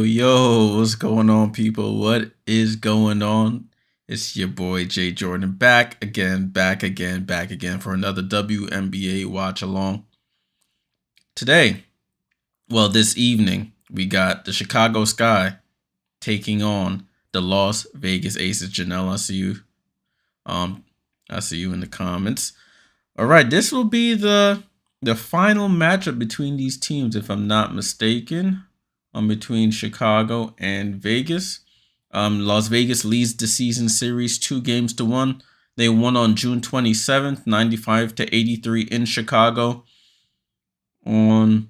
Yo, what's going on, people? What is going on? It's your boy Jay Jordan back again for another WNBA watch along. Today, this evening, we got the Chicago Sky taking on the Las Vegas Aces. Janelle, I see you. I see you in the comments. All right, this will be the final matchup between these teams, if I'm not mistaken. Between Chicago and Vegas. Las Vegas leads the season series 2-1. They won on June 27th, 95-83 in Chicago. On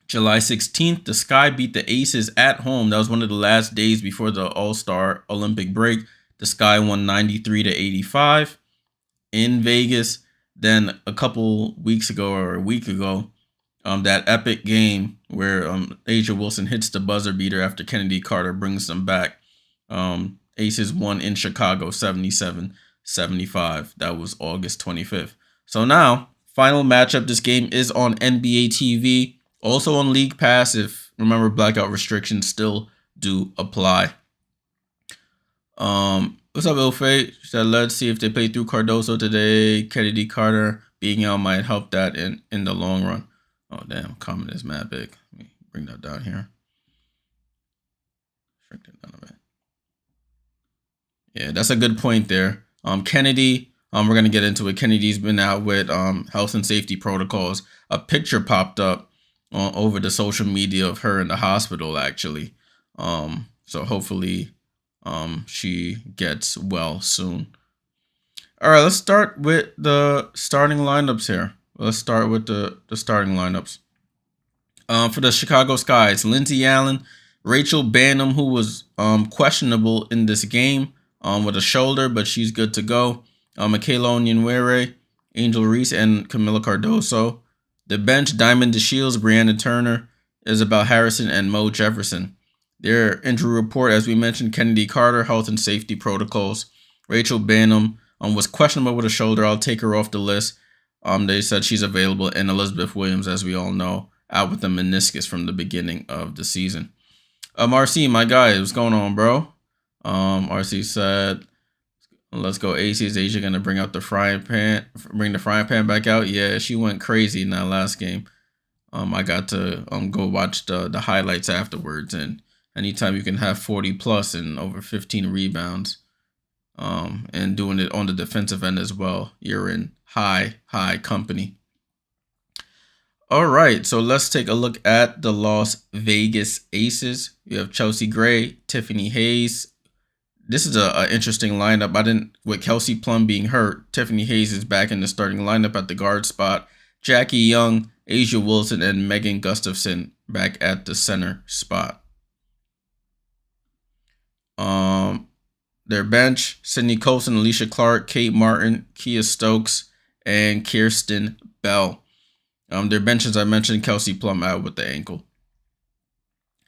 July 16th, the Sky beat the Aces at home. That was one of the last days before the All-Star Olympic break. The Sky won 93-85 in Vegas. Then a couple weeks ago or a week ago, that epic game where A'ja Wilson hits the buzzer beater after Kennedy Carter brings them back. Aces won in Chicago 77-75. That was August 25th. So now, final matchup. This game is on NBA TV. Also on League Pass if, remember, blackout restrictions still do apply. What's up, Ilfe? She said, let's see if they play through Cardoso today. Kennedy Carter being out might help that in the long run. Oh, damn. Comment is mad big. Let me bring that down here. Shrink that down a bit. Yeah, that's a good point there. Kennedy, we're going to get into it. Kennedy's been out with health and safety protocols. A picture popped up over the social media of her in the hospital, actually. So hopefully she gets well soon. All right, let's start with the starting lineups here. Let's start with the starting lineups. For the Chicago Sky, it's Lindsey Allen, Rachel Banham, who was questionable in this game with a shoulder, but she's good to go. Michaela Onyenwere, Angel Reese, and Camila Cardoso. The bench, Diamond DeShields, Brianna Turner, Isabel Harrison, and Mo Jefferson. Their injury report, as we mentioned, Kennedy Carter, health and safety protocols. Rachel Banham was questionable with a shoulder. I'll take her off the list. They said she's available, and Elizabeth Williams, as we all know, out with a meniscus from the beginning of the season. RC, my guy, what's going on, bro? RC said, let's go Aces. A'ja gonna bring the frying pan back out. Yeah, she went crazy in that last game. I got to go watch the highlights afterwards, and anytime you can have 40 plus and over 15 rebounds, and doing it on the defensive end as well, you're in high company. All right, so let's take a look at the Las Vegas Aces. You have Chelsea Gray, Tiffany Hayes. This is an interesting lineup. With Kelsey Plum being hurt, Tiffany Hayes is back in the starting lineup at the guard spot. Jackie Young, A'ja Wilson, and Megan Gustafson back at the center spot. Their bench, Sydney Colson, Alicia Clark, Kate Martin, Kia Stokes, and Kirsten Bell. Their bench, as I mentioned, Kelsey Plum out with the ankle.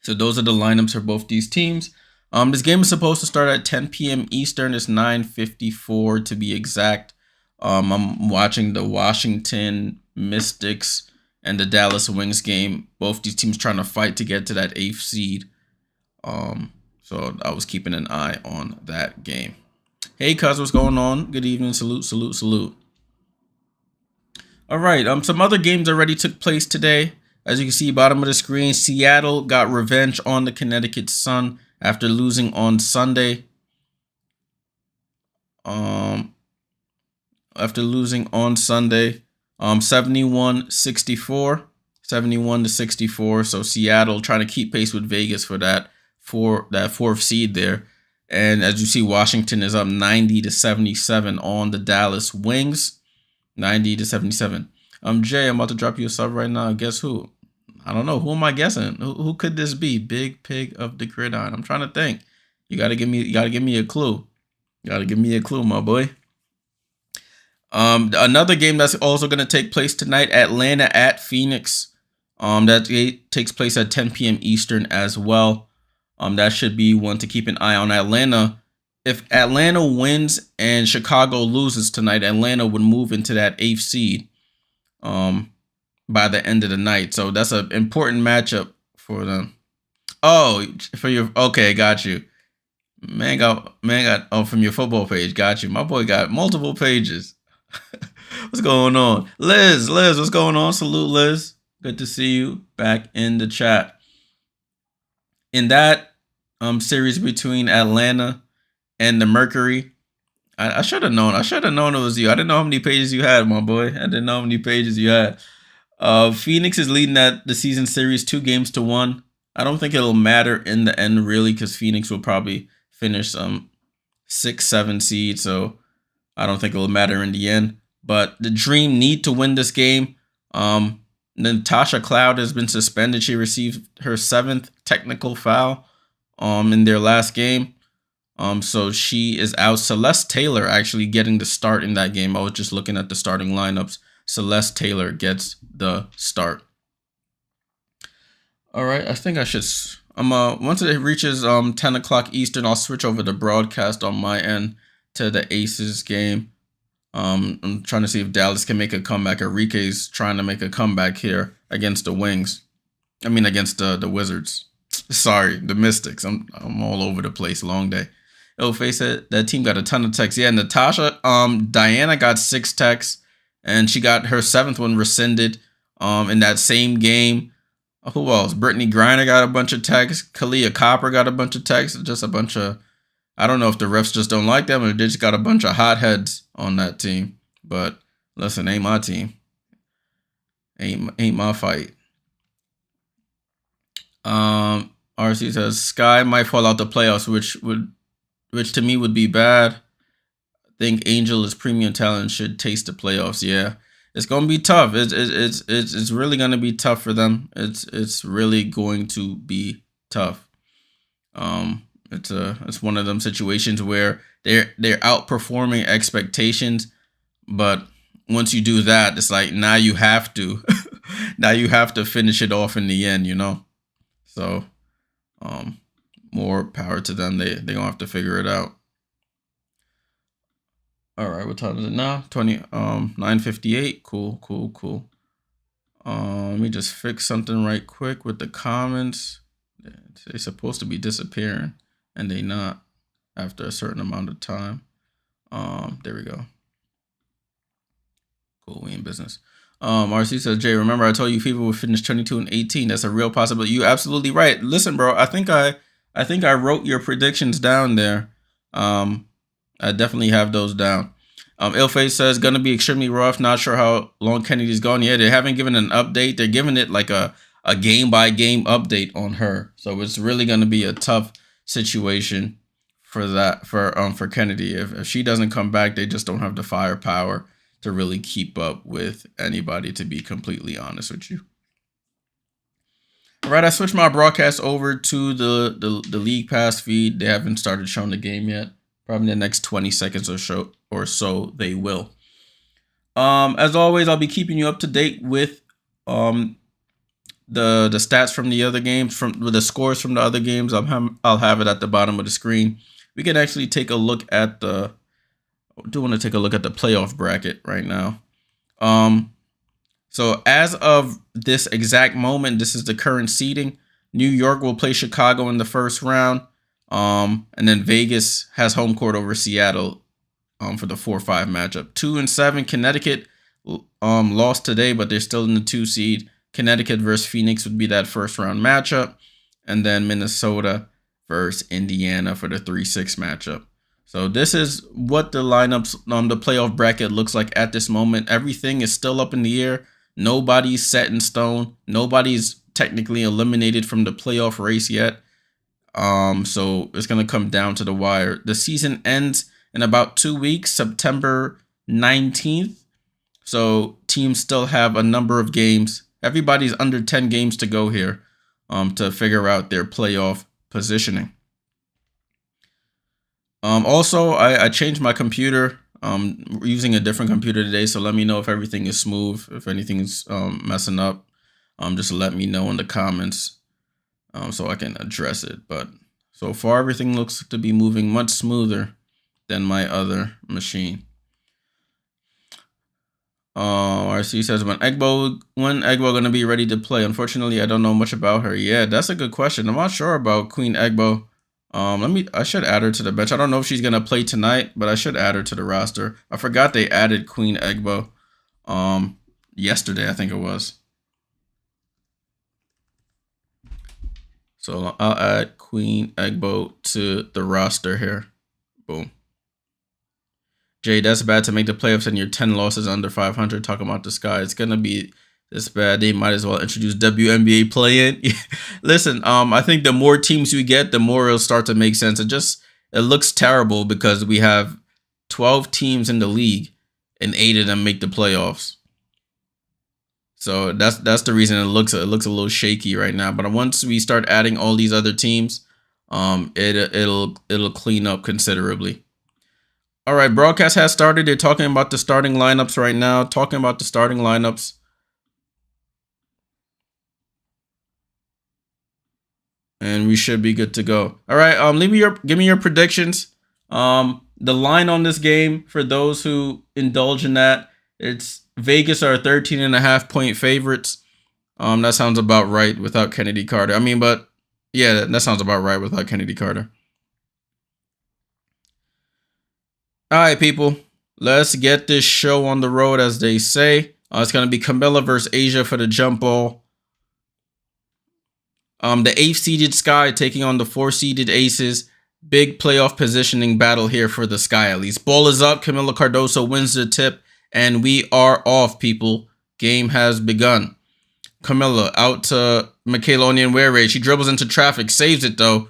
So those are the lineups for both these teams. This game is supposed to start at 10 p.m. Eastern. It's 9:54 to be exact. I'm watching the Washington Mystics and the Dallas Wings game. Both these teams trying to fight to get to that 8th seed. So I was keeping an eye on that game. Hey, cuz, what's going on? Good evening. Salute. All right. Some other games already took place today. As you can see, bottom of the screen, Seattle got revenge on the Connecticut Sun after losing on Sunday. After losing on Sunday, 71-64, 71-64. So Seattle trying to keep pace with Vegas for that 4th seed there. And as you see, Washington is up 90-77 on the Dallas Wings. 90-77. Jay, I'm about to drop you a sub right now. Guess who? I don't know. Who am I guessing? Who could this be? Big Pig of the Gridiron. I'm trying to think. You gotta give me a clue. You gotta give me a clue, my boy. Another game that's also gonna take place tonight, Atlanta at Phoenix. That takes place at 10 p.m. Eastern as well. That should be one to keep an eye on. Atlanta. If Atlanta wins and Chicago loses tonight, Atlanta would move into that 8th seed by the end of the night. So that's an important matchup for them. Oh, for your okay, got you. Man got from your football page, got you. My boy got multiple pages. What's going on? Liz, what's going on? Salute, Liz. Good to see you back in the chat. In that series between Atlanta and the Mercury, I should have known. I should have known it was you. I didn't know how many pages you had, my boy. I didn't know how many pages you had. Phoenix is leading the season series 2-1. I don't think it'll matter in the end, really, because Phoenix will probably finish 6-7 seed. So I don't think it'll matter in the end. But the Dream need to win this game. Natasha Cloud has been suspended. She received her 7th technical foul in their last game. So she is out. Celeste Taylor actually getting the start in that game. I was just looking at the starting lineups. Celeste Taylor gets the start. All right, I think I should. Once it reaches 10 o'clock Eastern, I'll switch over to broadcast on my end to the Aces game. I'm trying to see if Dallas can make a comeback. Enrique's trying to make a comeback here against the Wings. I mean, against the Wizards. Sorry, the Mystics. I'm all over the place. Long day. Face it. That team got a ton of texts. Yeah, Natasha. Diana got 6 texts, and she got her 7th one rescinded. In that same game. Who else? Brittany Griner got a bunch of texts. Kalia Copper got a bunch of texts. Just a bunch of. I don't know if the refs just don't like them or they just got a bunch of hotheads on that team. But listen, ain't my team. Ain't my fight. RC says Sky might fall out the playoffs, which to me would be bad. I think Angel is premium talent, should taste the playoffs. Yeah, it's gonna be tough. It's really gonna be tough for them. It's really going to be tough. It's one of them situations where they're outperforming expectations, but once you do that, it's like now you have to finish it off in the end, you know. So, more power to them. They gonna have to figure it out. All right, what time is it now? 9:58. Cool. Let me just fix something right quick with the comments. They're supposed to be disappearing, and they not after a certain amount of time. There we go. Cool, we in business. RC says, Jay, remember I told you people would finish 22-18. That's a real possibility. You absolutely right. Listen, bro, I think I wrote your predictions down there. I definitely have those down. Ilface says, gonna be extremely rough. Not sure how long Kennedy's gone. Yeah, they haven't given an update. They're giving it like a game by game update on her. So it's really gonna be a tough situation for Kennedy. If she doesn't come back, they just don't have the firepower to really keep up with anybody, to be completely honest with you. All right, I switched my broadcast over to the League Pass feed. They haven't started showing the game yet. Probably in the next 20 seconds or so they will. As always, I'll be keeping you up to date with the stats from the other games, with the scores from the other games. I'll have it at the bottom of the screen. We can actually take a look at I do want to take a look at the playoff bracket right now. So as of this exact moment, this is the current seeding. New York will play Chicago in the first round. And then Vegas has home court over Seattle for the 4-5 matchup. 2-7, Connecticut lost today, but they're still in the 2 seed. Connecticut versus Phoenix would be that first round matchup. And then Minnesota versus Indiana for the 3-6 matchup. So this is what the lineups on the playoff bracket looks like at this moment. Everything is still up in the air. Nobody's set in stone. Nobody's technically eliminated from the playoff race yet. So it's going to come down to the wire. The season ends in about 2 weeks, September 19th. So teams still have a number of games. Everybody's under 10 games to go here to figure out their playoff positioning. Also, I changed my computer. We're using a different computer today, so let me know if everything is smooth, if anything's messing up. just let me know in the comments so I can address it. But so far, everything looks to be moving much smoother than my other machine. RC says, when Egbo gonna be ready to play? Unfortunately, I don't know much about her. Yeah, that's a good question. I'm not sure about Queen Egbo. I should add her to the bench. I don't know if she's gonna play tonight, but I should add her to the roster. I forgot they added Queen Egbo yesterday, I think it was. So I'll add Queen Egbo to the roster here. Boom. Jay, that's bad to make the playoffs and your 10 losses under 500. Talking about the sky. It's going to be this bad. They might as well introduce WNBA play-in. Listen, I think the more teams we get, the more it'll start to make sense. It looks terrible because we have 12 teams in the league and 8 of them make the playoffs. So that's the reason it looks a little shaky right now. But once we start adding all these other teams, it'll clean up considerably. All right, broadcast has started. They're talking about the starting lineups right now. And we should be good to go. All right, give me your predictions. The line on this game, for those who indulge in that, it's Vegas are 13.5-point favorites. That sounds about right without Kennedy Carter. But yeah, that sounds about right without Kennedy Carter. All right, people, let's get this show on the road, as they say. It's going to be Camilla versus Asia for the jump ball. The 8th-seeded Sky taking on the 4th-seeded Aces. Big playoff positioning battle here for the Sky, at least. Ball is up. Camila Cardoso wins the tip, and we are off, people. Game has begun. Camilla out to Michaela Onyenwere. She dribbles into traffic, saves it, though,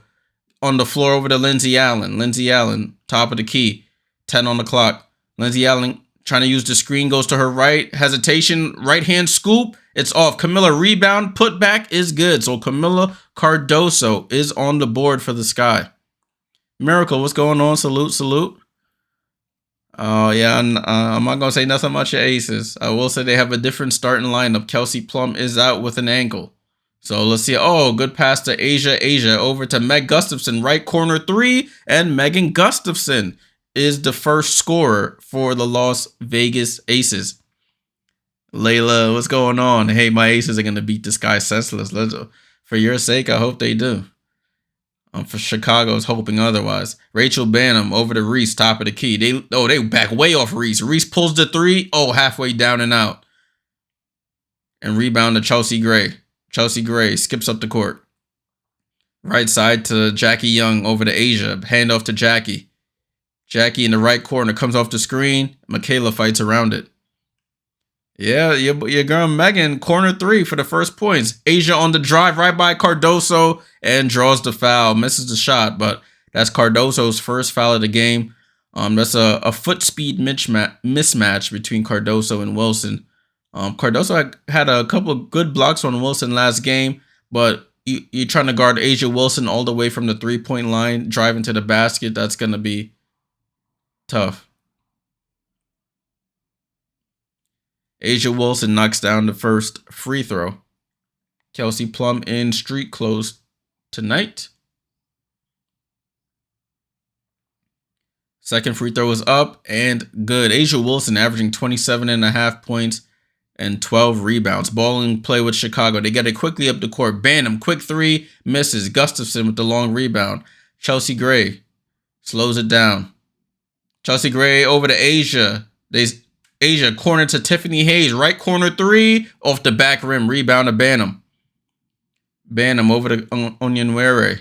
on the floor over to Lindsay Allen. Lindsay Allen, top of the key. 10 on the clock. Lindsay Allen trying to use the screen, goes to her right. Hesitation, right hand scoop. It's off. Camilla rebound, put back is good. So Camilla Cardoso is on the board for the Sky. Miracle, what's going on? Salute. Oh, yeah, I'm not going to say nothing about your Aces. I will say they have a different starting lineup. Kelsey Plum is out with an ankle. So let's see. Oh, good pass to Asia over to Meg Gustafson. Right corner 3, and Megan Gustafson is the first scorer for the Las Vegas Aces. Layla, what's going on? Hey, my Aces are going to beat the Sky senseless. For your sake, I hope they do. For Chicago's hoping otherwise. Rachel Banham over to Reese, top of the key. They back way off Reese. Reese pulls the 3. Oh, halfway down and out. And rebound to Chelsea Gray. Chelsea Gray skips up the court. Right side to Jackie Young over to Asia. Handoff to Jackie. Jackie in the right corner comes off the screen. Michaela fights around it. Yeah, your girl Megan, corner 3 for the first points. Asia on the drive right by Cardoso and draws the foul. Misses the shot, but that's Cardoso's first foul of the game. That's a foot speed mismatch between Cardoso and Wilson. Cardoso had a couple of good blocks on Wilson last game, but you're trying to guard Asia Wilson all the way from the 3-point line, driving to the basket. That's going to be tough. Asia Wilson knocks down the first free throw. Kelsey Plum in street clothes tonight. Second free throw is up and good. Asia Wilson averaging 27.5 points and 12 rebounds. Ball in play with Chicago. They get it quickly up the court. Banham, quick 3, misses. Gustafson with the long rebound. Chelsea Gray slows it down. Chelsea Gray over to Asia. Asia corner to Tiffany Hayes. Right corner 3 off the back rim. Rebound to Banham. Banham over to Onyenwere.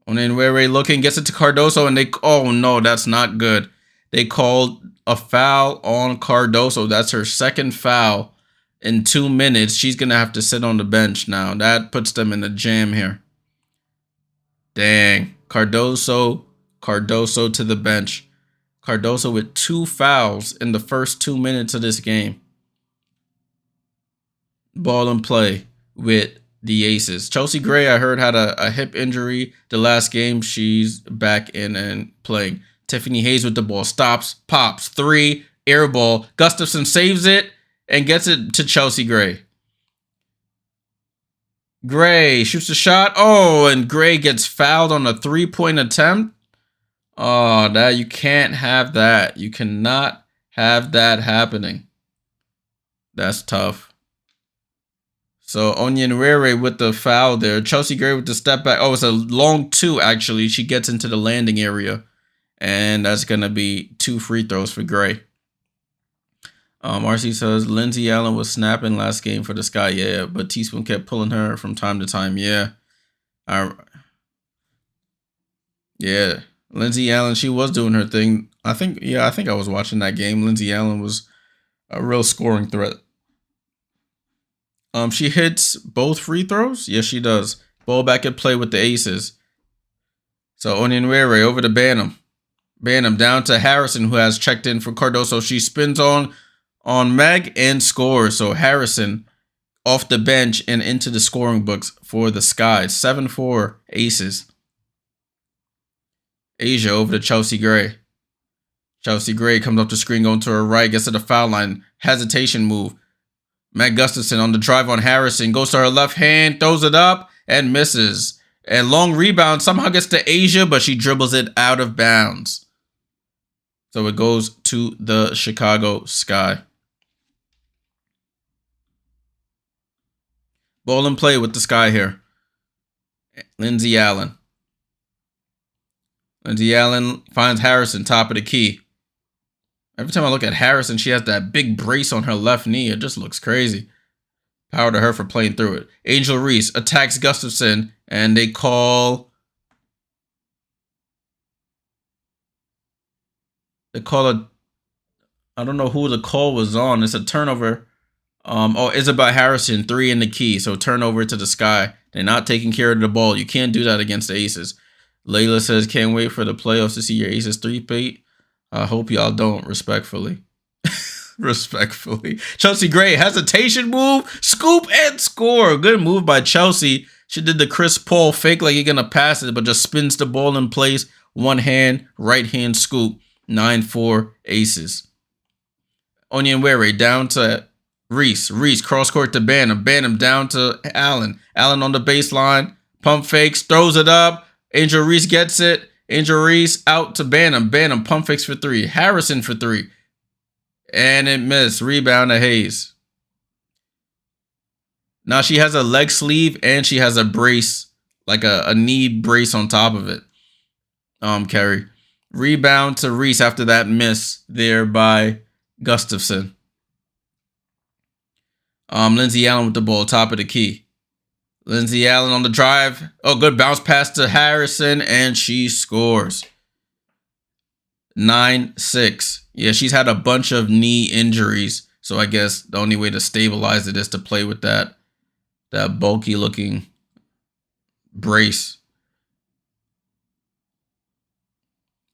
Onyenwere looking, gets it to Cardoso, and oh no, that's not good. They called a foul on Cardoso. That's her second foul in 2 minutes. She's going to have to sit on the bench now. That puts them in a jam here. Dang. Cardoso to the bench. Cardoso with 2 fouls in the first 2 minutes of this game. Ball in play with the Aces. Chelsea Gray, I heard, had a hip injury the last game. She's back in and playing. Tiffany Hayes with the ball. Stops, pops, 3, air ball. Gustafson saves it and gets it to Chelsea Gray. Gray shoots a shot. Oh, and Gray gets fouled on a 3-point attempt. Oh, that you can't have that. You cannot have that happening. That's tough. So Onyenwere with the foul there. Chelsea Gray with the step back. Oh, it's a long 2, actually. She gets into the landing area. And that's going to be 2 free throws for Gray. RC says, Lindsay Allen was snapping last game for the Sky. Yeah, but Teaspoon kept pulling her from time to time. Yeah. Yeah. Lindsay Allen, she was doing her thing. I think I was watching that game. Lindsay Allen was a real scoring threat. She hits both free throws. Yes, she does. Ball back at play with the Aces. So Onyenwere over to Banham. Banham down to Harrison, who has checked in for Cardoso. She spins on Meg and scores. So Harrison off the bench and into the scoring books for the Sky. 7-4 Aces. Asia over to Chelsea Gray. Chelsea Gray comes up the screen, going to her right, gets to the foul line. Hesitation move. Meg Gustafson on the drive on Harrison. Goes to her left hand, throws it up, and misses. And long rebound somehow gets to Asia, but she dribbles it out of bounds. So it goes to the Chicago Sky. Ball in play with the Sky here. Lindsay Allen. Lindsay Allen finds Harrison, top of the key. Every time I look at Harrison, she has that big brace on her left knee. It just looks crazy. Power to her for playing through it. Angel Reese attacks Gustafson, and they call... I don't know who the call was on. It's a turnover. Isabel Harrison, 3 in the key. So turnover to the Sky. They're not taking care of the ball. You can't do that against the Aces. Layla says, can't wait for the playoffs to see your Aces 3-peat. I hope y'all don't, respectfully. Respectfully. Chelsea Gray, hesitation move, scoop and score. Good move by Chelsea. She did the Chris Paul fake like you're going to pass it, but just spins the ball in place. One hand, right hand scoop. 9-4 Aces. Onyenwere down to Reese. Reese cross court to Banham. Banham down to Allen. Allen on the baseline. Pump fakes, throws it up. Angel Reese gets it. Angel Reese out to Banham. Banham pump fakes for 3. Harrison for 3. And it missed. Rebound to Hayes. Now she has a leg sleeve and she has a brace, like a knee brace on top of it. Kerry. Rebound to Reese after that miss there by Gustafson. Lindsay Allen with the ball, top of the key. Lindsay Allen on the drive. Oh, good bounce pass to Harrison, and she scores. 9-6. Yeah, she's had a bunch of knee injuries, so I guess the only way to stabilize it is to play with that bulky looking brace.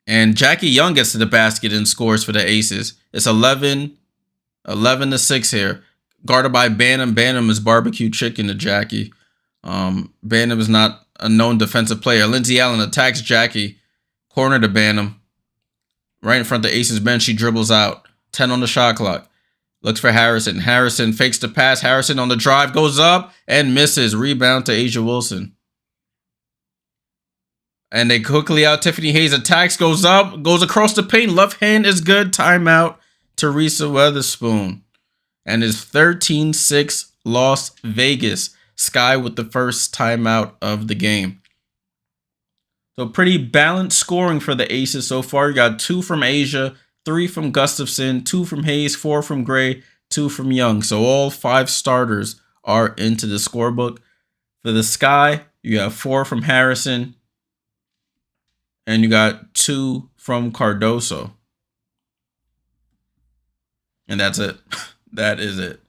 And Jackie Young gets to the basket and scores for the Aces. It's 11-6 here. Guarded by Banham. Banham is barbecue chicken to Jackie. Banham is not a known defensive player. Lindsay Allen attacks Jackie. Corner to Banham. Right in front of the Aces bench. She dribbles out. 10 on the shot clock. Looks for Harrison. Harrison fakes the pass. Harrison on the drive. Goes up and misses. Rebound to Asia Wilson. And they quickly out. Tiffany Hayes attacks. Goes up. Goes across the paint. Left hand is good. Timeout. Teresa Weatherspoon. And it's 13-6 Las Vegas. Sky with the first timeout of the game. So pretty balanced scoring for the Aces so far. You got 2 from Asia, 3 from Gustafson, 2 from Hayes, 4 from Gray, 2 from Young. So all 5 starters are into the scorebook. For the Sky, you have 4 from Harrison. And you got 2 from Cardoso. And that's it. That is it.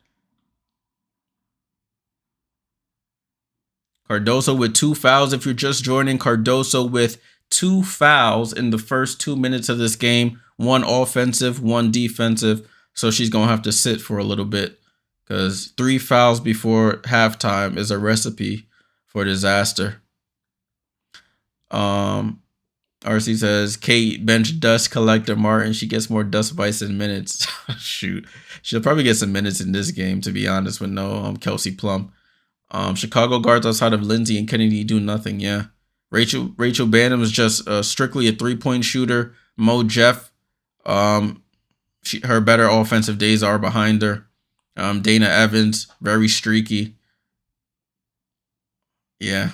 Cardoso with 2 fouls. If you're just joining, Cardoso with 2 fouls in the first 2 minutes of this game. 1 offensive, 1 defensive. So she's going to have to sit for a little bit because 3 fouls before halftime is a recipe for disaster. RC says, Kate bench dust collector Martin. She gets more dust bites than minutes. Shoot. She'll probably get some minutes in this game, to be honest, with no Kelsey Plum. Chicago guards outside of Lindsay and Kennedy do nothing. Yeah. Rachel Banham is just strictly a 3-point shooter. Mo Jeff, her better offensive days are behind her. Dana Evans, very streaky. Yeah,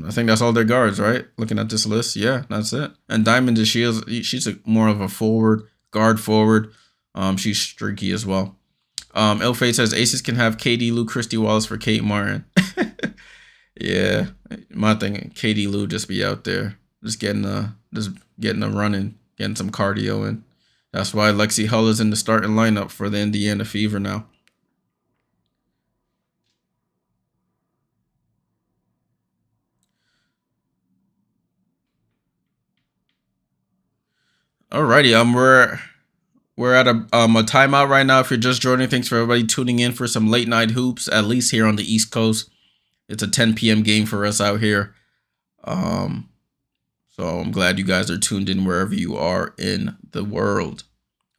I think that's all their guards, right? Looking at this list, yeah, that's it. And Diamond DeShields, she's more of a guard forward. She's streaky as well. Ilfate says Aces can have KD, Lou, Christy Wallace for Kate Martin. Yeah, my thing, KD, Lou just be out there, just getting a running, getting some cardio in. That's why Lexi Hull is in the starting lineup for the Indiana Fever now. Alrighty, we're at a timeout right now. If you're just joining, thanks for everybody tuning in for some late night hoops, at least here on the East Coast. It's a 10 p.m. game for us out here. So I'm glad you guys are tuned in wherever you are in the world.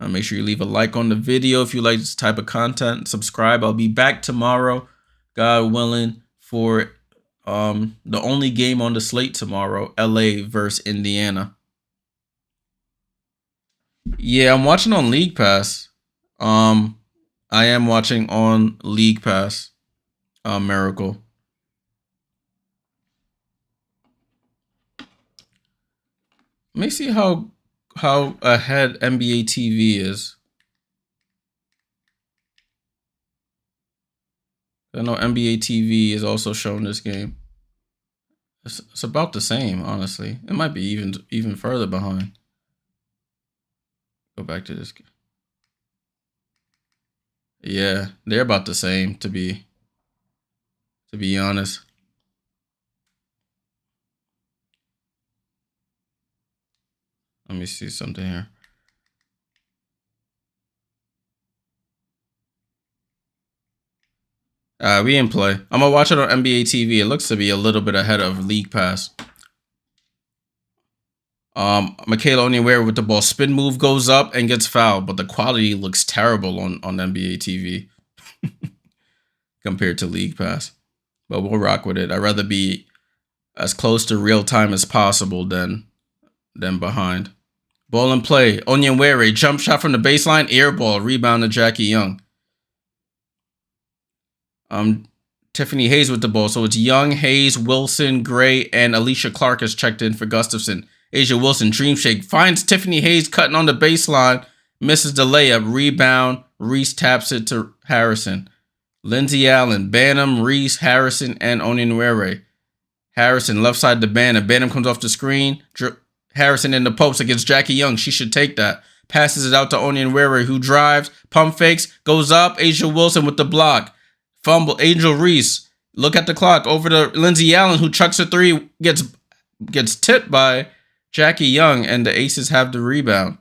Make sure you leave a like on the video if you like this type of content. Subscribe. I'll be back tomorrow, God willing, for the only game on the slate tomorrow, LA versus Indiana. Yeah, I'm watching on League Pass. I am watching on League Pass. Miracle. Let me see how ahead NBA TV is. I know NBA TV is also showing this game. It's about the same, honestly. It might be even further behind. Go back to this. Yeah, they're about the same, to be honest. Let me see something here. We in play. I'm gonna watch it on NBA TV. It looks to be a little bit ahead of League Pass. Michaela Onyenwere with the ball. Spin move goes up and gets fouled, but the quality looks terrible on NBA TV compared to League Pass. But we'll rock with it. I'd rather be as close to real time as possible than behind. Ball in play. Onyenwere, jump shot from the baseline, air ball, rebound to Jackie Young. Tiffany Hayes with the ball. So it's Young, Hayes, Wilson, Gray, and Alicia Clark has checked in for Gustafson. Asia Wilson, dream shake, finds Tiffany Hayes cutting on the baseline, misses the layup, rebound, Reese taps it to Harrison. Lindsay Allen, Banham, Reese, Harrison, and Onyenwere. Harrison, left side to Banham. Banham comes off the screen. Harrison in the post against Jackie Young. She should take that. Passes it out to Onyenwere, who drives, pump fakes, goes up. Asia Wilson with the block. Fumble. Angel Reese. Look at the clock. Over to Lindsay Allen, who chucks a three. Gets tipped by Jackie Young, and the Aces have the rebound.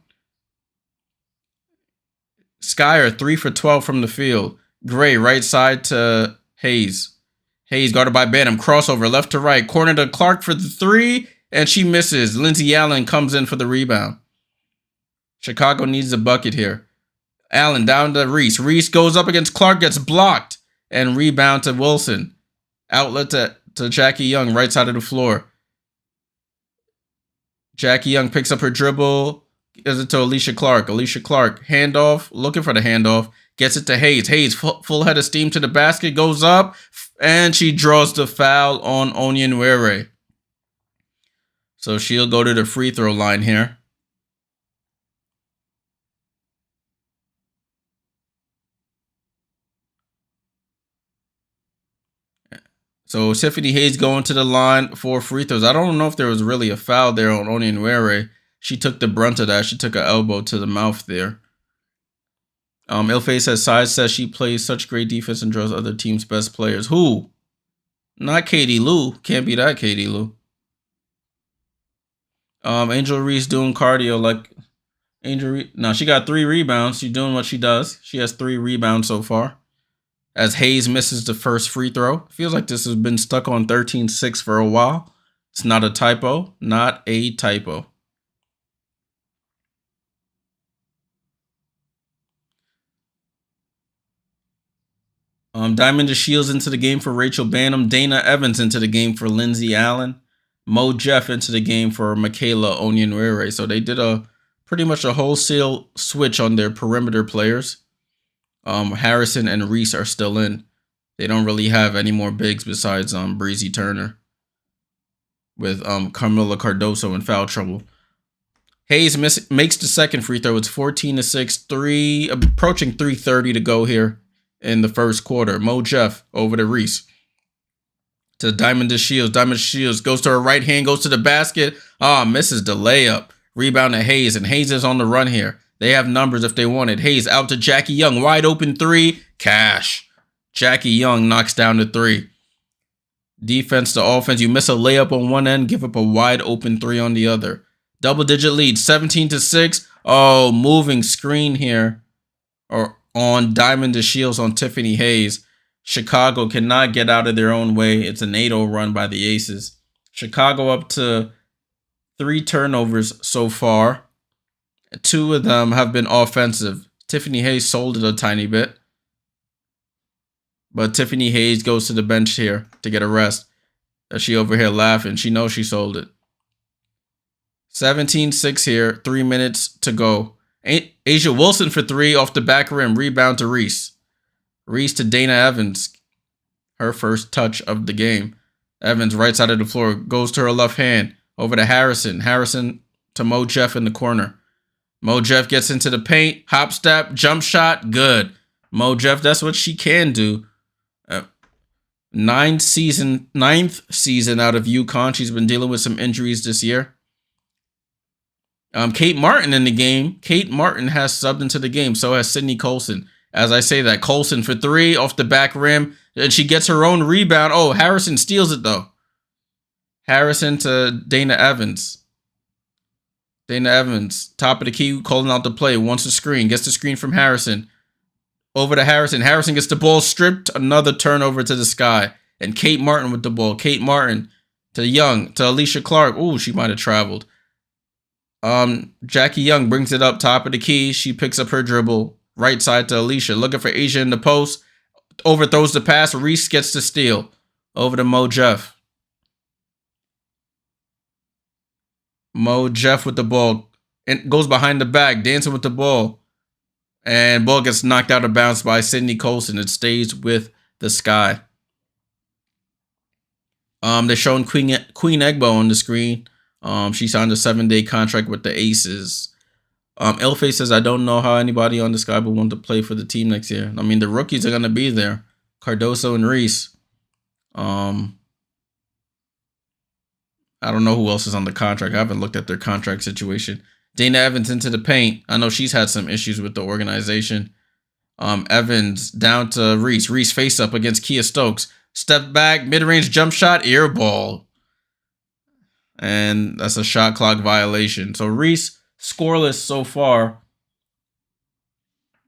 Skyer, 3 for 12 from the field. Gray, right side to Hayes. Hayes guarded by Banham. Crossover, left to right. Corner to Clark for the 3, and she misses. Lindsay Allen comes in for the rebound. Chicago needs a bucket here. Allen down to Reese. Reese goes up against Clark, gets blocked, and rebound to Wilson. Outlet to Jackie Young, right side of the floor. Jackie Young picks up her dribble, gives it to Alicia Clark. Alicia Clark, handoff, looking for the handoff, gets it to Hayes. Hayes, full head of steam to the basket, goes up, and she draws the foul on Onyenwere. So she'll go to the free throw line here. So Tiffany Hayes going to the line for free throws. I don't know if there was really a foul there on Onyenwere. She took the brunt of that. She took an elbow to the mouth there. Ilfei says, Size says she plays such great defense and draws other teams' best players. Who? Not Katie Lou. Can't be that Katie Lou. Angel Reese doing cardio like Angel Reese. No, she got 3 rebounds. She's doing what she does. She has 3 rebounds so far. As Hayes misses the first free throw. Feels like this has been stuck on 13-6 for a while. It's not a typo. Not a typo. Diamond Shields into the game for Rachel Banham. Dana Evans into the game for Lindsay Allen. Mo Jeff into the game for Michaela Onyenwere. So they did pretty much a wholesale switch on their perimeter players. Harrison and Reese are still in. They don't really have any more bigs besides Breezy Turner, with Carmela Cardoso in foul trouble. Hayes makes the second free throw. It's 14-6, approaching 3:30 to go here in the first quarter. Mo Jeff over to Reese. To Diamond Shields. Diamond Shields goes to her right hand, goes to the basket. Misses the layup. Rebound to Hayes, and Hayes is on the run here. They have numbers if they want it. Hayes out to Jackie Young. Wide open three. Cash. Jackie Young knocks down the three. Defense to offense. You miss a layup on one end, give up a wide open three on the other. Double-digit lead, 17-6. Oh, moving screen here. Or on Diamond Shields on Tiffany Hayes. Chicago cannot get out of their own way. It's an 8-0 run by the Aces. Chicago up to 3 turnovers so far. 2 of them have been offensive. Tiffany Hayes sold it a tiny bit. But Tiffany Hayes goes to the bench here to get a rest. She over here laughing. She knows she sold it. 17-6 here. 3 minutes to go. Asia Wilson for 3 off the back rim. Rebound to Reese. Reese to Dana Evans. Her first touch of the game. Evans right side of the floor. Goes to her left hand. Over to Harrison. Harrison to Mo Jeff in the corner. Mo Jeff gets into the paint. Hop step. Jump shot. Good. Mo Jeff, that's what she can do. Ninth season out of UConn. She's been dealing with some injuries this year. Kate Martin in the game. Kate Martin has subbed into the game. So has Sydney Colson. As I say that, Colson for 3 off the back rim. And she gets her own rebound. Oh, Harrison steals it though. Harrison to Dana Evans. Dana Evans, top of the key, calling out the play. Wants a screen. Gets the screen from Harrison. Over to Harrison. Harrison gets the ball stripped. Another turnover to the sky. And Kate Martin with the ball. Kate Martin to Young. To Alicia Clark. Ooh, she might have traveled. Jackie Young brings it up top of the key. She picks up her dribble. Right side to Alicia. Looking for Asia in the post. Overthrows the pass. Reese gets the steal. Over to Mo Jeff. Mo Jeff with the ball. And goes behind the back. Dancing with the ball. And ball gets knocked out of bounds by Sydney Colson. It stays with the Sky. They're showing Queen Egbo on the screen. She signed a 7-day contract with the Aces. Elface says, I don't know how anybody on the Sky will want to play for the team next year. I mean, the rookies are going to be there. Cardoso and Reese. I don't know who else is on the contract. I haven't looked at their contract situation. Dana Evans into the paint. I know she's had some issues with the organization. Evans down to Reese. Reese face up against Kia Stokes. Step back, mid-range jump shot, air ball. And that's a shot clock violation. So Reese scoreless so far.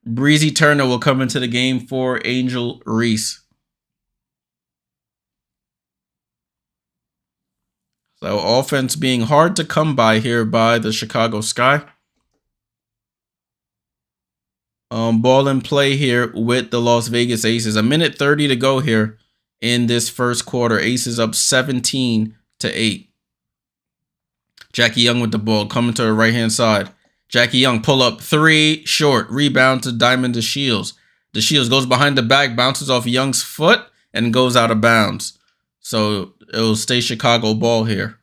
Breezy Turner will come into the game for Angel Reese. So offense being hard to come by here by the Chicago Sky. Ball in play here with the Las Vegas Aces. 1:30 to go here in this first quarter. Aces up 17-8. Jackie Young with the ball coming to her right-hand side. Jackie Young pull up 3 short. Rebound to Diamond DeShields. DeShields goes behind the back, bounces off Young's foot, and goes out of bounds. So it'll stay Chicago ball here.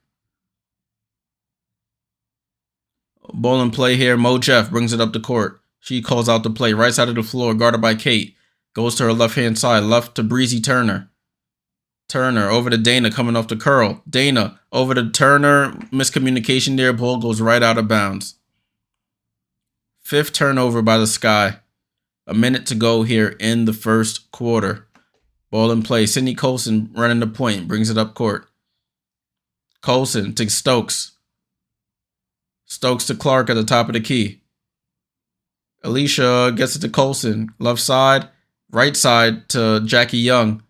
Ball in play here. Mo Jeff brings it up the court. She calls out the play. Right side of the floor, guarded by Kate. Goes to her left-hand side. Left to Breezy Turner. Turner over to Dana coming off the curl. Dana over to Turner. Miscommunication there. Ball goes right out of bounds. 5th turnover by the Sky. 1 minute to go here in the first quarter. Ball in play. Sydney Colson running the point. Brings it up court. Colson to Stokes. Stokes to Clark at the top of the key. Alicia gets it to Colson. Left side. Right side to Jackie Young.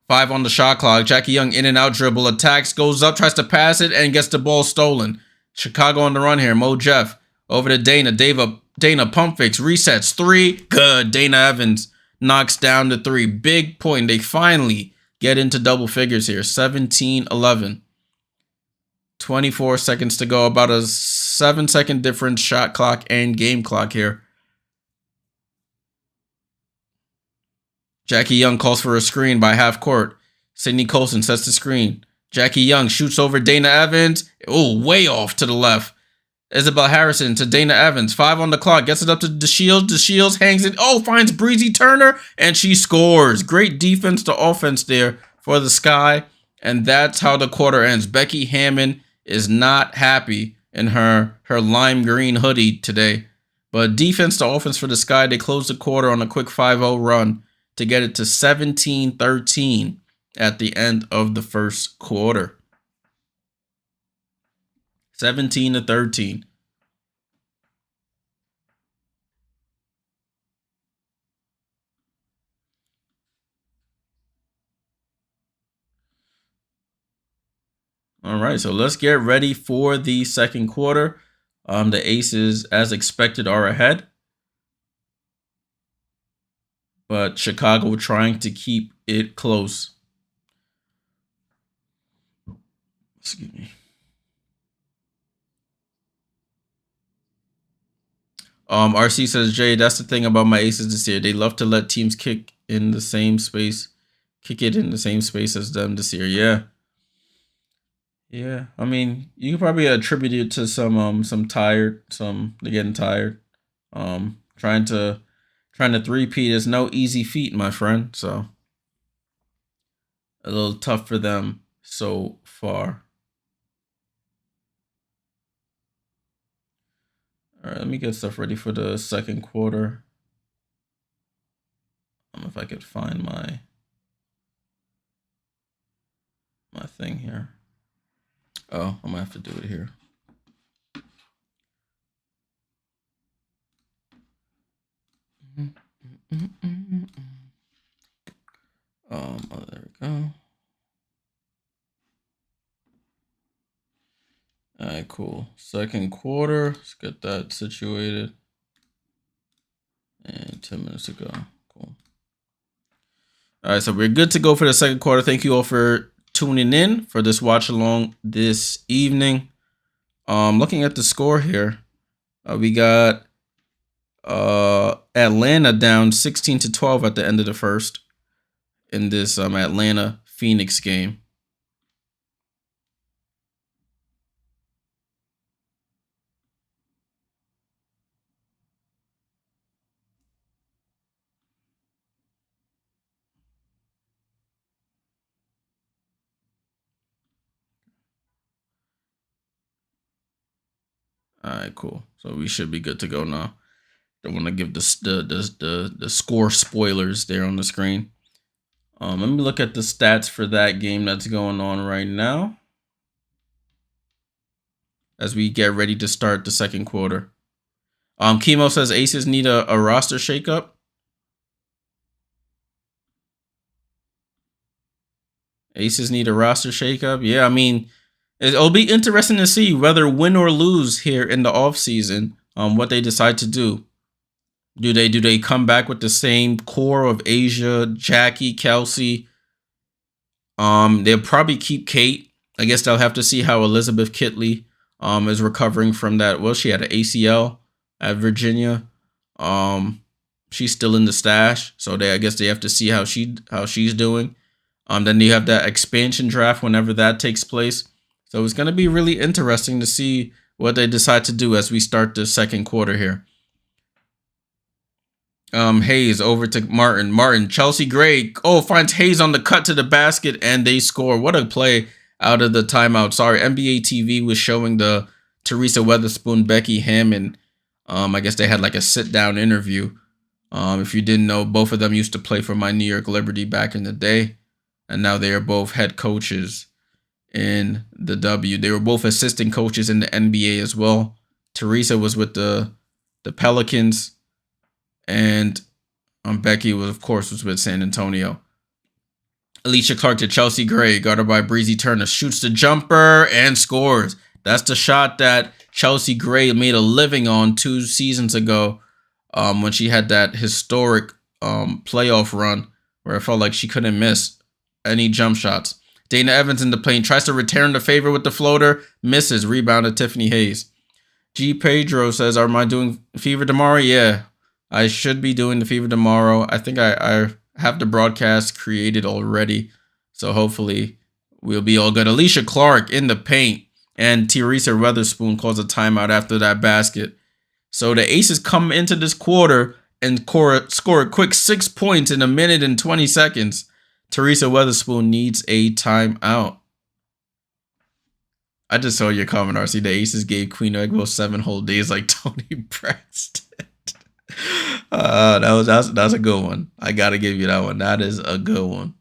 5 on the shot clock. Jackie Young in and out dribble. Attacks. Goes up. Tries to pass it. And gets the ball stolen. Chicago on the run here. Mo Jeff. Over to Dana. Dana pump fakes. Resets. 3. Good. Dana Evans knocks down the three. Big point. They finally get into double figures here. 17-11. 24 seconds to go. About a 7-second difference shot clock and game clock here. Jackie Young calls for a screen by half court. Sydney Colson sets the screen. Jackie Young shoots over Dana Evans. Oh, way off to the left. Isabel Harrison to Dana Evans. 5 on the clock. Gets it up to DeShields. DeShields hangs it. Oh, finds Breezy Turner. And she scores. Great defense to offense there for the Sky. And that's how the quarter ends. Becky Hammon is not happy in her lime green hoodie today. But defense to offense for the Sky. They close the quarter on a quick 5-0 run to get it to 17-13 at the end of the first quarter. 17-13. All right, so let's get ready for the second quarter. The Aces, as expected, are ahead. But Chicago trying to keep it close. Excuse me. RC says, Jay, that's the thing about my Aces this year. They love to let teams kick it in the same space as them this year. Yeah. Yeah. I mean, you can probably attribute it to they're getting tired. Trying to three-peat is no easy feat, my friend. So a little tough for them so far. All right, let me get stuff ready for the second quarter. I don't know if I could find my thing here. Oh, I'm gonna have to do it here. Oh, there we go. All right, cool. Second quarter. Let's get that situated. And 10 minutes to go. Cool. All right, so we're good to go for the second quarter. Thank you all for tuning in for this watch along this evening. Looking at the score here, we got Atlanta down 16-12 at the end of the first in this Atlanta Phoenix game. All right, cool. So we should be good to go now. Don't want to give the score spoilers there on the screen. Let me look at the stats for that game that's going on right now as we get ready to start the second quarter. Chemo says Aces need a roster shakeup. Aces need a roster shakeup. Yeah, I mean, it'll be interesting to see whether win or lose here in the offseason, what they decide to do. Do they come back with the same core of Asia, Jackie, Kelsey? They'll probably keep Kate. I guess they'll have to see how Elizabeth Kitley is recovering from that. Well, she had an ACL at Virginia. She's still in the stash, so I guess they have to see how she's doing. Then you have that expansion draft whenever that takes place. So it's going to be really interesting to see what they decide to do as we start the second quarter here. Hayes over to Martin. Chelsea Gray. Oh, finds Hayes on the cut to the basket, and they score. What a play out of the timeout. Sorry, NBA TV was showing the Teresa Weatherspoon, Becky Hammon. I guess they had like a sit-down interview. If you didn't know, both of them used to play for my New York Liberty back in the day, and now they are both head coaches in the W. They were both assistant coaches in the NBA as well. Teresa was with the Pelicans. And Becky was with San Antonio. Alicia Clark to Chelsea Gray, guarded by Breezy Turner, shoots the jumper and scores. That's the shot that Chelsea Gray made a living on 2 seasons ago, when she had that historic playoff run where it felt like she couldn't miss any jump shots. Dana Evans in the paint tries to return the favor with the floater, misses, rebound to Tiffany Hayes. G. Pedro says, "Am I doing Fever tomorrow?" Yeah, I should be doing the Fever tomorrow. I think I have the broadcast created already, so hopefully we'll be all good. Alicia Clark in the paint, and Teresa Weatherspoon calls a timeout after that basket. So the Aces come into this quarter and score a quick 6 points in a minute and 20 seconds. Teresa Weatherspoon needs a timeout. I just saw your comment, RC. The Aces gave Queen Egbo 7 whole days like Tony Braxton. That's a good one. I gotta give you that one. That is a good one.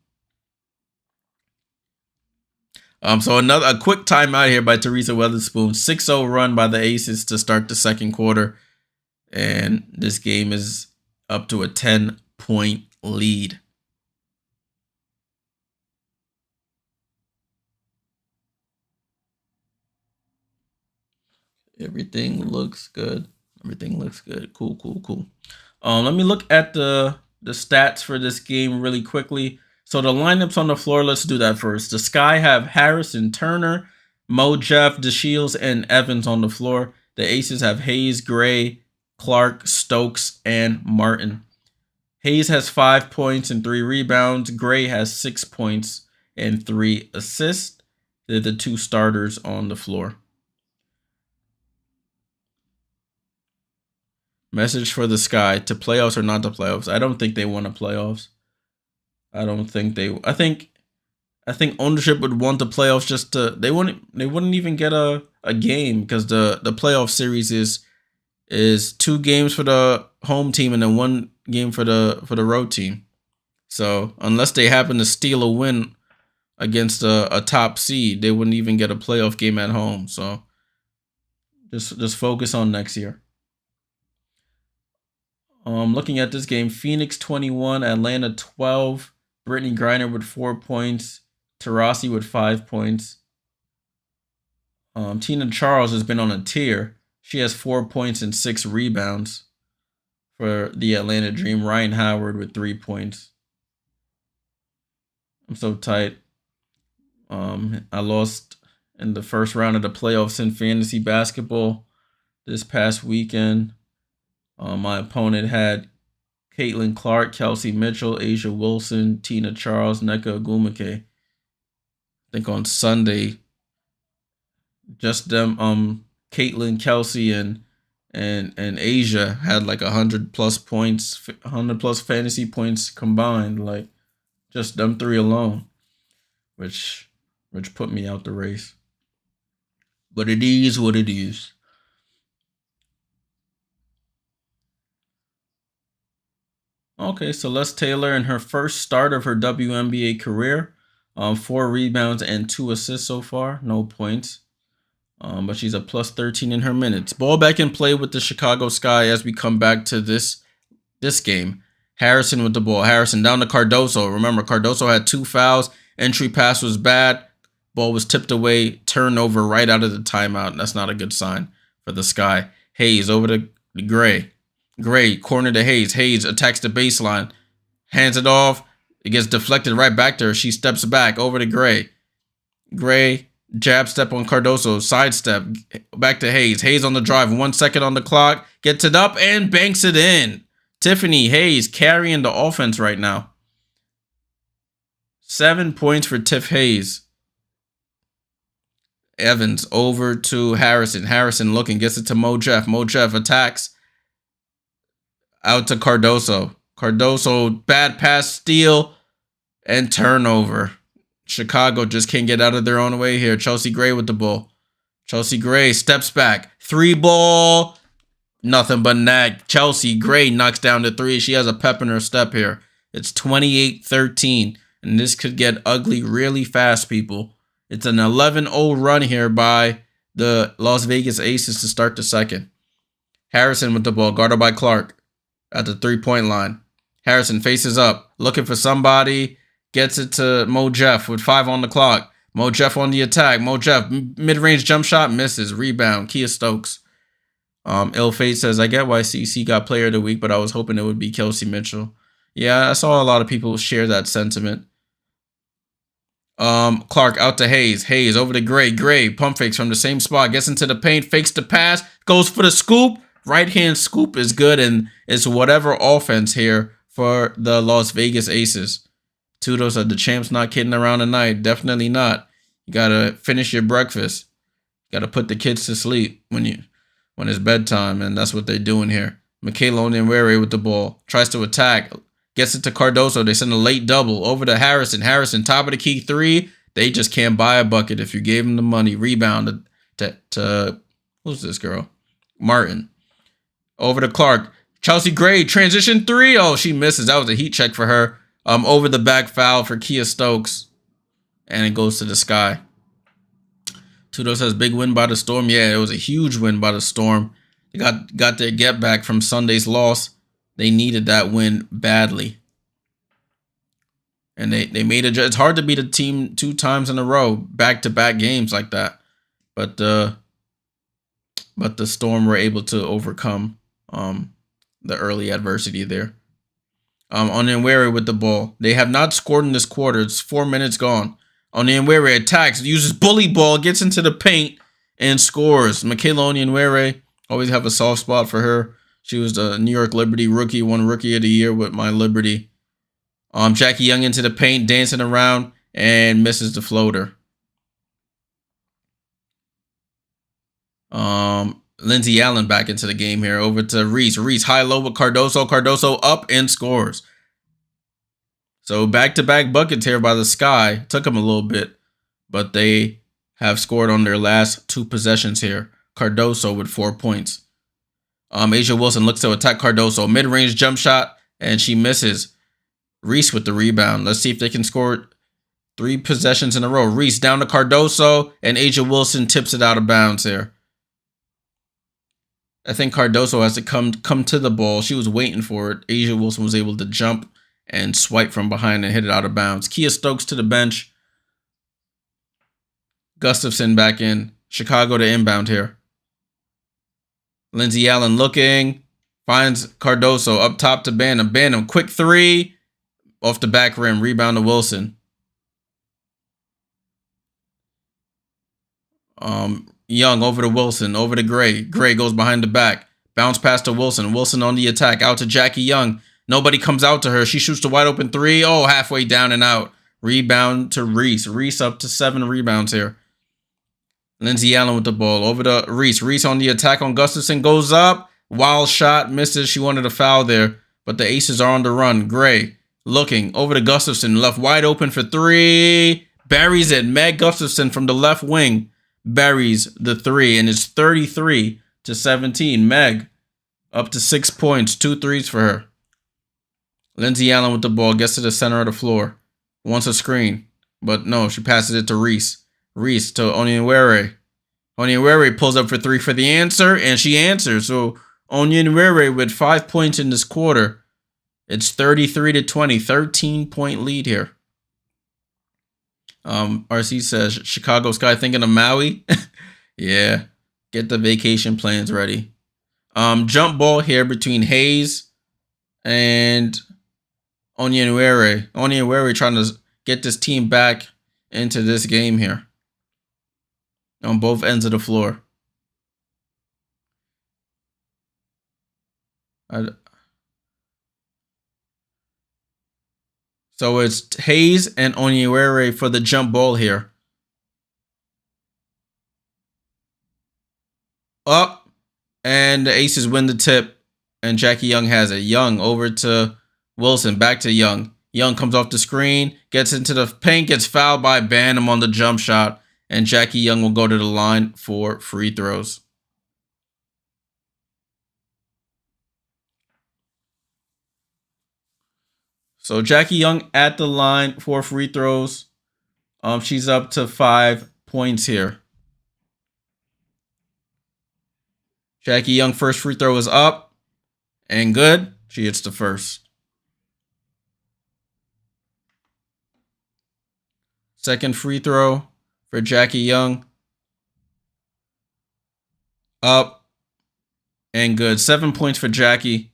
So a quick timeout here by Teresa Weatherspoon. 6-0 run by the Aces to start the second quarter. And this game is up to a 10-point lead. Everything looks good. Everything looks good. Cool. Let me look at the stats for this game really quickly. So the lineups on the floor, let's do that first. The Sky have Harrison, Turner, Mo, Jeff, DeShields, and Evans on the floor. The Aces have Hayes, Gray, Clark, Stokes, and Martin. Hayes has 5 points and 3 rebounds. Gray has 6 points and 3 assists. They're the two starters on the floor. Message for the Sky: to playoffs or not to playoffs. I don't think they want to playoffs. I think ownership would want the playoffs just to they wouldn't even get a game, because the playoff series is 2 games for the home team and then 1 game for the road team. So unless they happen to steal a win against a top seed, they wouldn't even get a playoff game at home. So just focus on next year. Looking at this game, Phoenix 21, Atlanta 12, Brittany Griner with 4 points, Taurasi with 5 points. Tina Charles has been on a tear. She has 4 points and 6 rebounds for the Atlanta Dream. Ryan Howard with 3 points. I'm so tight. I lost in the first round of the playoffs in fantasy basketball this past weekend. My opponent had Caitlin Clark, Kelsey Mitchell, Asia Wilson, Tina Charles, Nneka Ogwumike. I think on Sunday, just them, Caitlin, Kelsey, and Asia had like 100 plus points, 100 plus fantasy points combined, like just them 3 alone, which put me out the race. But it is what it is. Okay, Celeste Taylor in her first start of her WNBA career, 4 rebounds and 2 assists so far, no points. But she's a plus 13 in her minutes. Ball back in play with the Chicago Sky as we come back to this game. Harrison with the ball. Harrison down to Cardoso. Remember, Cardoso had 2 fouls. Entry pass was bad. Ball was tipped away. Turnover right out of the timeout. That's not a good sign for the Sky. Hayes over to Gray. Gray, corner to Hayes. Hayes attacks the baseline. Hands it off. It gets deflected right back to her. She steps back over to Gray. Gray, jab step on Cardoso. Sidestep. Back to Hayes. Hayes on the drive. 1 second on the clock. Gets it up and banks it in. Tiffany Hayes carrying the offense right now. 7 points for Tiff Hayes. Evans over to Harrison. Harrison looking. Gets it to Mo Jeff. Mo Jeff attacks. Out to Cardoso. Cardoso, bad pass, steal, and turnover. Chicago just can't get out of their own way here. Chelsea Gray with the ball. Chelsea Gray steps back. 3 ball. Nothing but net. Chelsea Gray knocks down the 3. She has a pep in her step here. It's 28-13. And this could get ugly really fast, people. It's an 11-0 run here by the Las Vegas Aces to start the second. Harrison with the ball, guarded by Clark. At the 3-point line. Harrison faces up, looking for somebody, gets it to Mo Jeff with 5 on the clock. Mo Jeff on the attack. Mo Jeff, mid-range jump shot, misses. Rebound, Kia Stokes. Ill Fate says, I get why CC got player of the week, but I was hoping it would be Kelsey Mitchell. Yeah, I saw a lot of people share that sentiment. Clark out to Hayes. Hayes over to Gray. Gray pump fakes from the same spot. Gets into the paint. Fakes the pass. Goes for the scoop. Right hand scoop is good, and it's whatever offense here for the Las Vegas Aces. Tudo said the champ's not kidding around tonight. Definitely not. You gotta finish your breakfast. You gotta put the kids to sleep when it's bedtime, and that's what they're doing here. Michaela Onyenwere with the ball. Tries to attack. Gets it to Cardoso. They send a late double over to Harrison. Harrison, top of the key three. They just can't buy a bucket if you gave them the money. Rebound to who's this girl? Martin. Over to Clark. Chelsea Gray, transition three. Oh, she misses. That was a heat check for her. Over the back foul for Kia Stokes. And it goes to the sky. Tudo says big win by the Storm. Yeah, it was a huge win by the Storm. They got their get back from Sunday's loss. They needed that win badly. And they made it. It's hard to beat a team 2 times in a row, back-to-back games like that. But the Storm were able to overcome the early adversity there. Onyenwere with the ball. They have not scored in this quarter. It's 4 minutes gone. Onyenwere attacks, uses bully ball, gets into the paint, and scores. Michaela Onyenwere, always have a soft spot for her. She was the New York Liberty rookie, won Rookie of the Year with my Liberty. Jackie Young into the paint, dancing around, and misses the floater. Lindsey Allen back into the game here. Over to Reese. Reese high-low with Cardoso. Cardoso up and scores. So back-to-back buckets here by the Sky. Took them a little bit, but they have scored on their last 2 possessions here. Cardoso with 4 points. Asia Wilson looks to attack Cardoso. Mid-range jump shot, and she misses. Reese with the rebound. Let's see if they can score 3 possessions in a row. Reese down to Cardoso, and Asia Wilson tips it out of bounds here. I think Cardoso has to come to the ball. She was waiting for it. Asia Wilson was able to jump and swipe from behind and hit it out of bounds. Kia Stokes to the bench. Gustafson back in. Chicago to inbound here. Lindsey Allen looking. Finds Cardoso up top to Banham. Banham, quick 3. Off the back rim. Rebound to Wilson. Young over to Wilson. Over to Gray. Gray goes behind the back. Bounce pass to Wilson. Wilson on the attack. Out to Jackie Young. Nobody comes out to her. She shoots the wide open 3. Oh, halfway down and out. Rebound to Reese. Reese up to 7 rebounds here. Lindsey Allen with the ball. Over to Reese. Reese on the attack on Gustafson. Goes up. Wild shot. Misses. She wanted a foul there. But the Aces are on the run. Gray looking. Over to Gustafson. Left wide open for 3. Buries it. Meg Gustafson from the left wing. Buries the 3. And it's 33-17. Meg up to 6 points. 2 threes for her. Lindsey Allen with the ball. Gets to the center of the floor. Wants a screen. But no, she passes it to Reese. Reese to Onyenwere. Onyenwere pulls up for 3 for the answer, and she answers. So Onyenwere with 5 points in this quarter. It's 33-20, 13-point lead here. RC says, Chicago Sky thinking of Maui? Yeah, get the vacation plans ready. Jump ball here between Hayes and Onyenwere. Onyenwere trying to get this team back into this game here. On both ends of the floor. So it's Hayes and Onyenwere for the jump ball here. Up. And the Aces win the tip. And Jackie Young has it. Young over to Wilson. Back to Young. Young comes off the screen. Gets into the paint. Gets fouled by Banham on the jump shot. And Jackie Young will go to the line for free throws. So Jackie Young at the line for free throws. She's up to 5 points here. Jackie Young first free throw is up and good. She hits the first. Second free throw for Jackie Young. Up and good. 7 points for Jackie.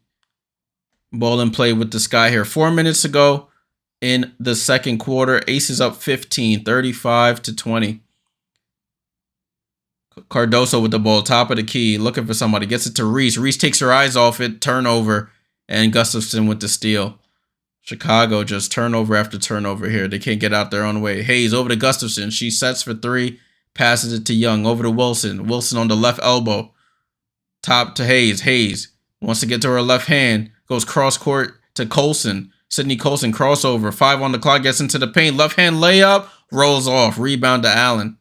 Ball in play with the Sky here. 4 minutes to go in the second quarter. Aces up 15, 35-20. Cardoso with the ball, top of the key, looking for somebody. Gets it to Reese. Reese takes her eyes off it. Turnover. And Gustafson with the steal. Chicago just turnover after turnover here. They can't get out their own way. Hayes over to Gustafson. She sets for three. Passes it to Young. Over to Wilson. Wilson on the left elbow. Top to Hayes. Hayes wants to get to her left hand. Goes cross court to Colson. Sydney Colson crossover. 5 on the clock. Gets into the paint. Left hand layup. Rolls off. Rebound to Allen.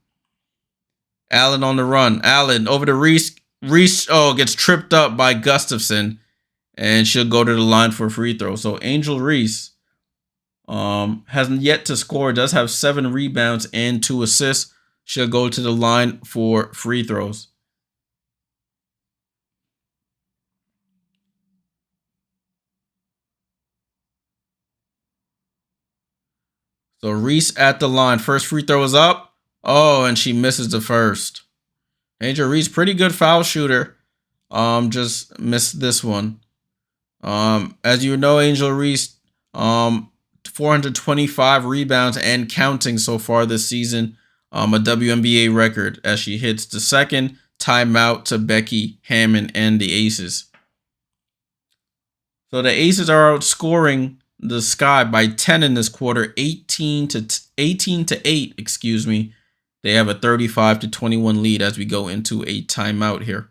Allen on the run. Allen over to Reese. Reese gets tripped up by Gustafson. And she'll go to the line for a free throw. So Angel Reese hasn't yet to score. Does have 7 rebounds and 2 assists. She'll go to the line for free throws. So Reese at the line. First free throw is up. Oh, and she misses the first. Angel Reese, pretty good foul shooter. Just missed this one. As you know, Angel Reese, 425 rebounds and counting so far this season. A WNBA record as she hits the second timeout to Becky Hammond and the Aces. So the Aces are outscoring the Sky by 10 in this quarter, 18 to 8, excuse me. They have a 35-21 lead as we go into a timeout here.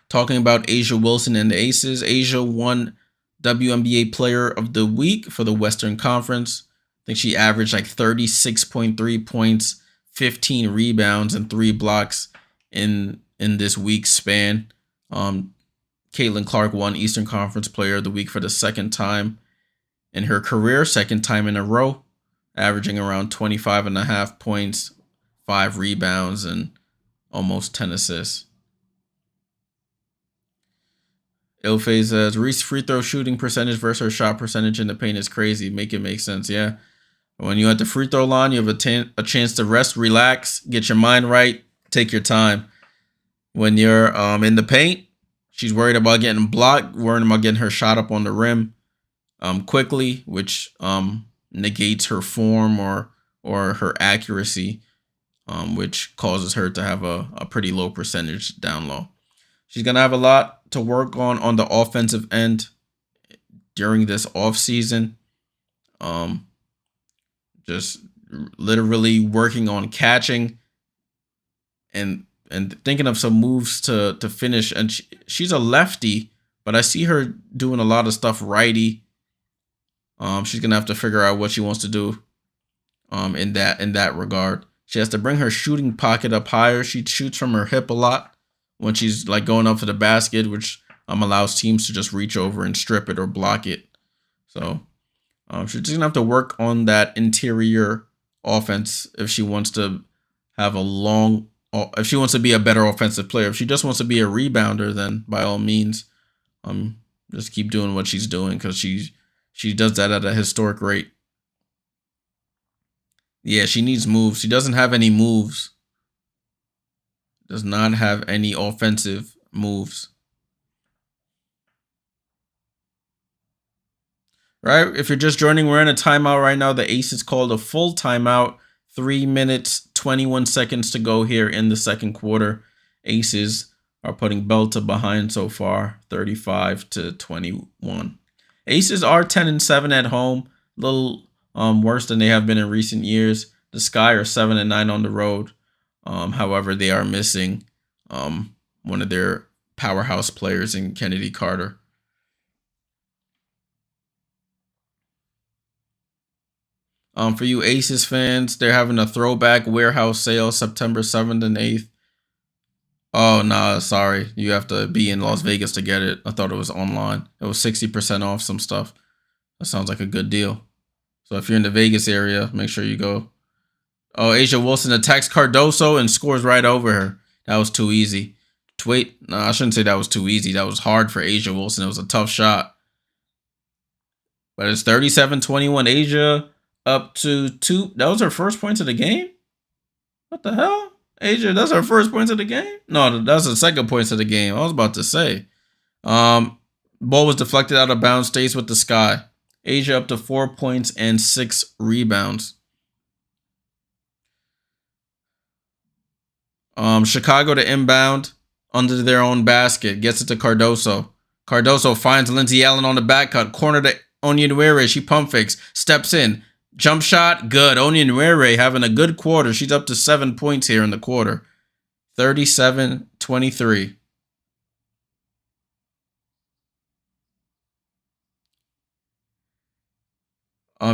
Talking about Asia Wilson and the Aces. Asia won WNBA Player of the Week for the Western Conference. I think she averaged like 36.3 points, 15 rebounds, and 3 blocks in this week's span. Caitlin Clark won Eastern Conference Player of the Week for the second time in her career, second time in a row, averaging around 25.5 points, 5 rebounds, and almost 10 assists. Ilfe says, Reese free throw shooting percentage versus her shot percentage in the paint is crazy. Make it make sense, yeah. When you're at the free throw line, you have a chance to rest, relax, get your mind right, take your time. When you're in the paint, she's worried about getting blocked, worried about getting her shot up on the rim quickly, which negates her form or her accuracy, which causes her to have a pretty low percentage down low. She's going to have a lot to work on the offensive end during this offseason. Just literally working on catching and thinking of some moves to finish. And she's a lefty, but I see her doing a lot of stuff righty. She's going to have to figure out what she wants to do in that regard. She has to bring her shooting pocket up higher. She shoots from her hip a lot when she's like going up for the basket, which allows teams to just reach over and strip it or block it. So she's just gonna have to work on that interior offense if she wants to have if she wants to be a better offensive player. If she just wants to be a rebounder, then by all means, just keep doing what she's doing, because she does that at a historic rate. Yeah, she needs moves. She doesn't have any moves. Does not have any offensive moves. Right? If you're just joining, we're in a timeout right now. The Aces called a full timeout. 3 minutes, 21 seconds to go here in the second quarter. Aces are putting Belta behind so far, 35-21. Aces are 10-7 at home. A little worse than they have been in recent years. The Sky are 7-9 on the road. However, they are missing one of their powerhouse players in Kennedy Carter. For you Aces fans, they're having a throwback warehouse sale September 7th and 8th. Oh, nah, sorry. You have to be in Las Vegas to get it. I thought it was online. It was 60% off some stuff. That sounds like a good deal. So if you're in the Vegas area, make sure you go. Oh, Asia Wilson attacks Cardoso and scores right over her. That was too easy. No, I shouldn't say that was too easy. That was hard for Asia Wilson. It was a tough shot. But it's 37-21. Asia up to 2. That was her first points of the game? What the hell? Asia, that's her first points of the game? No, that's the second points of the game. I was about to say. Um, Ball was deflected out of bounds, stays with the Sky. Asia up to 4 points and 6 rebounds. Chicago to inbound under their own basket. Gets it to Cardoso. Cardoso finds Lindsay Allen on the back cut. Corner to Onyenwere. She pump fakes. Steps in. Jump shot. Good. Onyenwere having a good quarter. She's up to 7 points here in the quarter. 37-23.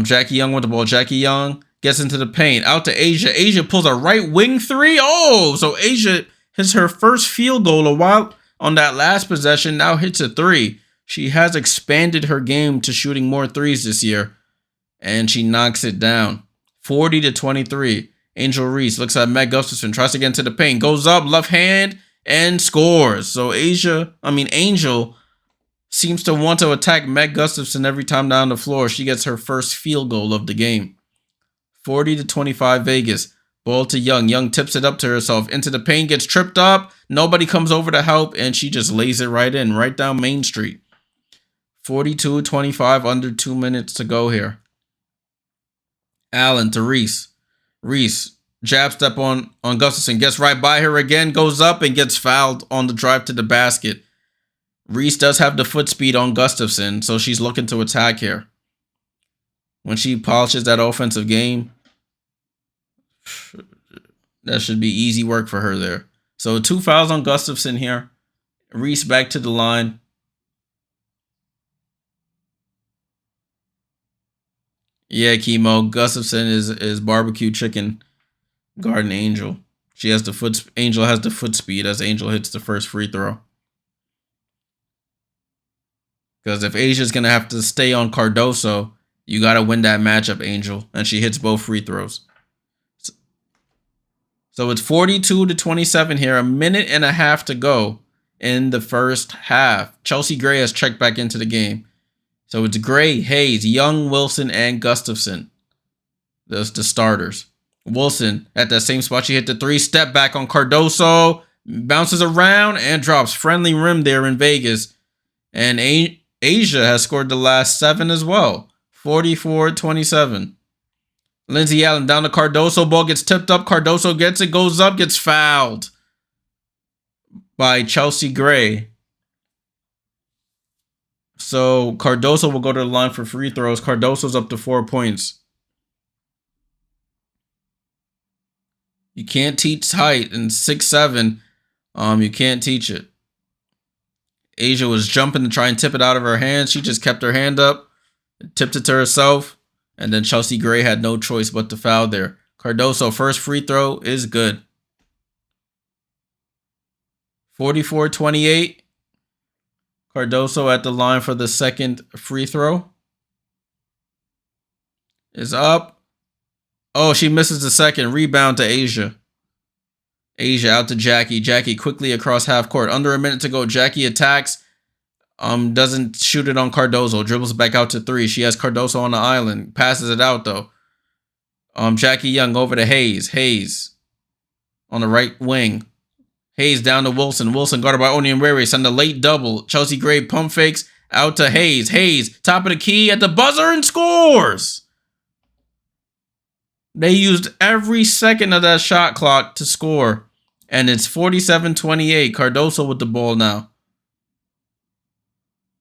Jackie Young with the ball. Jackie Young gets into the paint. Out to Asia. Asia pulls a right wing three. Oh, so Asia hits her first field goal a while on that last possession. Now hits a three. She has expanded her game to shooting more threes this year. And she knocks it down. 40-23. Angel Reese looks at Meg Gustafson. Tries to get into the paint. Goes up. Left hand. And scores. So Angel seems to want to attack Meg Gustafson every time down the floor. She gets her first field goal of the game. 40-25 Vegas. Ball to Young. Young tips it up to herself. Into the paint. Gets tripped up. Nobody comes over to help. And she just lays it right in. Right down Main Street. 42-25. Under 2 minutes to go here. Allen to Reese. Reese. Jab step on Gustafson. Gets right by her again. Goes up and gets fouled on the drive to the basket. Reese does have the foot speed on Gustafson, so she's looking to attack here. When she polishes that offensive game, that should be easy work for her there. So 2 fouls on Gustafson here. Reese back to the line. Yeah, Chemo. Gustafson is barbecue chicken guarding Angel. Angel has the foot speed as Angel hits the first free throw. Because if Asia's going to have to stay on Cardoso, you got to win that matchup, Angel. And she hits both free throws. So it's 42-27 here. A minute and a half to go in the first half. Chelsea Gray has checked back into the game. So it's Gray, Hayes, Young, Wilson, and Gustafson. Those the starters. Wilson at that same spot. She hit the three. Step back on Cardoso. Bounces around and drops. Friendly rim there in Vegas. And Asia has scored the last 7 as well. 44-27. Lindsay Allen down to Cardoso. Ball gets tipped up. Cardoso gets it. Goes up. Gets fouled by Chelsea Gray. So Cardoso will go to the line for free throws. Cardoso's up to 4 points. You can't teach height. And 6'7", you can't teach it. Asia was jumping to try and tip it out of her hand. She just kept her hand up, tipped it to herself, and then Chelsea Gray had no choice but to foul there. Cardoso, first free throw is good. 44-28. Cardoso at the line for the second free throw. Is up. Oh, she misses the second. Rebound to Asia. Asia out to Jackie. Jackie quickly across half court. Under a minute to go. Jackie attacks. Doesn't shoot it on Cardoso. Dribbles back out to 3. She has Cardoso on the island. Passes it out though. Jackie Young over to Hayes. Hayes on the right wing. Hayes down to Wilson. Wilson guarded by Onyenwere. Send a late double. Chelsea Gray pump fakes out to Hayes. Hayes top of the key at the buzzer and scores. They used every second of that shot clock to score. And it's 47-28. Cardoso with the ball now.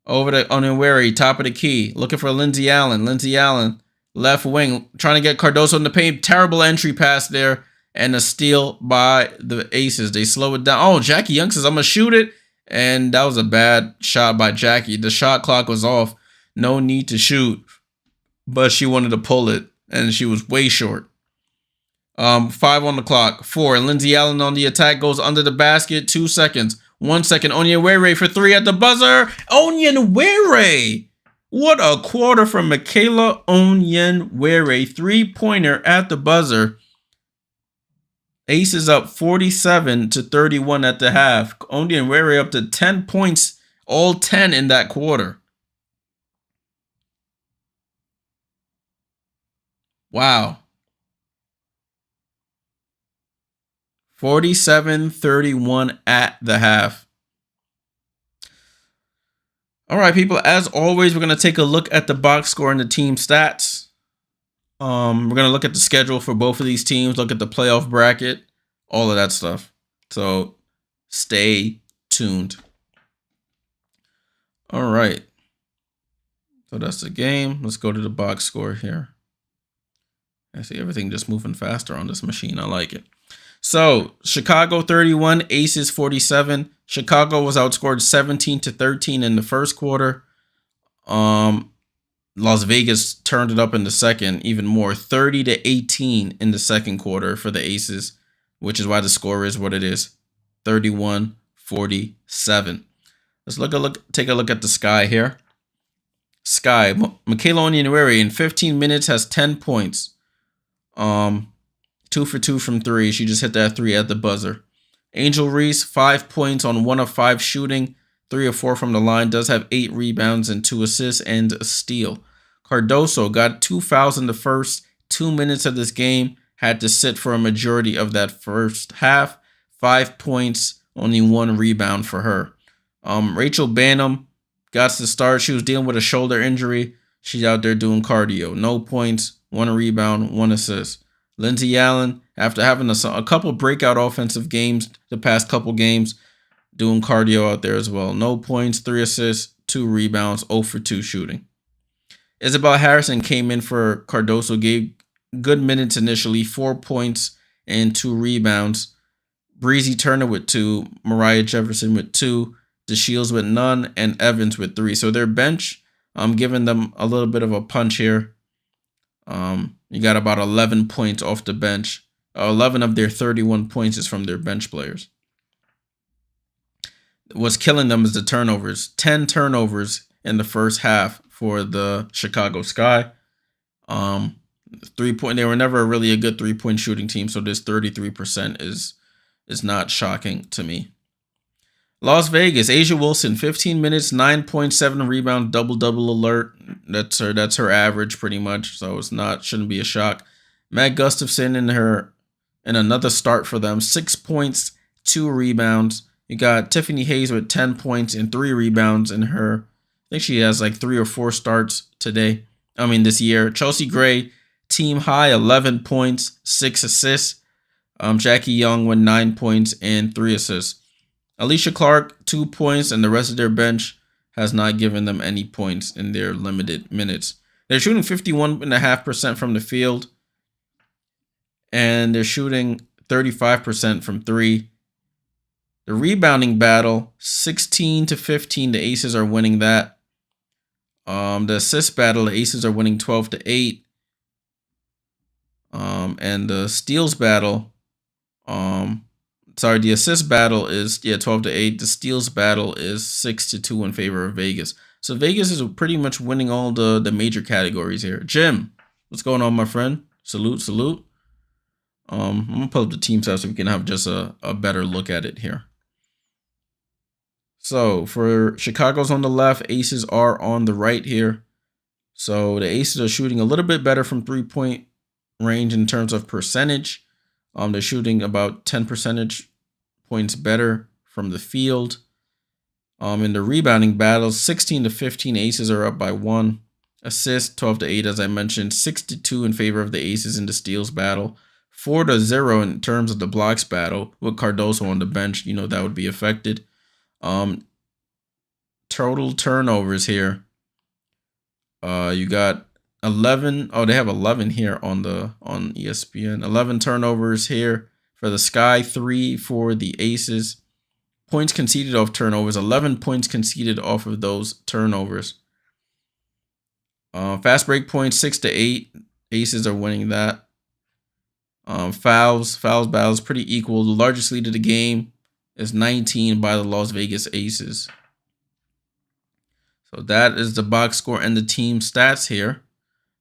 Over to Onyenwere, top of the key. Looking for Lindsay Allen. Lindsay Allen, left wing. Trying to get Cardoso in the paint. Terrible entry pass there. And a steal by the Aces. They slow it down. Oh, Jackie Young says, I'm going to shoot it. And that was a bad shot by Jackie. The shot clock was off. No need to shoot. But she wanted to pull it. And she was way short. 5 on the clock. 4. And Lindsay Allen on the attack goes under the basket. 2 seconds. 1 second. Onyenwere for 3 at the buzzer. Onyenwere. What a quarter from Michaela Onyenwere. 3-pointer at the buzzer. Aces up 47-31 at the half. Onyenwere up to 10 points. All 10 in that quarter. Wow. 47-31 at the half. All right, people. As always, we're gonna take a look at the box score and the team stats. We're gonna look at the schedule for both of these teams, look at the playoff bracket, all of that stuff. So stay tuned. All right. So that's the game. Let's go to the box score here. I see everything just moving faster on this machine. I like it. So Chicago 31, Aces 47. Chicago was outscored 17-13 in the first quarter. Las Vegas turned it up in the second, even more, 30-18 in the second quarter for the Aces, which is why the score is what it is, 31-47. Let's take a look at the Sky here. Sky, Michaela Onyenwere in 15 minutes has 10 points. 2 for 2 from 3. She just hit that 3 at the buzzer. Angel Reese, 5 points on 1 of 5 shooting, 3 of 4 from the line, does have 8 rebounds and 2 assists and a steal. Cardoso got 2 fouls in the first 2 minutes of this game, had to sit for a majority of that first half. 5 points, only 1 rebound for her. Rachel Banham got to start. She was dealing with a shoulder injury. She's out there doing cardio. No points, 1 rebound, 1 assist. Lindsay Allen, after having a couple breakout offensive games the past couple games, doing cardio out there as well. No points, 3 assists, 2 rebounds, 0 for 2 shooting. Isabel Harrison came in for Cardoso, gave good minutes initially, 4 points and 2 rebounds. Breezy Turner with 2, Mariah Jefferson with 2, DeShields with none, and Evans with 3. So their bench, I'm giving them a little bit of a punch here. You got about 11 points off the bench. 11 of their 31 points is from their bench players. What's killing them is the turnovers. 10 turnovers in the first half for the Chicago Sky. 3-point. They were never really a good 3-point shooting team, so this 33% is not shocking to me. Las Vegas, Asia Wilson, 15 minutes, 9.7 rebound, double-double alert. That's her average pretty much, so shouldn't be a shock. Matt Gustafson in another start for them, 6 points, 2 rebounds. You got Tiffany Hayes with 10 points and 3 rebounds in her. I think she has like 3 or 4 starts this year. Chelsea Gray, team high, 11 points, 6 assists. Jackie Young with 9 points and 3 assists. Alicia Clark, 2 points, and the rest of their bench has not given them any points in their limited minutes. They're shooting 51.5% from the field, and they're shooting 35% from 3. The rebounding battle, 16-15, the Aces are winning that. The assist battle, the Aces are winning 12-8. And the steals battle, the assist battle is 12-8. The steals battle is 6-2 in favor of Vegas. So Vegas is pretty much winning all the major categories here. Jim, what's going on, my friend? Salute. I'm gonna pull up the team stats so we can have just a better look at it here. So for Chicago's on the left, Aces are on the right here. So the Aces are shooting a little bit better from 3-point range in terms of percentage. They're shooting about 10 percentage points better from the field. In the rebounding battles, 16-15, Aces are up by 1. Assist, 12-8, as I mentioned. 6-2 in favor of the Aces in the steals battle. 4-0 in terms of the blocks battle. With Cardoso on the bench, that would be affected. Total turnovers here. You got 11. Oh, they have 11 here on ESPN. 11 turnovers here for the Sky, 3 for the Aces. Points conceded off turnovers, 11 points conceded off of those turnovers. Fast break points, 6-8. Aces are winning that. Fouls battles pretty equal. The largest lead of the game is 19 by the Las Vegas Aces. So that is the box score and the team stats here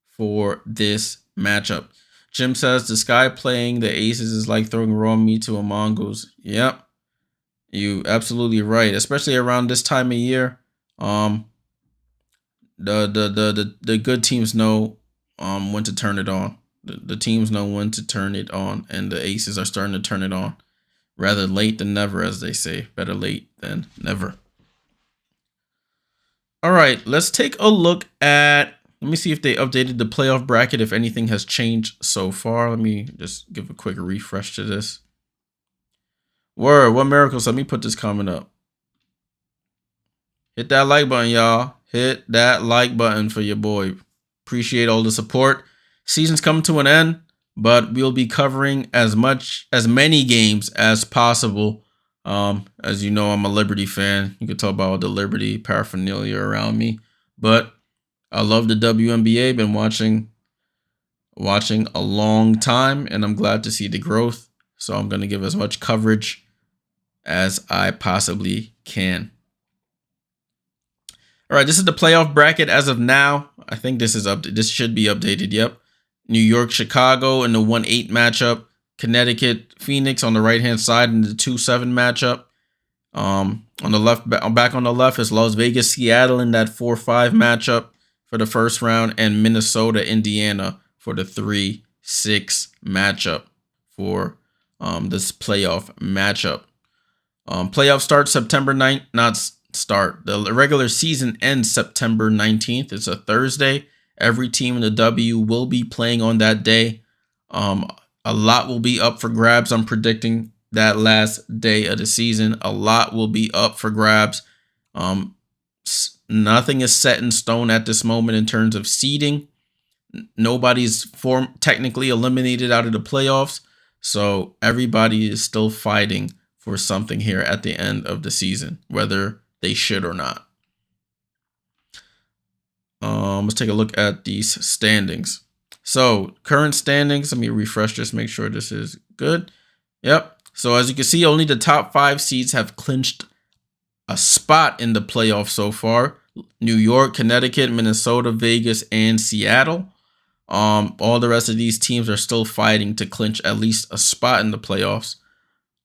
for this matchup. Jim says the Sky playing the Aces is like throwing raw meat to a mongoose. Yep, you absolutely right. Especially around this time of year, the good teams know when to turn it on. The teams know when to turn it on, and the Aces are starting to turn it on. Rather late than never, as they say. Better late than never. All right, let's take a look at. Let me see if they updated the playoff bracket, if anything has changed so far. Let me just give a quick refresh to this. Word, what miracles? Let me put this comment up. Hit that like button, y'all. Hit that like button for your boy. Appreciate all the support. Season's coming to an end, but we'll be covering as many games as possible. As you know, I'm a Liberty fan. You can talk about all the Liberty paraphernalia around me, but I love the WNBA. Been watching a long time, and I'm glad to see the growth. So I'm going to give as much coverage as I possibly can. All right, this is the playoff bracket as of now. I think this is this should be updated. Yep. New York, Chicago in the 1-8 matchup. Connecticut, Phoenix on the right-hand side in the 2-7 matchup. On the left, back on the left is Las Vegas, Seattle in that 4-5 matchup for the first round, and Minnesota, Indiana for the 3-6 matchup for this playoff matchup. Playoff starts September 9th, not start. The regular season ends September 19th. It's a Thursday. Every team in the W will be playing on that day. A lot will be up for grabs. I'm predicting that last day of the season. A lot will be up for grabs. Nothing is set in stone at this moment in terms of seeding. Nobody's technically eliminated out of the playoffs. So everybody is still fighting for something here at the end of the season, whether they should or not. Let's take a look at these standings. So current standings, let me refresh this, make sure this is good. Yep. So as you can see, only the top 5 seeds have clinched a spot in the playoffs so far. New York, Connecticut, Minnesota, Vegas, and Seattle. All the rest of these teams are still fighting to clinch at least a spot in the playoffs.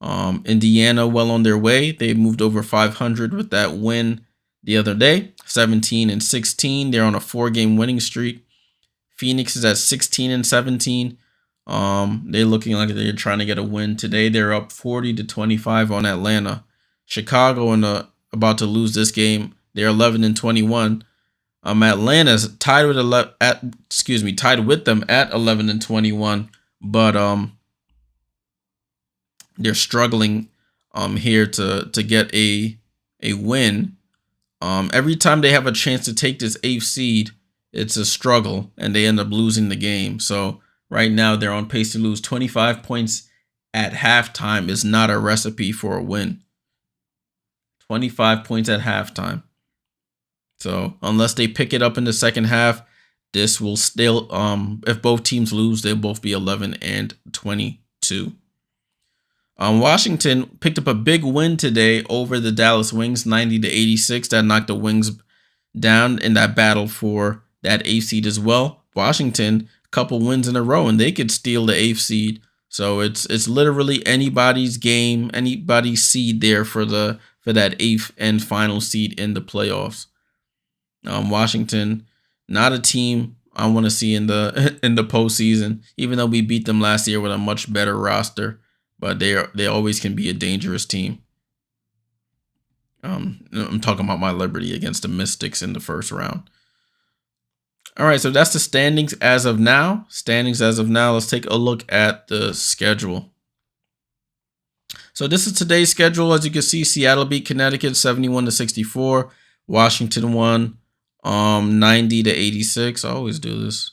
Indiana well on their way. They moved over 500 with that win the other day, 17-16. They're on a 4-game winning streak. Phoenix is at 16-17. They're looking like they're trying to get a win today. They're up 40-25 on Atlanta. Chicago about to lose this game. They're 11-21. Atlanta's tied with tied with them at 11-21, but they're struggling here to get a win. Every time they have a chance to take this 8th seed, it's a struggle, and they end up losing the game. So right now they're on pace to lose 25 points at halftime. Is not a recipe for a win. 25 points at halftime. So unless they pick it up in the second half, this will still, if both teams lose, they'll both be 11-22. Washington picked up a big win today over the Dallas Wings, 90-86. That knocked the Wings down in that battle for that 8th seed as well. Washington, a couple wins in a row, and they could steal the 8th seed. So it's literally anybody's game, anybody's seed there for that 8th and final seed in the playoffs. Washington, not a team I want to see in the postseason, even though we beat them last year with a much better roster. But they always can be a dangerous team. I'm talking about my Liberty against the Mystics in the first round. All right, so that's the standings as of now. Let's take a look at the schedule. So this is today's schedule. As you can see, Seattle beat Connecticut 71-64. Washington won 90-86. I always do this.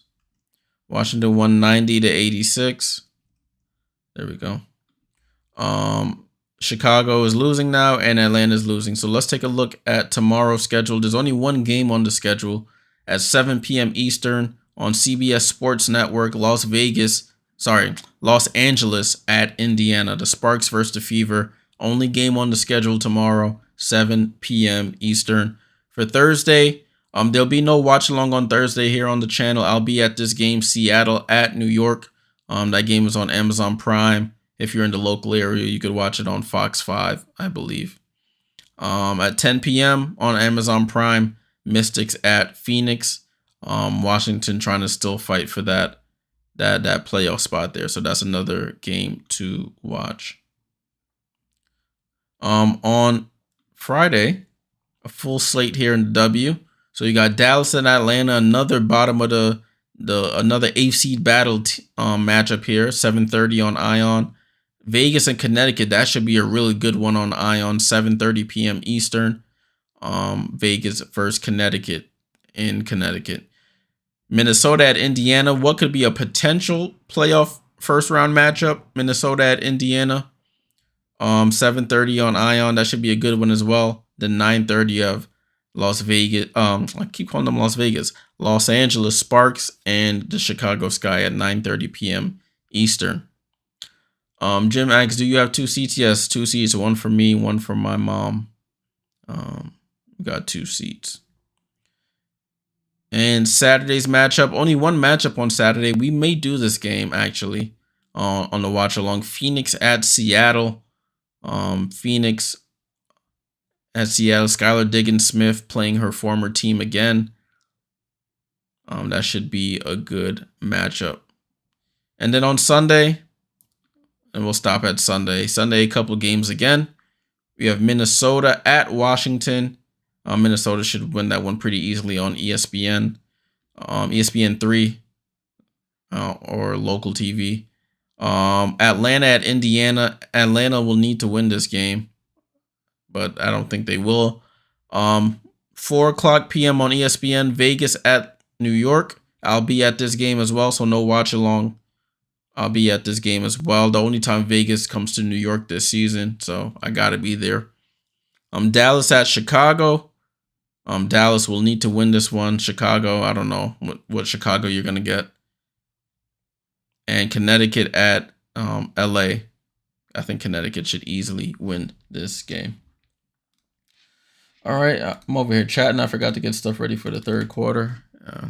Washington won 90-86. There we go. Chicago is losing now, and Atlanta is losing. So let's take a look at tomorrow's schedule. There's only one game on the schedule at 7 p.m. Eastern on CBS Sports Network. Los Angeles at Indiana. The Sparks versus the Fever. Only game on the schedule tomorrow, 7 p.m. Eastern. For Thursday, there'll be no watch-along on Thursday here on the channel. I'll be at this game, Seattle at New York. That game is on Amazon Prime. If you're in the local area, you could watch it on Fox 5, I believe. At 10 p.m. on Amazon Prime, Mystics at Phoenix. Washington trying to still fight for that playoff spot there. So that's another game to watch. On Friday, a full slate here in the W. So you got Dallas and Atlanta, another bottom of the another 8th seed battle matchup here, 7:30 on Ion. Vegas and Connecticut, that should be a really good one on Ion, 7:30 p.m. Eastern. Vegas versus Connecticut in Connecticut. Minnesota at Indiana. What could be a potential playoff first round matchup? Minnesota at Indiana. 7:30 on Ion. That should be a good one as well. The 9:30 of Las Vegas. I keep calling them Las Vegas. Los Angeles Sparks and the Chicago Sky at 9:30 p.m. Eastern. Jim asks, do you have 2 seats? Yes, 2 seats. One for me, one for my mom. We got 2 seats. And Saturday's matchup, only one matchup on Saturday. We may do this game actually on the watch along. Phoenix at Seattle. Phoenix at Seattle. Skylar Diggins-Smith playing her former team again. That should be a good matchup. And then on Sunday, and we'll stop at Sunday. Sunday, a couple games again. We have Minnesota at Washington. Minnesota should win that one pretty easily on ESPN. ESPN 3 or local TV. Atlanta at Indiana. Atlanta will need to win this game, but I don't think they will. 4:00 p.m. on ESPN. Vegas at New York. I'll be at this game as well, so no watch along. I'll be at this game as well. The only time Vegas comes to New York this season, so I gotta be there. Dallas at Chicago. Dallas will need to win this one. Chicago, I don't know what Chicago you're gonna get. And Connecticut at LA. I think Connecticut should easily win this game. All right, I'm over here chatting. I forgot to get stuff ready for the third quarter.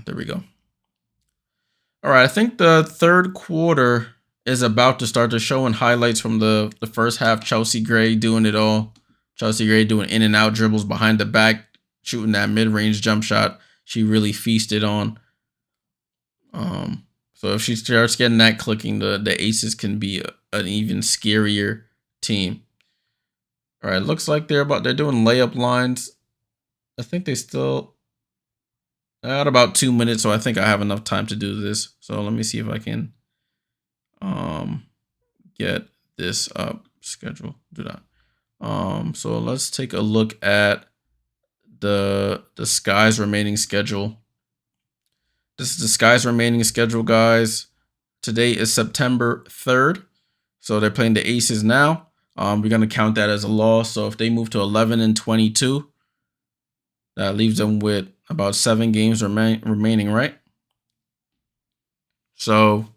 There we go. All right, I think the third quarter is about to start to show in highlights from the first half. Chelsea Gray doing it all. Chelsea Gray doing in and out dribbles behind the back, shooting that mid-range jump shot. She really feasted on. So if she starts getting that clicking, the Aces can be an even scarier team. All right, looks like they're doing layup lines. I think they still got about 2 minutes, so I think I have enough time to do this. So let me see if I can get this up. Schedule. Do that. So let's take a look at the Sky's remaining schedule. This is the Sky's remaining schedule, guys. Today is September 3rd. So they're playing the Aces now. We're going to count that as a loss. So if they move to 11-22, that leaves them with about 7 games remaining, right? So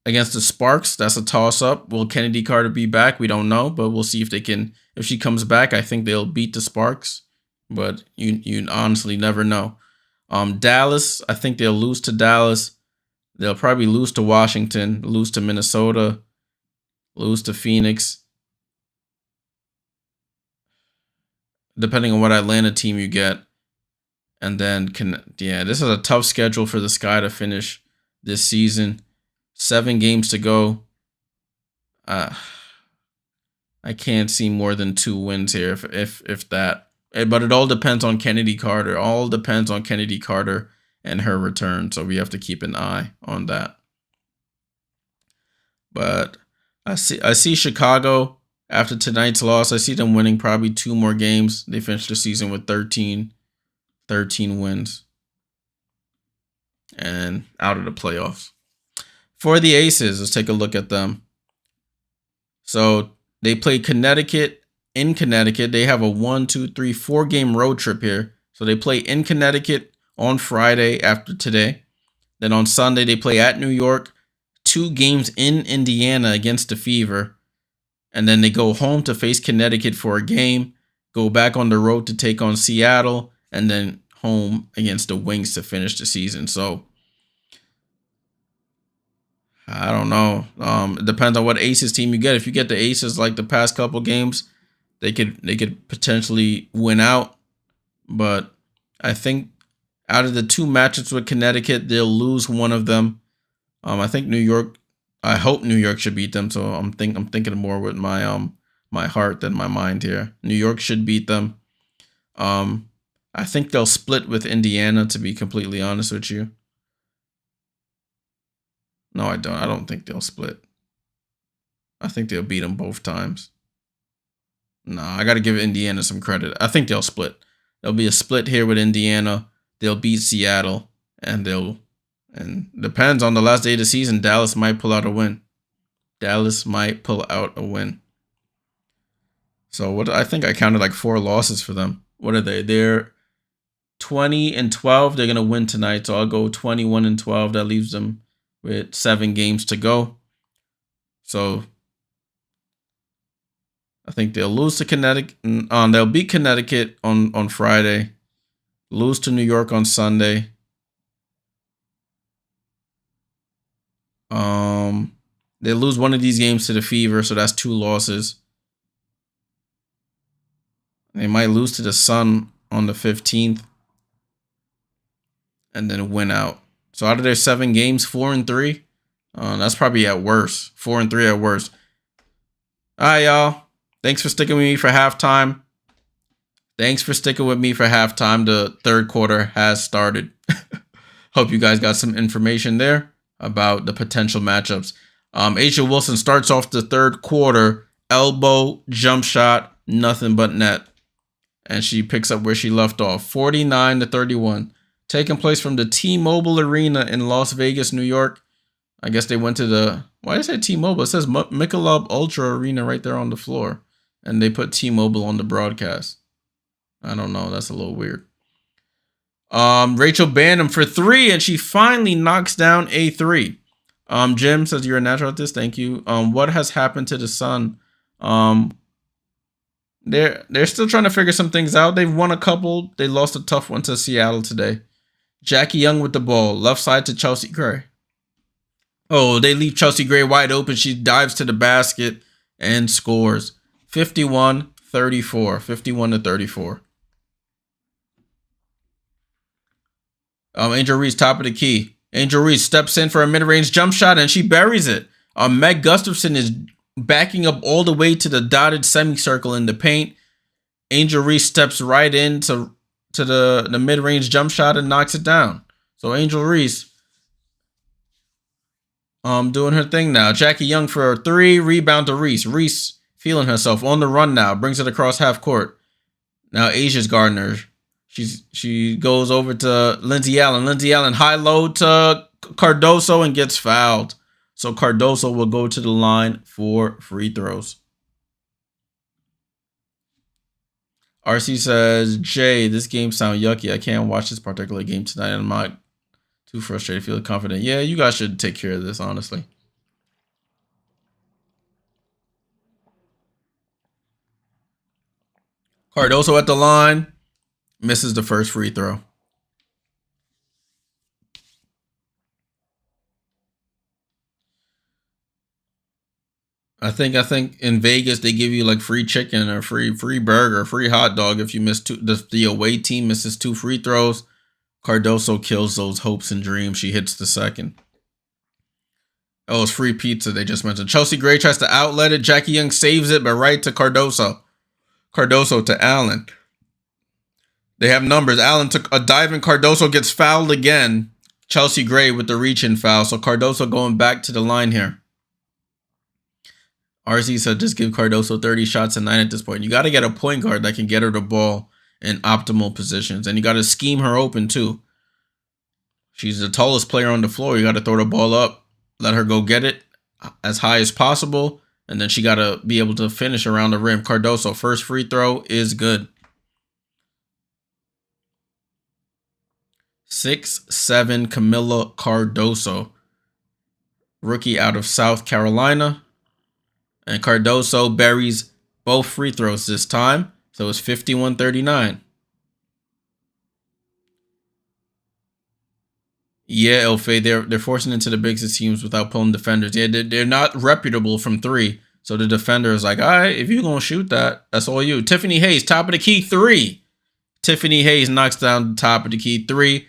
against the Sparks, that's a toss-up. Will Kennedy Carter be back? We don't know, but we'll see if they can. If she comes back, I think they'll beat the Sparks, but you honestly never know. Dallas, I think they'll lose to Dallas. They'll probably lose to Washington, lose to Minnesota, lose to Phoenix. Depending on what Atlanta team you get. And then, this is a tough schedule for the Sky to finish this season. 7 games to go. I can't see more than 2 wins here, if that. But it all depends on Kennedy Carter. All depends on Kennedy Carter and her return. So we have to keep an eye on that. But I see Chicago after tonight's loss. I see them winning probably 2 more games. They finished the season with 13 wins and out of the playoffs. For the Aces, let's take a look at them. So they play Connecticut in Connecticut. They have a 4 game road trip here. So they play in Connecticut on Friday after today. Then on Sunday, they play at New York, 2 games in Indiana against the Fever. And then they go home to face Connecticut for a game, go back on the road to take on Seattle, and then home against the Wings to finish the season. So I don't know. It depends on what Aces team you get. If you get the Aces like the past couple games, they could potentially win out. But I think out of the 2 matchups with Connecticut, they'll lose one of them. I think New York. I hope New York should beat them. So I'm thinking more with my my heart than my mind here. New York should beat them. I think they'll split with Indiana, to be completely honest with you. No, I don't. I don't think they'll split. I think they'll beat them both times. No, I got to give Indiana some credit. I think they'll split. There'll be a split here with Indiana. They'll beat Seattle, and depends on the last day of the season, Dallas might pull out a win. Dallas might pull out a win. So what I think I counted like 4 losses for them. What are they? They're 20-12. They're gonna win tonight, so I'll go 21-12. That leaves them with 7 games to go. So I think they'll lose to Connecticut. They'll beat Connecticut on Friday. Lose to New York on Sunday. They lose one of these games to the Fever, so that's 2 losses. They might lose to the Sun on the 15th and then win out. So out of their 7 games, 4-3. That's probably at worst. 4-3 at worst. All right, y'all. Thanks for sticking with me for halftime. The third quarter has started. Hope you guys got some information there about the potential matchups. A'ja Wilson starts off the third quarter. Elbow, jump shot, nothing but net. And she picks up where she left off. 49-31. Taking place from the T-Mobile Arena in Las Vegas, New York. I guess they went to the... Why did it say T-Mobile? It says Michelob Ultra Arena right there on the floor. And they put T-Mobile on the broadcast. I don't know. That's a little weird. Rachel Banham for 3, and she finally knocks down a 3. Jim says you're a natural at this. Thank you. What has happened to the Sun? They're still trying to figure some things out. They've won a couple. They lost a tough one to Seattle today. Jackie Young with the ball. Left side to Chelsea Gray. Oh, they leave Chelsea Gray wide open. She dives to the basket and scores. 51-34. 51-34. Angel Reese, top of the key. Angel Reese steps in for a mid-range jump shot, and she buries it. Meg Gustafson is backing up all the way to the dotted semicircle in the paint. Angel Reese steps right into the mid-range jump shot and knocks it down. So Angel Reese doing her thing now. Jackie Young for a 3, rebound to Reese. Reese feeling herself on the run now, brings it across half court. Now A'ja's guarding her. She goes over to Lindsay Allen. Lindsay Allen high low to Cardoso and gets fouled. So Cardoso will go to the line for free throws. RC says, Jay, this game sounds yucky. I can't watch this particular game tonight. I'm not too frustrated. Feel confident. Yeah, you guys should take care of this, honestly. Cardoso at the line. Misses the first free throw. I think in Vegas they give you like free chicken or free burger, free hot dog if you miss 2. The away team misses 2 free throws. Cardoso kills those hopes and dreams. She hits the second. Oh, it's free pizza they just mentioned. Chelsea Gray tries to outlet it. Jackie Young saves it, but right to Cardoso. Cardoso to Allen. They have numbers. Allen took a dive and Cardoso gets fouled again. Chelsea Gray with the reach-in foul. So Cardoso going back to the line here. RC said just give Cardoso 30 shots a night at this point. You got to get a point guard that can get her the ball in optimal positions. And you got to scheme her open too. She's the tallest player on the floor. You got to throw the ball up. Let her go get it as high as possible. And then she got to be able to finish around the rim. Cardoso, first free throw is good. 6'7" Camilla Cardoso, rookie out of South Carolina. And Cardoso buries both free throws this time. So it's 51-39. Yeah, Elfay, they're forcing into the bigs, it seems, without pulling defenders. Yeah, they're not reputable from 3. So the defender is like, all right, if you're going to shoot that, that's all you. Tiffany Hayes, top of the key, 3. Tiffany Hayes knocks down the top of the key, 3.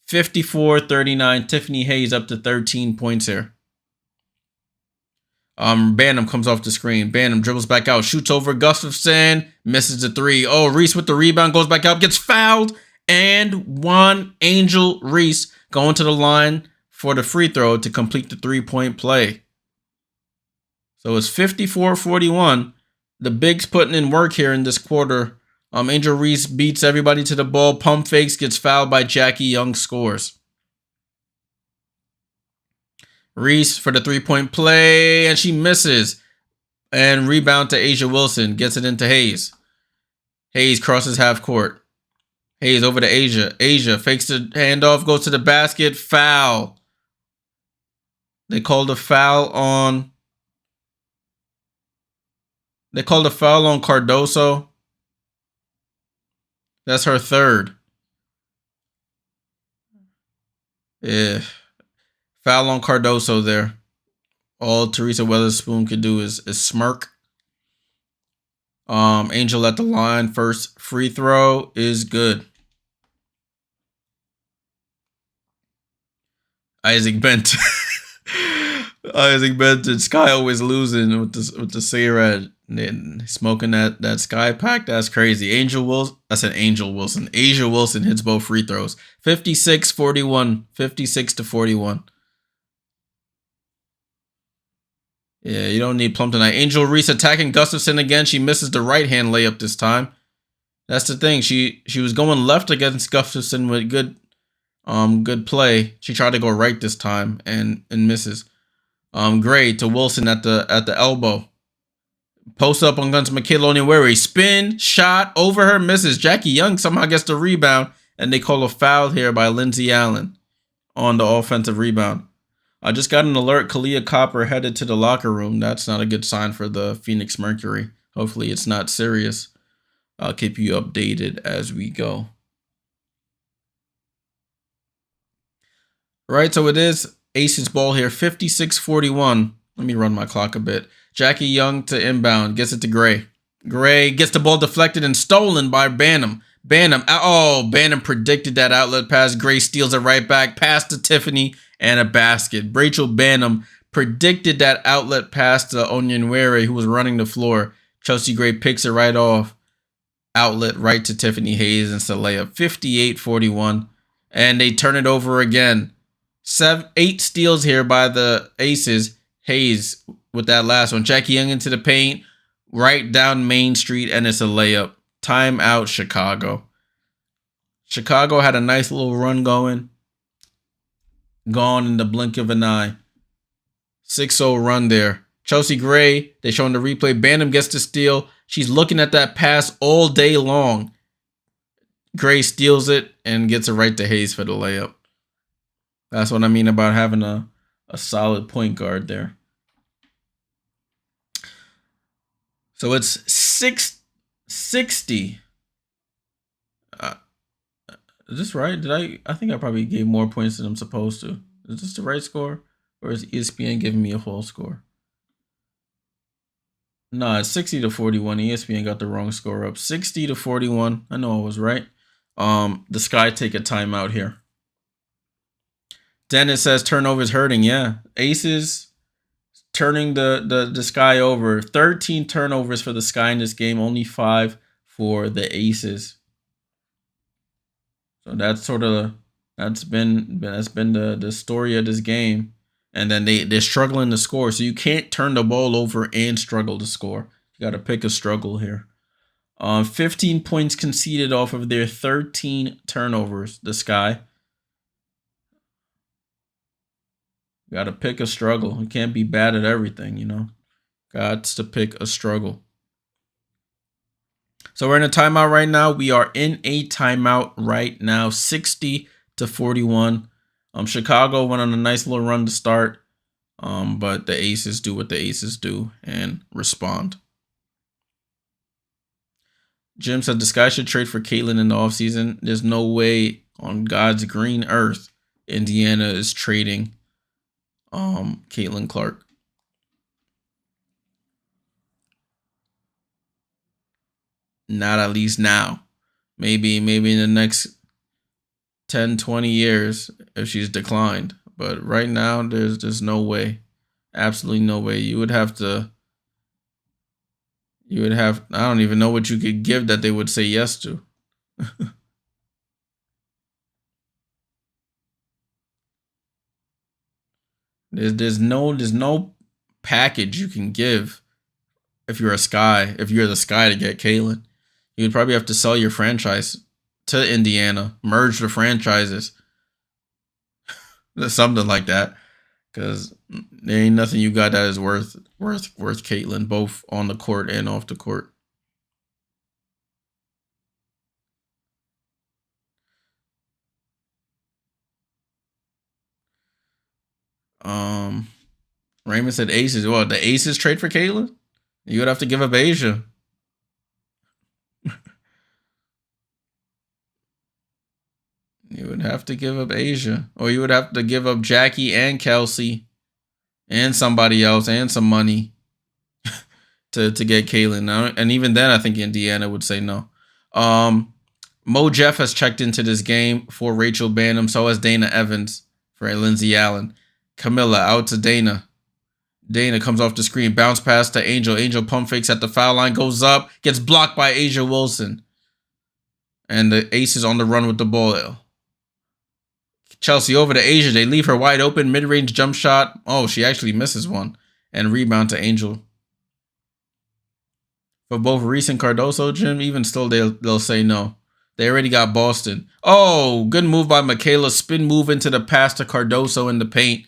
54-39. Tiffany Hayes up to 13 points here. Banham comes off the screen. Banham dribbles back out, shoots over Gustafson, misses the three. Oh, Reese with the rebound, goes back out, gets fouled, and one. Angel Reese going to the line for the free throw to complete the 3-point play. So it's 54-41. The bigs putting in work here in this quarter. Angel Reese beats everybody to the ball, pump fakes, gets fouled by Jackie Young, scores. Reese for the 3-point play, and she misses. And rebound to Asia Wilson, gets it into Hayes. Hayes crosses half court. Hayes over to Asia. Asia fakes the handoff, goes to the basket, foul. They called a foul on Cardoso. That's her third. Yeah. Foul on Cardoso there. All Teresa Weatherspoon could do is smirk. Angel at the line. First free throw is good. Isaac Benton. Isaac Benton. Sky always losing with the Sarah and smoking that Sky pack. That's crazy. Angel Wilson. I said Angel Wilson. Asia Wilson hits both free throws. 56-41. 56-41. Yeah, you don't need Plum tonight. Angel Reese attacking Gustafson again. She misses the right-hand layup this time. That's the thing. She was going left against Gustafson with good play. She tried to go right this time and misses. Gray to Wilson at the elbow. Post up on guns Michaela Onyenwere. Spin, shot, over her, misses. Jackie Young somehow gets the rebound, and they call a foul here by Lindsay Allen on the offensive rebound. I just got an alert. Kalia Copper headed to the locker room. That's not a good sign for the Phoenix Mercury. Hopefully it's not serious. I'll keep you updated as we go. Right, so it is Aces ball here. 56-41. Let me run my clock a bit. Jackie Young to inbound. Gets it to Gray. Gray gets the ball deflected and stolen by Banham. Banham predicted that outlet pass. Gray steals it right back. Pass to Tiffany and a basket. Rachel Banham predicted that outlet pass to Onyenwere, who was running the floor. Chelsea Gray picks it right off. Outlet right to Tiffany Hayes and it's a layup. 58-41. And they turn it over again. 8 steals here by the Aces. Hayes with that last one. Jackie Young into the paint. Right down Main Street and it's a layup. Timeout, Chicago. Chicago had a nice little run going. Gone in the blink of an eye. 6-0 run there. Chelsea Gray, they showing the replay. Banham gets the steal. She's looking at that pass all day long. Gray steals it and gets it right to Hayes for the layup. That's what I mean about having a solid point guard there. So it's 60. Is this right? I think I probably gave more points than I'm supposed to. Is this the right score? Or is ESPN giving me a false score? No, it's 60-41. ESPN got the wrong score up. 60-41. I know I was right. The Sky take a timeout here. Dennis says turnovers hurting. Yeah. Aces turning the Sky over. 13 turnovers for the Sky in this game. Only 5 for the Aces. So that's been the story of this game. And then they're struggling to score. So you can't turn the ball over and struggle to score. You got to pick a struggle here. 15 points conceded off of their 13 turnovers, the Sky. You got to pick a struggle. You can't be bad at everything, you know. Got to pick a struggle. So we're in a timeout right now. We are in a timeout right now. 60-41. Chicago went on a nice little run to start. But the Aces do what the Aces do and respond. Jim said the Sky should trade for Caitlin in the offseason. There's no way on God's green earth Indiana is trading Caitlin Clark. Not at least now. Maybe in the next 10, 20 years if she's declined. But right now, there's no way. Absolutely no way. You would have to. You would have. I don't even know what you could give that they would say yes to. There's no package you can give if you're a Sky. If you're the Sky to get Caitlin, you would probably have to sell your franchise to Indiana, merge the franchises, something like that. Because there ain't nothing you got that is worth Caitlin, both on the court and off the court. Um, Raymond said Aces. Well, the Aces trade for Caitlin. You would have to give up Asia. You would have to give up Asia, or you would have to give up Jackie and Kelsey and somebody else and some money to get Caitlin. And even then, I think Indiana would say no. Mo Jeff has checked into this game for Rachel Banham. So has Dana Evans for Lindsey Allen. Camilla out to Dana. Dana comes off the screen, bounce pass to Angel. Angel pump fakes at the foul line, goes up, gets blocked by Asia Wilson. And the Aces on the run with the ball. Chelsea over to Asia. They leave her wide open. Mid-range jump shot. Oh, she actually misses one. And rebound to Angel. For both Reese and Cardoso, Jim, even still they'll say no. They already got Boston. Oh, good move by Michaela. Spin move into the pass to Cardoso in the paint.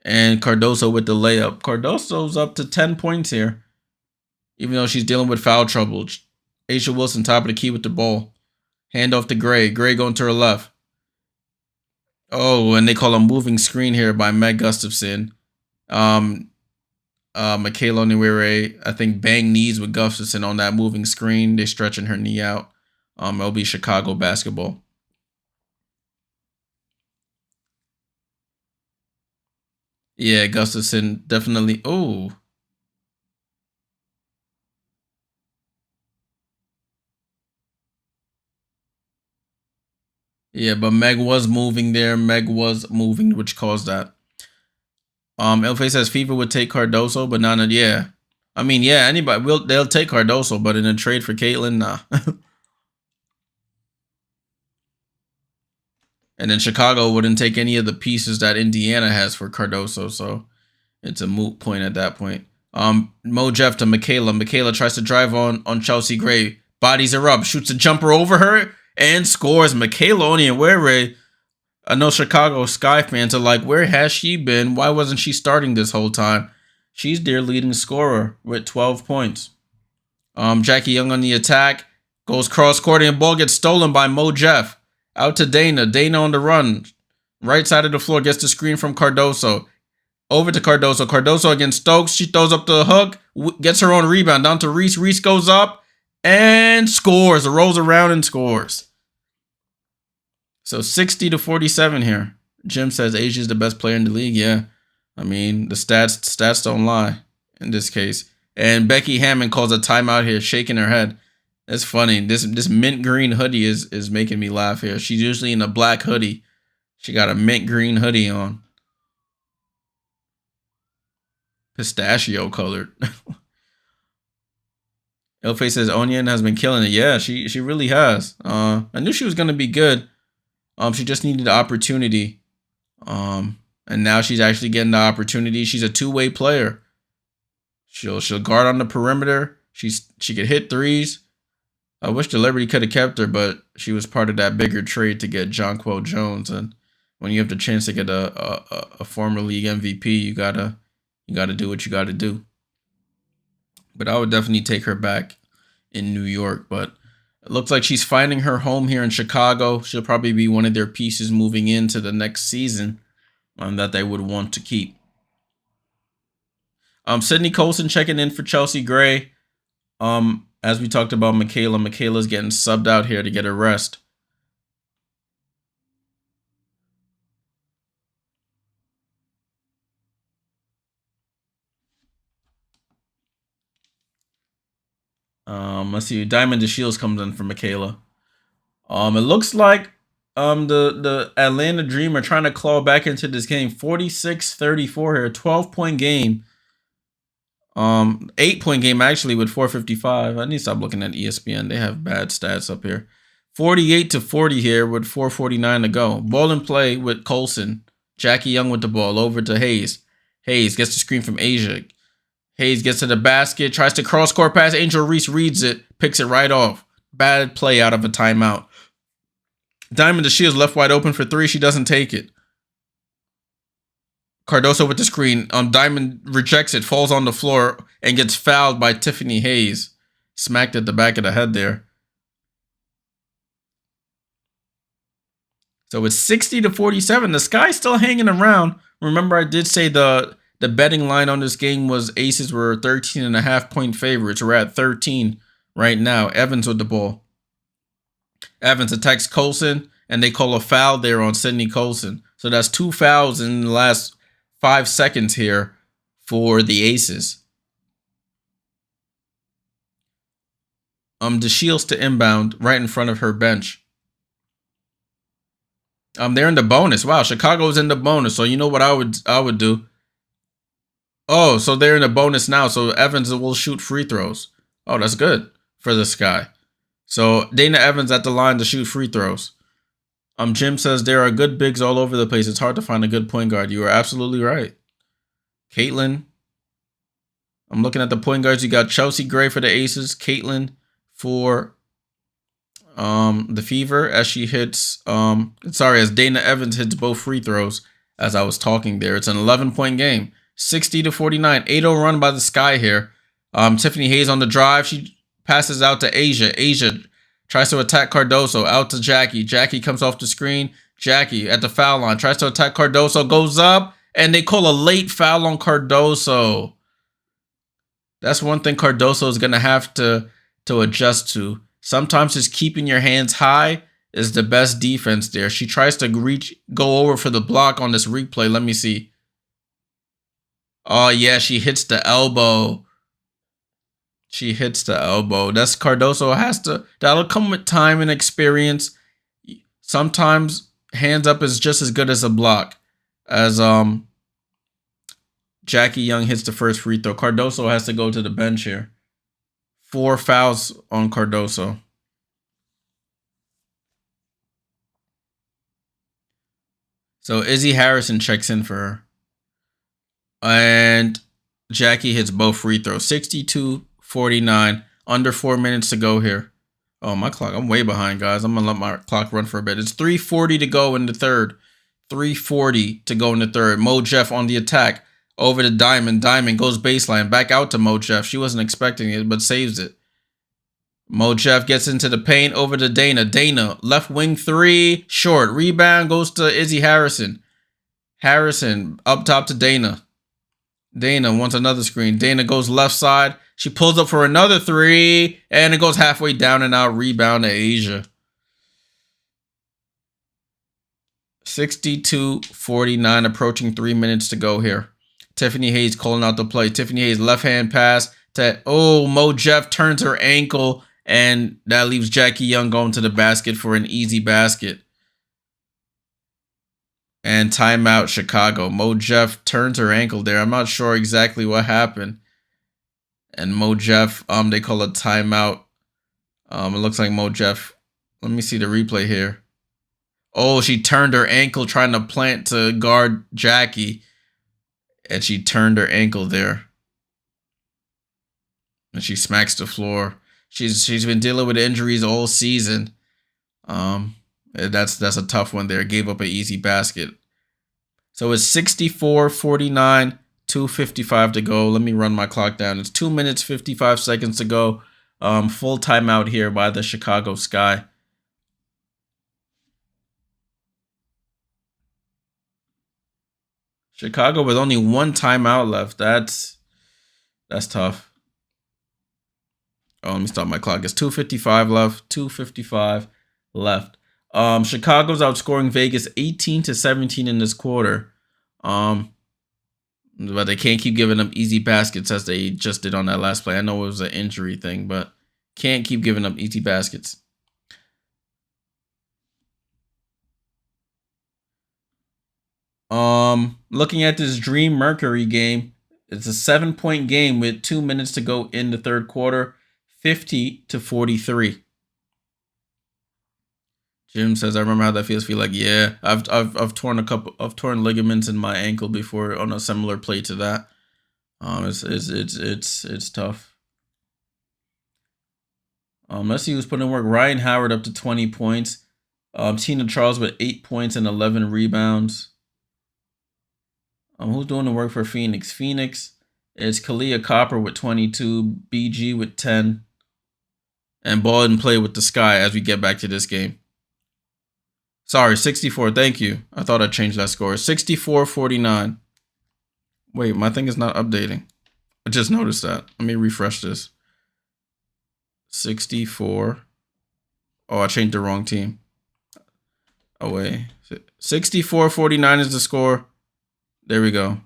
And Cardoso with the layup. Cardoso's up to 10 points here. Even though she's dealing with foul trouble. Asia Wilson top of the key with the ball. Hand off to Gray. Gray going to her left. Oh, and they call a moving screen here by Meg Gustafson. Michaela Onwere, I think, bang knees with Gustafson on that moving screen. They're stretching her knee out. It'll be Chicago basketball. Yeah, Gustafson definitely. Oh. Yeah, but Meg was moving there. Meg was moving, which caused that. Elface says FIFA would take Cardoso, but not. Yeah, I mean, yeah, anybody they'll take Cardoso, but in a trade for Caitlin, nah. And then Chicago wouldn't take any of the pieces that Indiana has for Cardoso, so it's a moot point at that point. Mo Jeff to Michaela. Michaela tries to drive on Chelsea Gray, bodies her up, shoots a jumper over her, and scores. Michaela Onwere. I know Chicago Sky fans are like, where has she been? Why wasn't she starting this whole time? She's their leading scorer with 12 points. Jackie Young on the attack. Goes cross court and the ball gets stolen by Mo Jeff. Out to Dana. Dana on the run. Right side of the floor gets the screen from Cardoso. Over to Cardoso. Cardoso against Stokes. She throws up the hook. Gets her own rebound. Down to Reese. Reese goes up and scores. Rolls around and scores. So 60-47 here. Jim says Asia's the best player in the league. Yeah. I mean, the stats don't lie in this case. And Becky Hammond calls a timeout here, shaking her head. It's funny. This mint green hoodie is making me laugh here. She's usually in a black hoodie. She got a mint green hoodie on. Pistachio colored. Elface says Onion has been killing it. Yeah, she really has. I knew she was gonna be good. She just needed the opportunity. And now she's actually getting the opportunity. She's a two-way player. She'll guard on the perimeter. She could hit threes. I wish the Liberty could have kept her, but she was part of that bigger trade to get Jonquel Jones. And when you have the chance to get a former league MVP, you gotta do what you gotta do. But I would definitely take her back in New York. But it looks like she's finding her home here in Chicago. She'll probably be one of their pieces moving into the next season that they would want to keep. Sydney Colson checking in for Chelsea Gray. As we talked about Michaela's getting subbed out here to get a rest. Let's see. Diamond DeShields comes in for Michaela. It looks like The Atlanta Dream are trying to claw back into this game. 46-34 here, 12-point game. 8-point game actually with 4:55. I need to stop looking at ESPN. They have bad stats up here. 48-40 here with 4:49 to go. Ball in play with Colson. Jackie Young with the ball over to Hayes. Hayes gets the screen from Asia. Hayes gets to the basket, tries to cross-court pass. Angel Reese reads it, picks it right off. Bad play out of a timeout. Diamond DeShields left wide open for three. She doesn't take it. Cardoso with the screen. Diamond rejects it, falls on the floor, and gets fouled by Tiffany Hayes. Smacked at the back of the head there. So it's 60-47. The Sky's still hanging around. Remember, I did say the betting line on this game was Aces were 13.5-point favorites. We're at 13 right now. Evans with the ball. Evans attacks Colson, and they call a foul there on Sydney Colson. So that's 2 fouls in the last 5 seconds here for the Aces. DeShields to inbound right in front of her bench. They're in the bonus. Wow, Chicago's in the bonus. So you know what I would do? Oh, so they're in the bonus now. So Evans will shoot free throws. Oh, that's good for the Sky. So Dana Evans at the line to shoot free throws. Jim says there are good bigs all over the place. It's hard to find a good point guard. You are absolutely right. Caitlin. I'm looking at the point guards. You got Chelsea Gray for the Aces. Caitlin for the Fever as she hits as Dana Evans hits both free throws as I was talking there. It's an 11-point game. 60-49. 8-0 run by the Sky here. Tiffany Hayes on the drive. She passes out to Asia. Asia tries to attack Cardoso. Out to Jackie. Jackie comes off the screen. Jackie at the foul line. Tries to attack Cardoso. Goes up. And they call a late foul on Cardoso. That's one thing Cardoso is going to have to adjust to. Sometimes just keeping your hands high is the best defense there. She tries to go over for the block on this replay. Let me see. Oh, yeah, she hits the elbow. She hits the elbow. That's Cardoso that'll come with time and experience. Sometimes hands up is just as good as a block. As Jackie Young hits the first free throw. Cardoso has to go to the bench here. 4 fouls on Cardoso. So Izzy Harrison checks in for her. And Jackie hits both free throws. 62-49. Under 4 minutes to go here. Oh, my clock. I'm way behind, guys. I'm going to let my clock run for a bit. It's 3:40 to go in the third. 3:40 to go in the third. Mo Jeff on the attack. Over to Diamond. Diamond goes baseline. Back out to Mo Jeff. She wasn't expecting it, but saves it. Mo Jeff gets into the paint. Over to Dana. Dana, left wing 3. Short. Rebound goes to Izzy Harrison. Harrison up top to Dana. Dana wants another screen. Dana goes left side. She pulls up for another 3. And it goes halfway down and out. Rebound to Asia. 62-49. Approaching 3 minutes to go here. Tiffany Hayes calling out the play. Tiffany Hayes left hand pass to Mo Jeff turns her ankle, and that leaves Jackie Young going to the basket for an easy basket. And timeout Chicago. Mo Jeff turns her ankle there. I'm not sure exactly what happened. And Mo Jeff, they call a timeout. It looks like Mo Jeff. Let me see the replay here. Oh, she turned her ankle trying to plant to guard Jackie. And she turned her ankle there. And she smacks the floor. She's been dealing with injuries all season. That's a tough one there. Gave up an easy basket. So it's 64-49, 2:55 to go. Let me run my clock down. It's 2 minutes, 55 seconds to go. Full timeout here by the Chicago Sky. Chicago with only 1 timeout left. That's tough. Oh, let me stop my clock. It's 2:55 left. 2:55 left. Chicago's outscoring Vegas 18-17 in this quarter. But they can't keep giving up easy baskets as they just did on that last play. I know it was an injury thing, but can't keep giving up easy baskets. Looking at this Dream Mercury game, it's a 7-point game with 2 minutes to go in the third quarter, 50-43. Jim says, "I remember how that feels." Feel like, yeah, I've torn ligaments in my ankle before on a similar play to that. It's tough. Let's see who's putting in work. Ryan Howard up to 20 points. Tina Charles with 8 points and 11 rebounds. Who's doing the work for Phoenix? Phoenix is Kalia Copper with 22, BG with 10, and ball and play with the Sky as we get back to this game. Sorry, 64. Thank you. I thought I changed that score. 64-49. Wait, my thing is not updating. I just noticed that. Let me refresh this. 64. Oh, I changed the wrong team. Oh, wait. 64-49 is the score. There we go.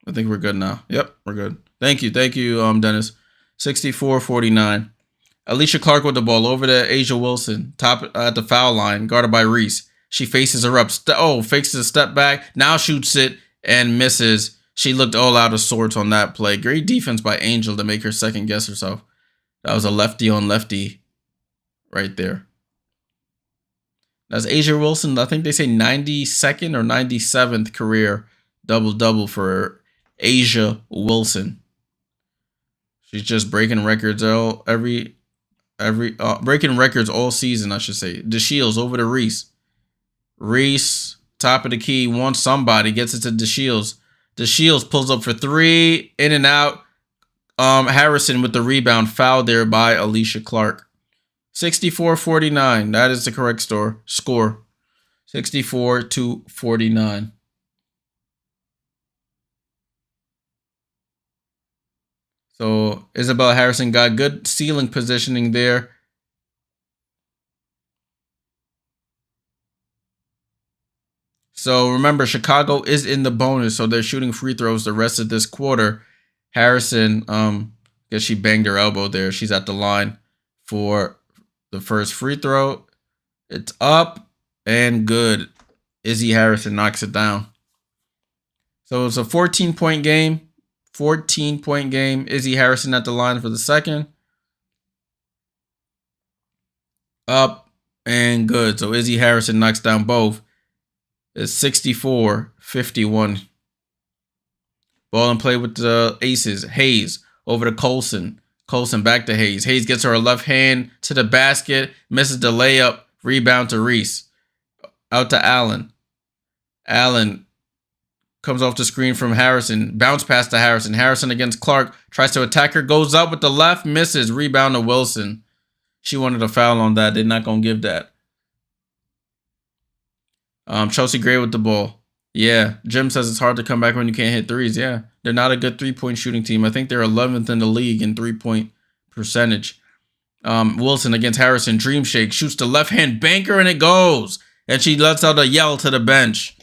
I think we're good now. Yep, we're good. Thank you, Dennis. 64-49. Alicia Clark with the ball over to Asia Wilson. Top at the foul line, guarded by Reese. She faces her up. Fakes a step back. Now shoots it and misses. She looked all out of sorts on that play. Great defense by Angel to make her second guess herself. That was a lefty on lefty right there. That's Asia Wilson. I think they say 92nd or 97th career double-double for Asia Wilson. She's just breaking records breaking records all season, I should say. DeShields over to Reese. Reese, top of the key, wants somebody, gets it to DeShields. DeShields pulls up for 3, in and out. Harrison with the rebound, fouled there by Alicia Clark. 64-49. That is the correct score. 64-49. So Isabel Harrison got good ceiling positioning there. So remember, Chicago is in the bonus, so they're shooting free throws the rest of this quarter. Harrison, guess she banged her elbow there. She's at the line for the first free throw. It's up and good. Izzy Harrison knocks it down. So it's a 14-point game. 14-point game. Izzy Harrison at the line for the second. Up and good. So Izzy Harrison knocks down both. It's 64-51. Ball and play with the aces. Hayes over to Colson. Colson back to Hayes. Hayes gets her left hand to the basket. Misses the layup. Rebound to Reese. Out to Allen. Allen comes off the screen from Harrison. Bounce pass to Harrison. Harrison against Clark. Tries to attack her. Goes up with the left. Misses. Rebound to Wilson. She wanted a foul on that. They're not going to give that. Chelsea Gray with the ball. Yeah, Jim says it's hard to come back when you can't hit threes. Yeah, they're not a good three-point shooting team. I think they're 11th in the league in three-point percentage. Wilson against Harrison. Dream shake. Shoots the left-hand banker, and it goes. And she lets out a yell to the bench.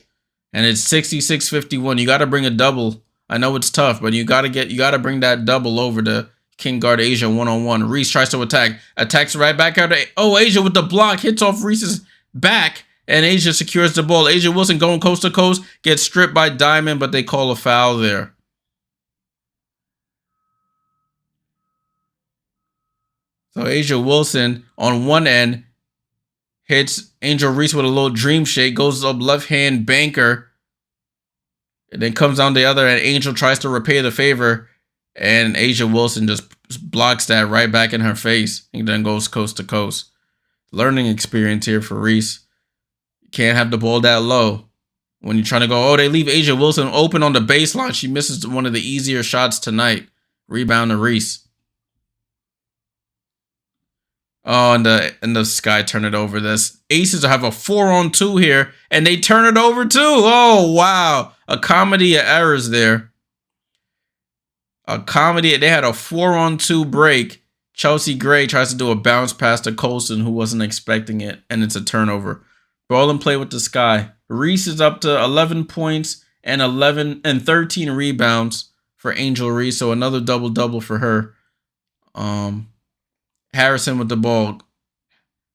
And it's 66-51. You got to bring a double. I know it's tough, but you got to bring that double over to King guard Asia one-on-one. Reese tries to attack. Attacks right back out. Asia with the block. Hits off Reese's back. And Asia secures the ball. Asia Wilson going coast to coast. Gets stripped by Diamond, but they call a foul there. So Asia Wilson on one end hits Angel Reese with a little dream shake. Goes up left hand banker. And then comes down the other end. Angel tries to repay the favor. And Asia Wilson just blocks that right back in her face. And then goes coast to coast. Learning experience here for Reese. Can't have the ball that low. When you're trying to go, they leave Asia Wilson open on the baseline. She misses one of the easier shots tonight. Rebound to Reese. Oh, and the Sky turn it over. This Aces have a 4-on-2 here, and they turn it over too. Oh, wow. A comedy of errors there. They had a 4-on-2 break. Chelsea Gray tries to do a bounce pass to Colson, who wasn't expecting it, and it's a turnover. Ball and play with the Sky. Reese is up to 11 points and 13 rebounds for Angel Reese. So another double-double for her. Harrison with the ball.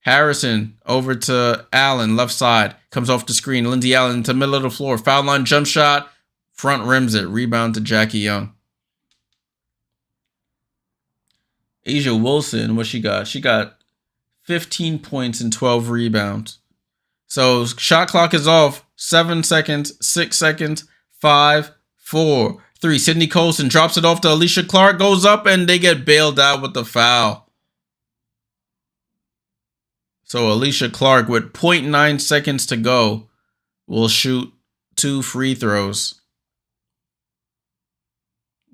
Harrison over to Allen, left side. Comes off the screen. Lindsay Allen into the middle of the floor. Foul line jump shot. Front rims it. Rebound to Jackie Young. Asia Wilson, what she got? She got 15 points and 12 rebounds. So shot clock is off. 7 seconds, 6 seconds, 5, 4, 3. Sydney Colson drops it off to Alicia Clark, goes up, and they get bailed out with the foul. So Alicia Clark, with 0.9 seconds to go, will shoot 2 free throws.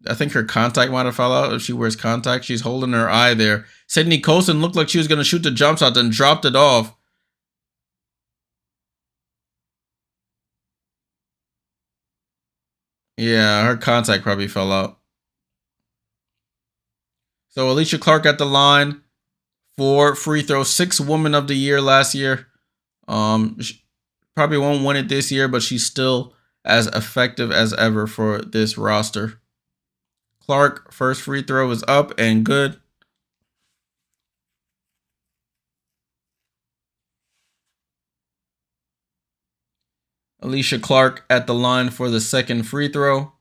I think her contact might have fell out. If she wears contact, she's holding her eye there. Sydney Colson looked like she was going to shoot the jump shot, then dropped it off. Yeah, her contact probably fell out. So Alicia Clark at the line for free throws. 6th Woman of the Year last year. She probably won't win it this year, but she's still as effective as ever for this roster. Clark, first free throw is up and good. Alicia Clark at the line for the second free throw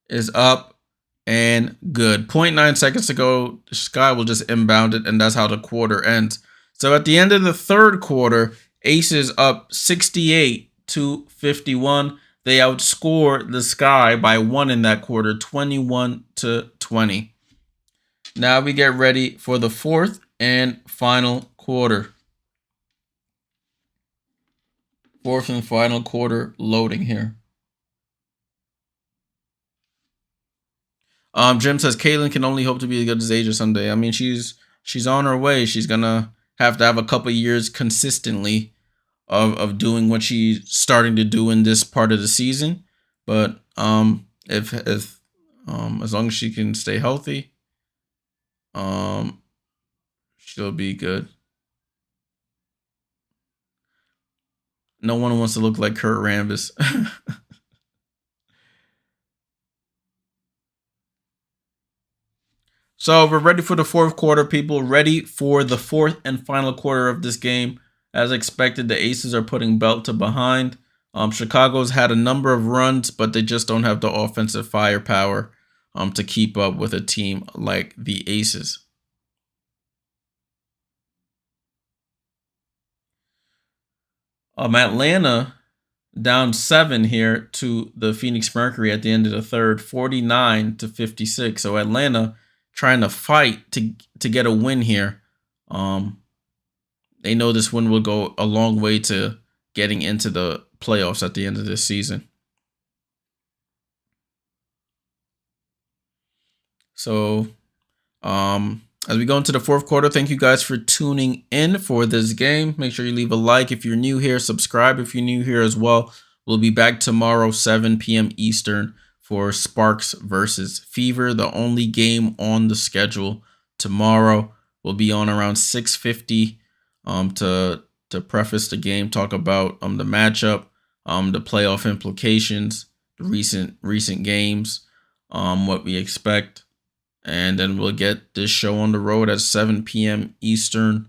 is up and good. 0.9 seconds to go. Sky will just inbound it, and that's how the quarter ends. So at the end of the third quarter, Aces up 68-51. They outscore the Sky by 1 in that quarter, 21-20. Now we get ready for the fourth and final quarter. Fourth and final quarter loading here. Jim says Kaylin can only hope to be as good as Asia someday. I mean, she's on her way. She's gonna have to have a couple years consistently of doing what she's starting to do in this part of the season. But if as long as she can stay healthy, she'll be good. No one wants to look like Kurt Rambis. So we're ready for the fourth quarter, people. Ready for the fourth and final quarter of this game. As expected, the Aces are putting belt to behind. Chicago's had a number of runs, but they just don't have the offensive firepower to keep up with a team like the Aces. Atlanta down 7 here to the Phoenix Mercury at the end of the third, 49-56. So Atlanta trying to fight to get a win here. They know this win will go a long way to getting into the playoffs at the end of this season. So, as we go into the fourth quarter, thank you guys for tuning in for this game. Make sure you leave a like if you're new here. Subscribe if you're new here as well. We'll be back tomorrow, 7 p.m. Eastern, for Sparks versus Fever, the only game on the schedule tomorrow. We'll be on around 6:50 to preface the game, talk about the matchup, the playoff implications, the recent games, what we expect. And then we'll get this show on the road at 7 p.m. Eastern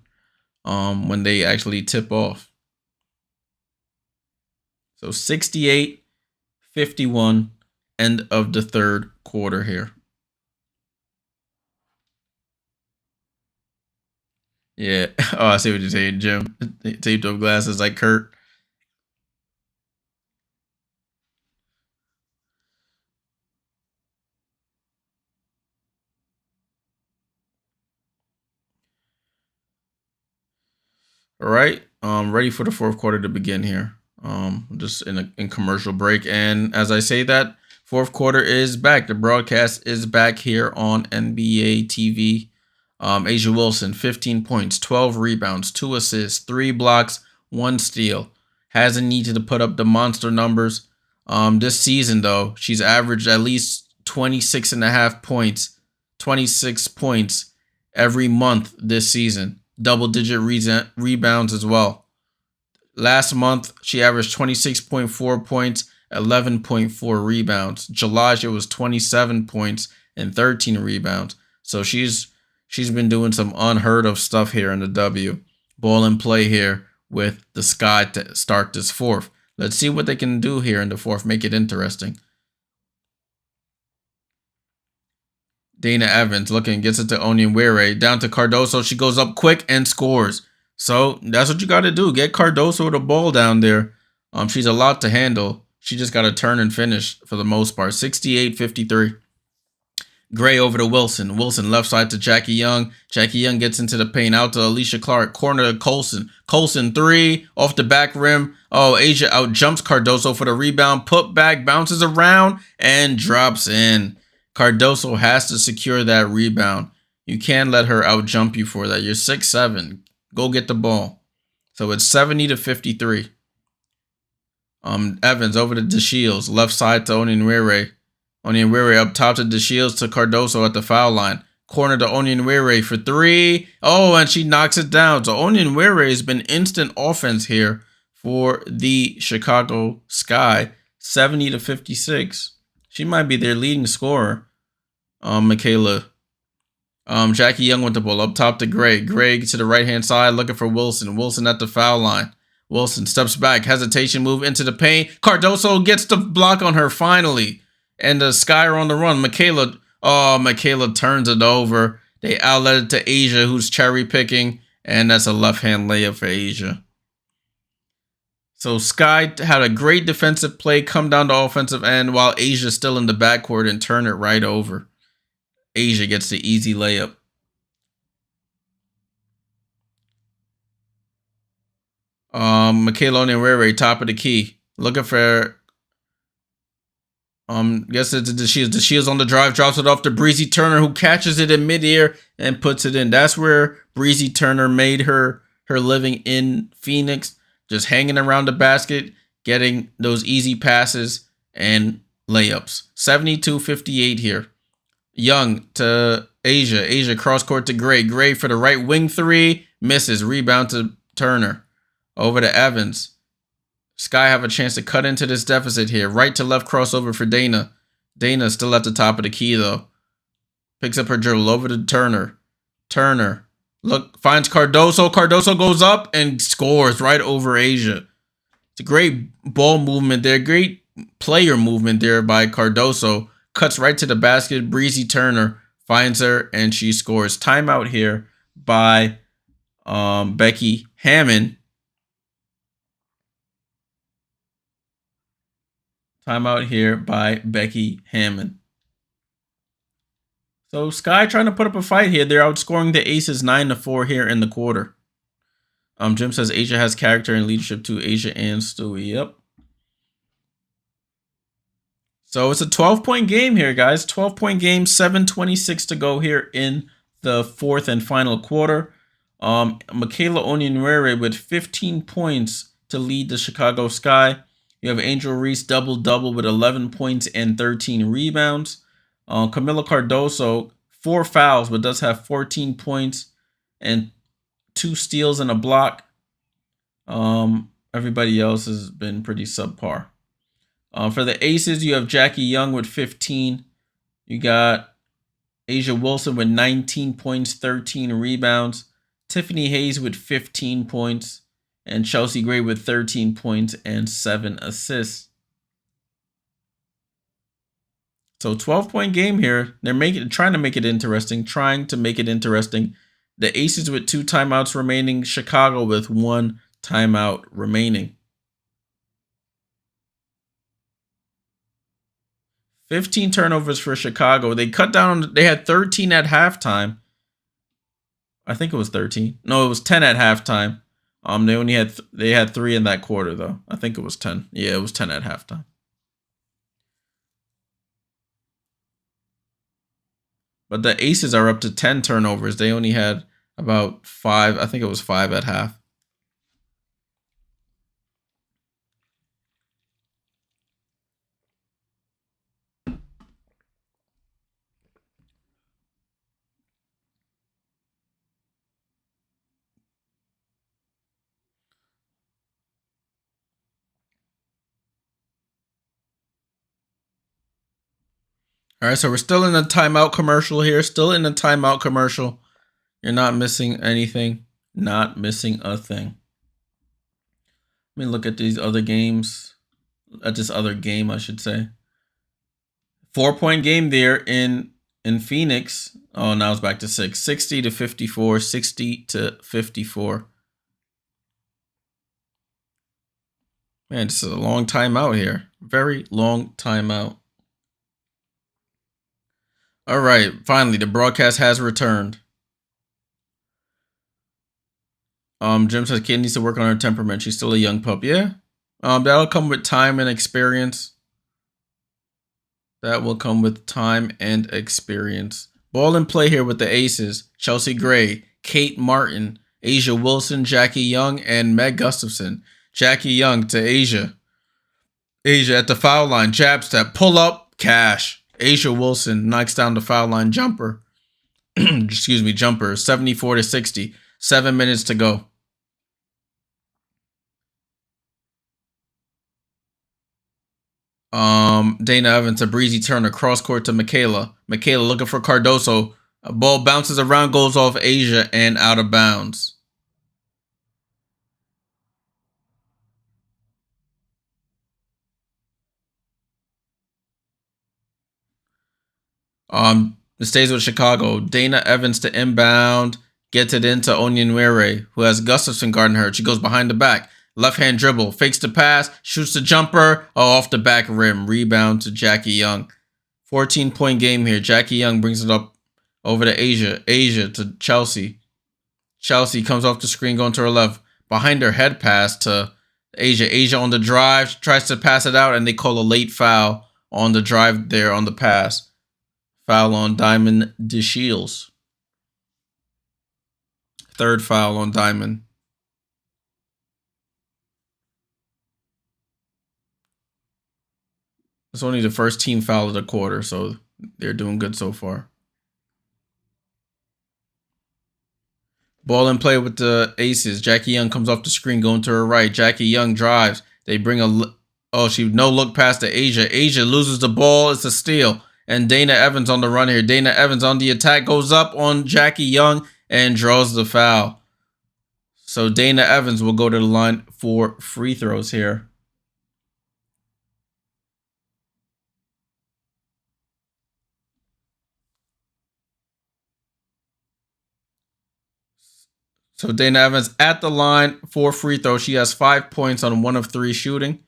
when they actually tip off. So 68-51, end of the third quarter here. Yeah. Oh, I see what you're saying, Jim. Taped up glasses like Kurt. All right, ready for the fourth quarter to begin here. Just in commercial break, and as I say that, fourth quarter is back. The broadcast is back here on NBA TV. Asia Wilson, 15 points, 12 rebounds, 2 assists, 3 blocks, 1 steal. Hasn't needed to put up the monster numbers. This season though, she's averaged at least 26.5 points, 26 points every month this season. Double-digit rebounds as well. Last month, she averaged 26.4 points, 11.4 rebounds. July, she was 27 points and 13 rebounds. So she's She's been doing some unheard of stuff here in the W. Ball in play here with the Sky to start this fourth. Let's see what they can do here in the fourth. Make it interesting. Dana Evans looking, gets it to Onyenwere. Down to Cardoso. She goes up quick and scores. So that's what you got to do. Get Cardoso the ball down there. She's a lot to handle. She just got to turn and finish for the most part. 68-53. Gray over to Wilson. Wilson left side to Jackie Young. Jackie Young gets into the paint. Out to Alicia Clark. Corner to Colson. Colson three. Off the back rim. Oh, Asia out jumps Cardoso for the rebound. Put back. Bounces around. And drops in. Cardoso has to secure that rebound. You can't let her out jump you for that. You're 6'7". Go get the ball. So it's 70-53. Evans over to DeShields. Left side to Onyenwere. Onyenwere up top to DeShields to Cardoso at the foul line. Corner to Onyenwere for three. Oh, and she knocks it down. So Onyenwere has been instant offense here for the Chicago Sky. 70-56. She might be their leading scorer. Michaela. Jackie Young with the ball up top to Gray. Gray to the right-hand side looking for Wilson. Wilson at the foul line. Wilson steps back. Hesitation move into the paint. Cardoso gets the block on her finally. And the Sky are on the run. Michaela turns it over. They outlet it to Asia, who's cherry picking. And that's a left-hand layup for Asia. So Sky had a great defensive play, come down to offensive end, while Asia's still in the backcourt and turn it right over. Asia gets the easy layup. Michaela Onyenwere, top of the key. Looking for... guess it's DeShields. DeShields on the drive, drops it off to Breezy Turner, who catches it in midair and puts it in. That's where Breezy Turner made her living in Phoenix, just hanging around the basket, getting those easy passes and layups. 72-58 here. Young to Asia. Asia cross court to Gray. Gray for the right wing three. Misses. Rebound to Turner. Over to Evans. Sky have a chance to cut into this deficit here. Right to left crossover for Dana. Dana still at the top of the key though. Picks up her dribble over to Turner. Turner. Look, finds Cardoso. Cardoso goes up and scores right over Asia. It's a great ball movement there. Great player movement there by Cardoso. Cuts right to the basket. Breezy Turner finds her and she scores. Timeout here by Becky Hammond. Timeout here by Becky Hammond. So Sky trying to put up a fight here. They're outscoring the Aces 9-4 here in the quarter. Jim says Asia has character and leadership too. Asia and Stewie. Yep. So it's a 12-point game here, guys. 12-point game, 7:26 to go here in the fourth and final quarter. Michaela Onyenwere with 15 points to lead the Chicago Sky. You have Angel Reese double-double with 11 points and 13 rebounds. Camila Cardoso, 4 fouls, but does have 14 points and 2 steals and a block. Everybody else has been pretty subpar. For the Aces, you have Jackie Young with 15. You got Asia Wilson with 19 points, 13 rebounds. Tiffany Hayes with 15 points. And Chelsea Gray with 13 points and 7 assists. So 12-point game here. They're trying to make it interesting. The Aces with 2 timeouts remaining. Chicago with 1 timeout remaining. 15 turnovers for Chicago. They cut down. They had 13 at halftime. I think it was 13. No, it was 10 at halftime. They had 3 in that quarter though. I think it was 10. Yeah, it was 10 at halftime. But the Aces are up to 10 turnovers. They only had about 5. I think it was 5 at half. All right, so we're still in a timeout commercial here. Still in a timeout commercial. You're not missing anything. Not missing a thing. Let me look at these other games. At this other game, I should say. 4-point game there in Phoenix. Oh, now it's back to 6. 60 to 54. 60 to 54. Man, this is a long time out here. Very long time out. All right, finally, the broadcast has returned. Jim says Kate needs to work on her temperament. She's still a young pup. Yeah. That'll come with time and experience. That will come with time and experience. Ball and play here with the aces. Chelsea Gray, Kate Martin, Asia Wilson, Jackie Young, and Meg Gustafson. Jackie Young to Asia. Asia at the foul line. Jab step. Pull up. Cash. Asia Wilson knocks down the foul line jumper. Excuse me, jumper. 74 to 60. 7 minutes to go. Dana Evans, a breezy turn across court to Michaela. Michaela looking for Cardoso. A ball bounces around, goes off Asia and out of bounds. It stays with Chicago. Dana Evans to inbound. Gets it into Onyenwere, who has Gustafson guarding her. She goes behind the back. Left hand dribble. Fakes the pass. Shoots the jumper. Oh, off the back rim. Rebound to Jackie Young. 14-point game here. Jackie Young brings it up over to Asia. Asia to Chelsea. Chelsea comes off the screen going to her left. Behind her head pass to Asia. Asia on the drive. Tries to pass it out, and they call a late foul on the drive there on the pass. Foul on Diamond DeShields. Third foul on Diamond. It's only the first team foul of the quarter, so they're doing good so far. Ball in play with the aces. Jackie Young comes off the screen going to her right. Jackie Young drives. They bring she no look past to Asia. Asia loses the ball. It's a steal. And Dana Evans on the run here. Dana Evans on the attack goes up on Jackie Young and draws the foul. So Dana Evans will go to the line for free throws here. So Dana Evans at the line for free throw. She has 5 points on 1 of 3 shooting.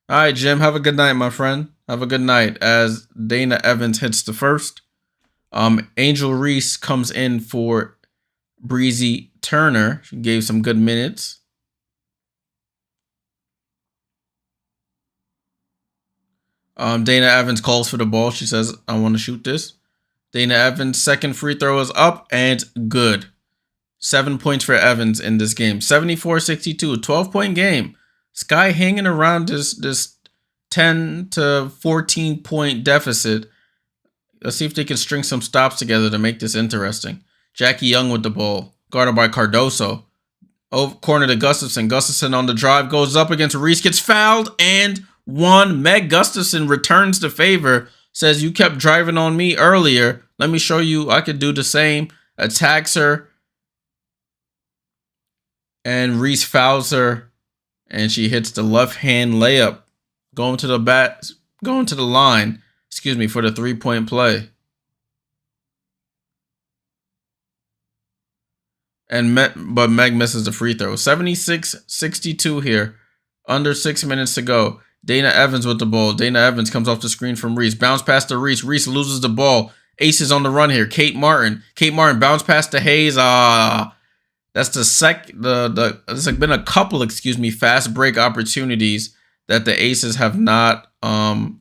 All right, Jim, have a good night, my friend. Have a good night as Dana Evans hits the first. Angel Reese comes in for Breezy Turner. She gave some good minutes. Dana Evans calls for the ball. She says, I want to shoot this. Dana Evans' second free throw is up and good. 7 points for Evans in this game. 74-62, 12-point game. Sky hanging around this 10 to 14 point deficit. Let's see if they can string some stops together to make this interesting. Jackie Young with the ball, guarded by Cardoso. Over corner to Gustafson. Gustafson on the drive, goes up against Reese, gets fouled and won. Meg Gustafson returns the favor, says, you kept driving on me earlier. Let me show you I could do the same. Attacks her. And Reese fouls her. And she hits the left-hand layup. Going to the line, for the 3-point play. But Meg misses the free throw. 76-62 here. Under 6 minutes to go. Dana Evans with the ball. Dana Evans comes off the screen from Reese. Bounce pass to Reese. Reese loses the ball. Aces on the run here. Kate Martin. Kate Martin bounce pass to Hayes. That's there's been a couple, fast break opportunities that the Aces have not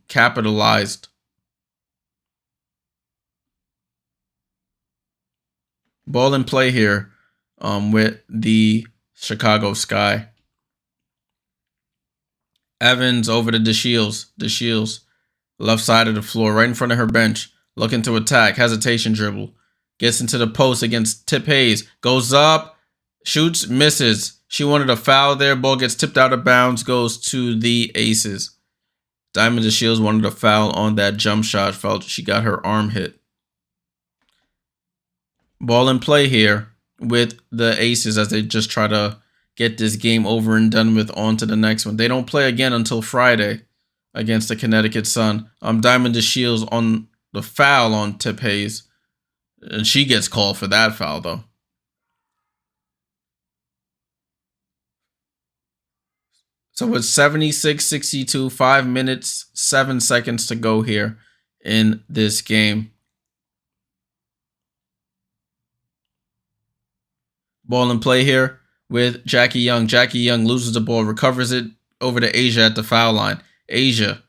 capitalized. Ball in play here with the Chicago Sky. Evans over to DeShields. DeShields, left side of the floor, right in front of her bench. Looking to attack. Hesitation dribble. Gets into the post against Tip Hayes. Goes up. Shoots, misses. She wanted a foul there. Ball gets tipped out of bounds. Goes to the Aces. Diamond DeShields wanted a foul on that jump shot. Felt she got her arm hit. Ball in play here with the Aces as they just try to get this game over and done with, on to the next one. They don't play again until Friday against the Connecticut Sun. Diamond DeShields on the foul on Tip Hayes, and she gets called for that foul though. So it's 76-62, 5 minutes, 7 seconds to go here in this game. Ball in play here with Jackie Young. Jackie Young loses the ball, recovers it over to Asia at the foul line. Asia,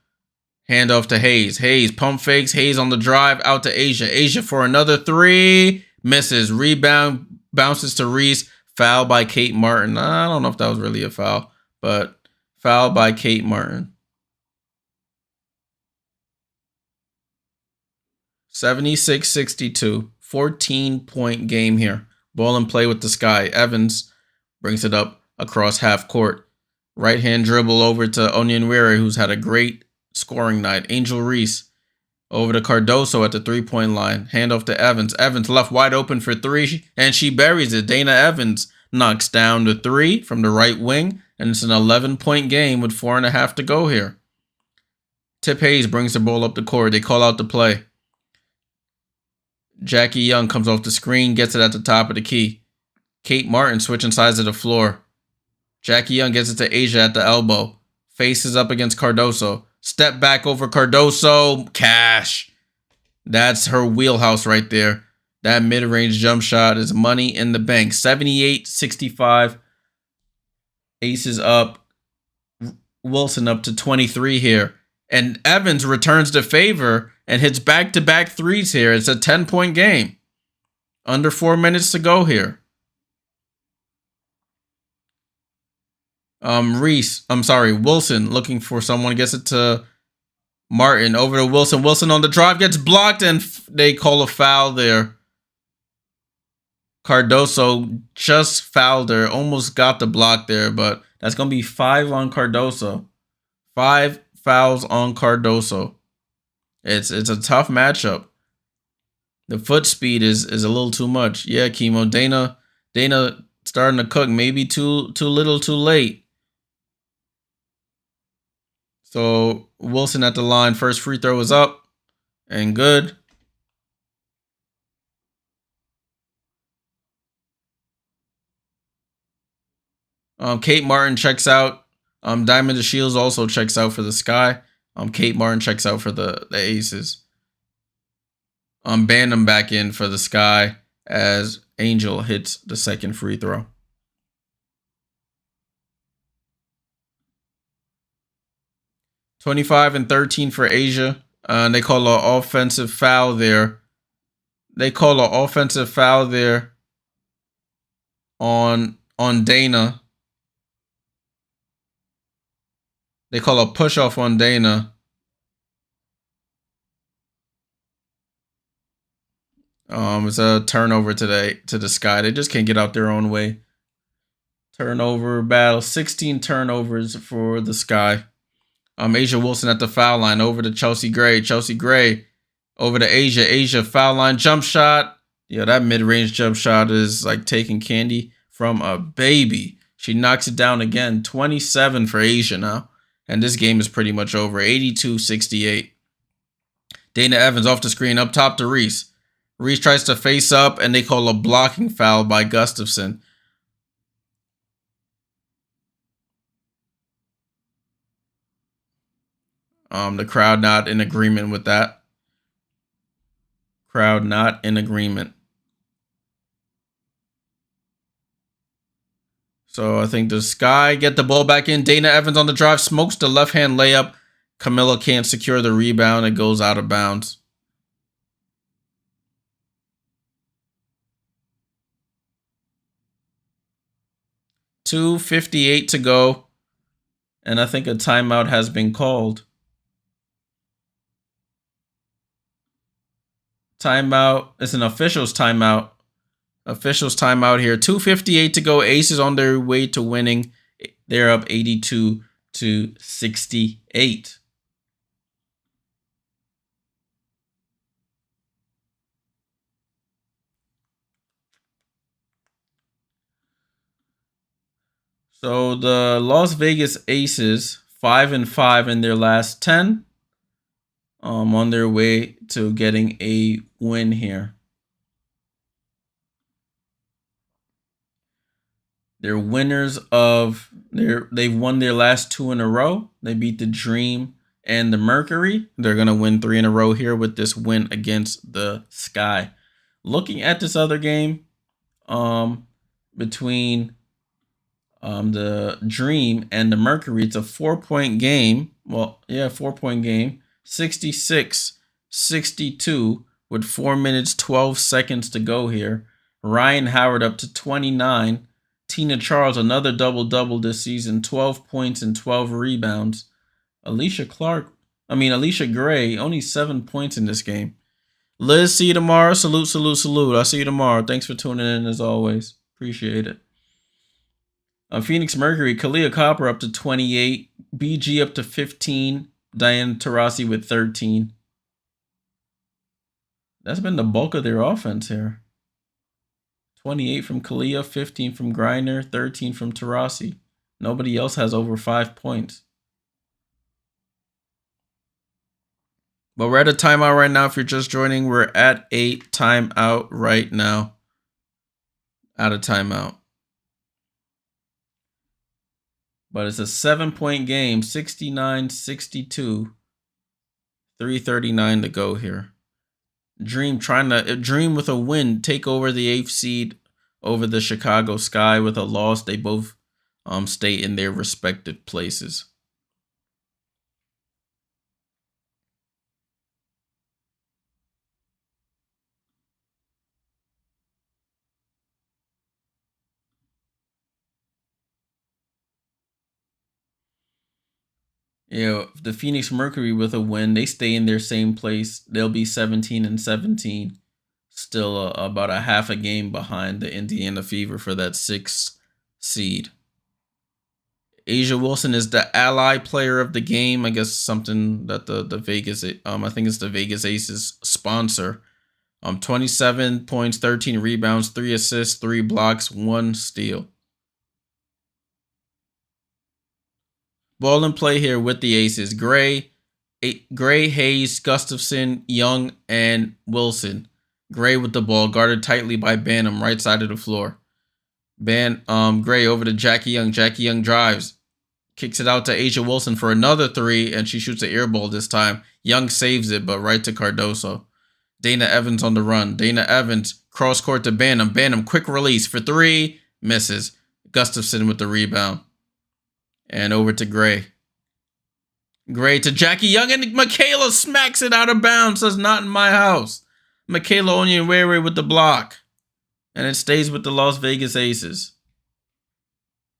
handoff to Hayes. Hayes, pump fakes. Hayes on the drive, out to Asia. Asia for another three. Misses. Rebound, bounces to Reese. Foul by Kate Martin. I don't know if that was really a foul, but foul by Kate Martin. 76-62. 14-point game here. Ball in play with the Sky. Evans brings it up across half court. Right hand dribble over to Onyenwere, who's had a great scoring night. Angel Reese over to Cardoso at the 3-point line. Handoff to Evans. Evans left wide open for three, and she buries it. Dana Evans knocks down the three from the right wing, and it's an 11-point game with 4.5 to go here. Tip Hayes brings the ball up the court. They call out the play. Jackie Young comes off the screen, gets it at the top of the key. Kate Martin switching sides of the floor. Jackie Young gets it to Asia at the elbow. Faces up against Cardoso. Step back over Cardoso. Cash. That's her wheelhouse right there. That mid-range jump shot is money in the bank. 78-65. Aces up. Wilson up to 23 here. And Evans returns the favor and hits back-to-back threes here. It's a 10-point game. Under 4 minutes to go here. Wilson looking for someone. Gets it to Martin. Over to Wilson. Wilson on the drive. Gets blocked and they call a foul there. Cardoso just fouled her. Almost got the block there, but that's going to be 5 on Cardoso. 5 fouls on Cardoso. It's a tough matchup. The foot speed is a little too much. Yeah, Chemo. Dana starting to cook. Maybe too little, too late. So Wilson at the line. First free throw is up and good. Kate Martin checks out. Diamond DeShields also checks out for the Sky. Kate Martin checks out for the Aces. Bandham back in for the Sky as Angel hits the second free throw. (25-13) for Asia. They call an offensive foul there. On Dana. They call a push off on Dana. It's a turnover today to the Sky. They just can't get out their own way. Turnover battle. 16 turnovers for the Sky. Asia Wilson at the foul line. Over to Chelsea Gray. Chelsea Gray over to Asia. Asia foul line jump shot. Yeah, that mid-range jump shot is like taking candy from a baby. She knocks it down again. 27 for Asia now. And this game is pretty much over. 82-68. Dana Evans off the screen. Up top to Reese. Reese tries to face up, and they call a blocking foul by Gustafson. The crowd not in agreement with that. Crowd not in agreement. So I think the Sky get the ball back in. Dana Evans on the drive, smokes the left-hand layup. Camilla can't secure the rebound. It goes out of bounds. .258 to go. And I think a timeout has been called. Timeout. It's an official's timeout. Officials timeout here. 2:58 to go. Aces on their way to winning. They're up 82-68. So the Las Vegas Aces, 5-5 in their last 10, on their way to getting a win here. They're winners of they've won their last 2 in a row. They beat the Dream and the Mercury. They're gonna win 3 in a row here with this win against the Sky. Looking at this other game, between the Dream and the Mercury, it's a 4-point game. Well, yeah, 4-point game. 66-62 with 4 minutes 12 seconds to go here. Ryan Howard up to 29. Tina Charles, another double-double this season, 12 points and 12 rebounds. Alicia Gray, only 7 points in this game. Liz, see you tomorrow. Salute, salute, salute. I'll see you tomorrow. Thanks for tuning in as always. Appreciate it. Phoenix Mercury, Kalia Copper up to 28. BG up to 15. Diane Taurasi with 13. That's been the bulk of their offense here. 28 from Kalia, 15 from Griner, 13 from Taurasi. Nobody else has over 5 points. But we're at a timeout right now. If you're just joining, we're at a timeout right now. At a timeout. But it's a 7-point game, 69-62. 3:39 to go here. Dream with a win, take over the 8th seed over the Chicago Sky. With a loss, they both stay in their respective places. The Phoenix Mercury with a win, they stay in their same place. They'll be 17-17. Still about a half a game behind the Indiana Fever for that 6th seed. Asia Wilson is the ally player of the game. I guess something that the Vegas, I think it's the Vegas Aces sponsor. 27 points, 13 rebounds, 3 assists, 3 blocks, 1 steal. Ball and play here with the Aces. Gray, Hayes, Gustafson, Young, and Wilson. Gray with the ball, guarded tightly by Banham, right side of the floor. Gray over to Jackie Young. Jackie Young drives, kicks it out to Asia Wilson for another 3, and she shoots an air ball this time. Young saves it, but right to Cardoso. Dana Evans on the run. Dana Evans, cross court to Banham. Banham, quick release for 3, misses. Gustafson with the rebound. And over to Gray. Gray to Jackie Young, and Michaela smacks it out of bounds. Says, not in my house. Michaela Onyenwere with the block. And it stays with the Las Vegas Aces.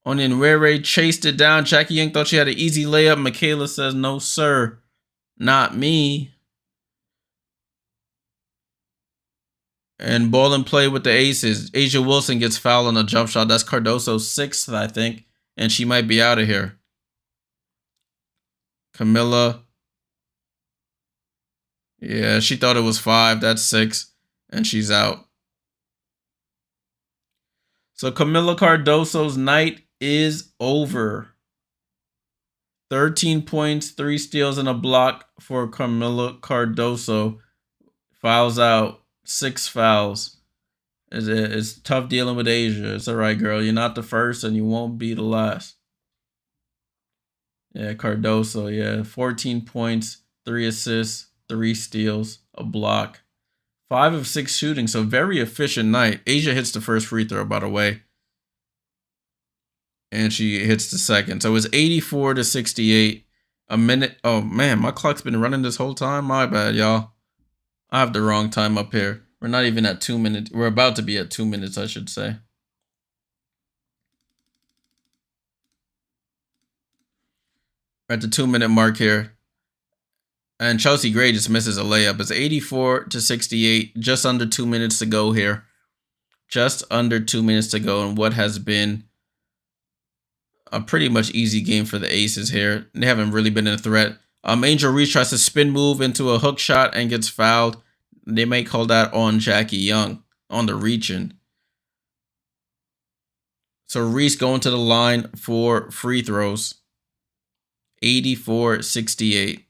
Onyenwere chased it down. Jackie Young thought she had an easy layup. Michaela says, no, sir. Not me. And ball and play with the Aces. Asia Wilson gets fouled on a jump shot. That's Cardoso's 6th, I think. And she might be out of here. Camilla. Yeah, she thought it was 5. That's 6. And she's out. So Camilla Cardoso's night is over. 13 points, 3 steals, and a block for Camilla Cardoso. Fouls out. 6 fouls. It's tough dealing with Asia. It's all right, girl. You're not the first, and you won't be the last. Yeah, Cardoso, yeah. 14 points, 3 assists, 3 steals, a block. 5 of 6 shooting, so very efficient night. Asia hits the first free throw, by the way. And she hits the second. So it's 84-68. A minute. Oh, man, my clock's been running this whole time. My bad, y'all. I have the wrong time up here. We're not even at 2 minutes. We're about to be at 2 minutes, I should say. We're at the 2-minute mark here. And Chelsea Gray just misses a layup. It's 84-68. Just under 2 minutes to go here. Just under 2 minutes to go in what has been a pretty much easy game for the Aces here. They haven't really been a threat. Angel Reese tries to spin move into a hook shot and gets fouled. They may call that on Jackie Young on the reaching. So Reese going to the line for free throws. 84-68.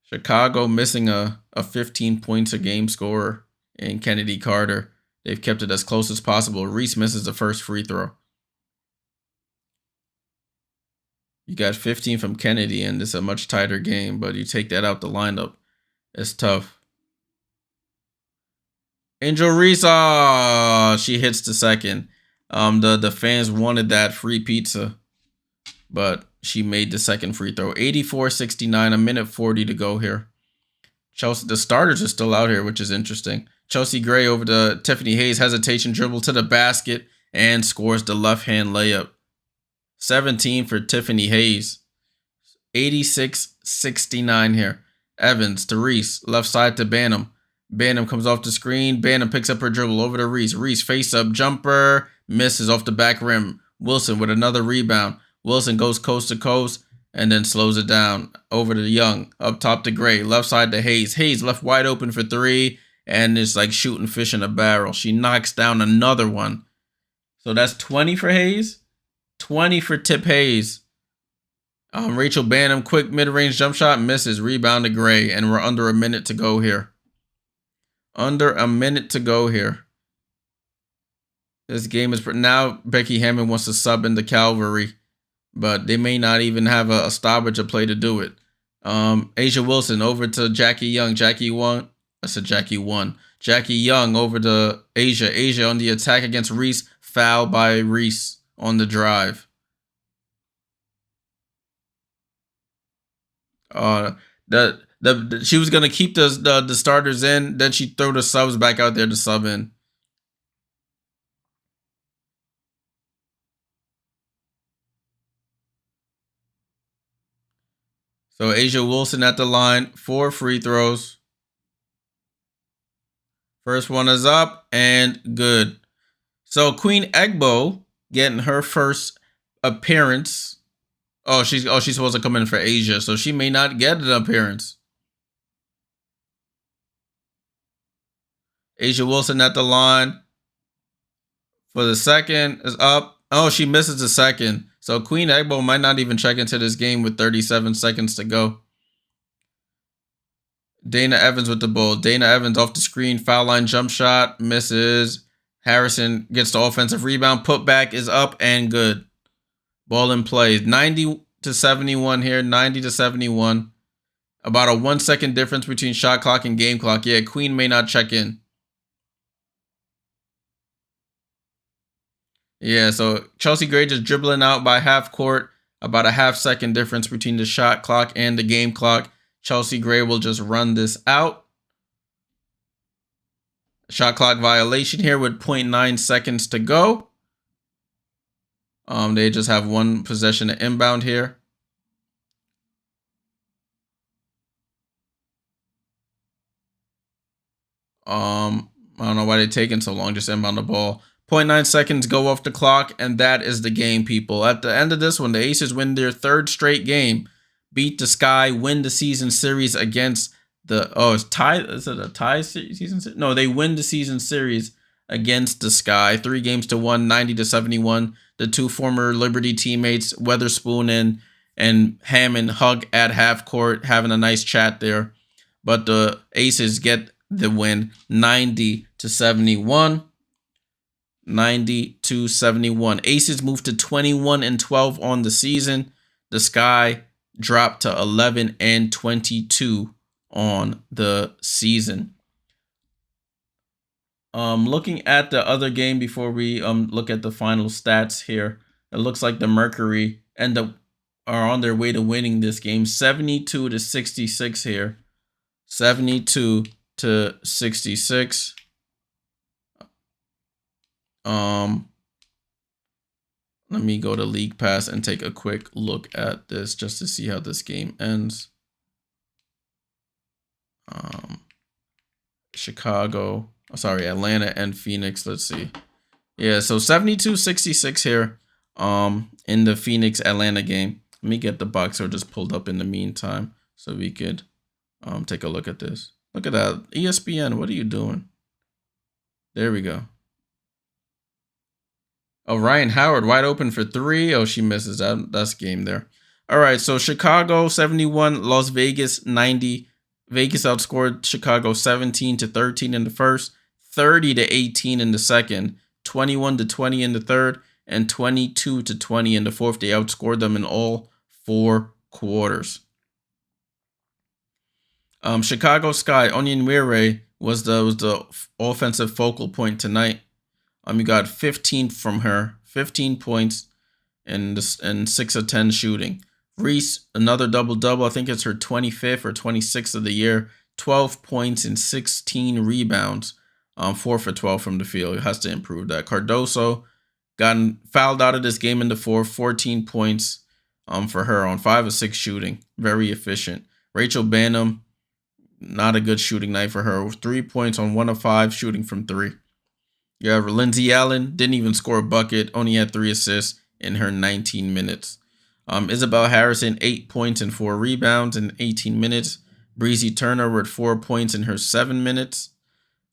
Chicago missing a 15 points a game scorer in Kennedy Carter. They've kept it as close as possible. Reese misses the first free throw. You got 15 from Kennedy, and it's a much tighter game, but you take that out the lineup. It's tough. Angel Reese, she hits the second. The fans wanted that free pizza, but she made the second free throw. 84-69, a minute 40 to go here. Chelsea, the starters are still out here, which is interesting. Chelsea Gray over to Tiffany Hayes, hesitation dribble to the basket, and scores the left-hand layup. 17 for Tiffany Hayes. 86-69 here. Evans to Reese, left side to Banham. Banham comes off the screen. Banham picks up her dribble over to Reese. Reese face-up jumper, misses off the back rim. Wilson with another rebound. Wilson goes coast to coast and then slows it down. Over to Young, up top to Gray, left side to Hayes. Hayes left wide open for three, and it's like shooting fish in a barrel. She knocks down another one. So that's 20 for Hayes, 20 for Tip Hayes. Rachel Banham, quick mid-range jump shot, misses. Rebound to Gray, and we're under a minute to go here. Under a minute to go here. This game is... Now Becky Hammond wants to sub into Calvary, but they may not even have a stoppage of play to do it. Asia Wilson over to Jackie Young. Jackie Young over to Asia. Asia on the attack against Reese. Foul by Reese on the drive. She was gonna keep the starters in, then she threw the subs back out there to sub in. So Asia Wilson at the line, 4 free throws. First one is up and good. So Queen Egbo getting her first appearance. She's supposed to come in for Asia, so she may not get an appearance. Asia Wilson at the line for the second is up. She misses the second. So Queen Egbo might not even check into this game with 37 seconds to go. Dana Evans with the ball. Dana Evans off the screen. Foul line jump shot. Misses. Harrison gets the offensive rebound. Putback is up and good. Ball in play. 90-71 here. 90-71. About a 1 second difference between shot clock and game clock. Yeah, Queen may not check in. Yeah, so Chelsea Gray just dribbling out by half court. About a half second difference between the shot clock and the game clock. Chelsea Gray will just run this out. Shot clock violation here with 0.9 seconds to go. They just have one possession to inbound here. I don't know why they're taking so long. Just inbound the ball. 0.9 seconds go off the clock, and that is the game, people. At the end of this one, the Aces win their 3rd straight game, beat the Sky, win the season series against the... it's tie. Is it a tie season series? No, they win the season series against the Sky. 3-1, 90-71. The 2 former Liberty teammates, Weatherspoon and Hammond, hug at half court, having a nice chat there. But the Aces get the win, 90-71. 90-71. Aces moved to 21-12 on the season. The Sky dropped to 11-22 on the season. Looking at the other game before we look at the final stats here, it looks like the Mercury are on their way to winning this game, 72-66 here. 72-66. Let me go to League Pass and take a quick look at this just to see how this game ends. Atlanta and Phoenix. Let's see. Yeah, so 72-66 here in the Phoenix Atlanta game. Let me get the box score just pulled up in the meantime so we could take a look at this. Look at that. ESPN, what are you doing? There we go. Oh, Ryan Howard wide open for 3. Oh, she misses. That's game there. All right, so Chicago 71, Las Vegas 90. Vegas outscored Chicago 17-13 in the first, 30-18 in the second, 21-20 in the third, and 22-20 in the fourth. They outscored them in all 4 quarters. Chicago Sky Onyenwere was the offensive focal point tonight. You got 15 from her, 15 points, and 6 of 10 shooting. Reese, another double-double. I think it's her 25th or 26th of the year. 12 points and 16 rebounds. 4 for 12 from the field. It has to improve that. Cardoso gotten fouled out of this game in the fourth. 14 points for her on 5 of 6 shooting. Very efficient. Rachel Banham, not a good shooting night for her. 3 points on 1 of 5 shooting from 3. You have Lindsay Allen, didn't even score a bucket, only had 3 assists in her 19 minutes. Isabel Harrison, 8 points and 4 rebounds in 18 minutes. Breezy Turner with 4 points in her 7 minutes.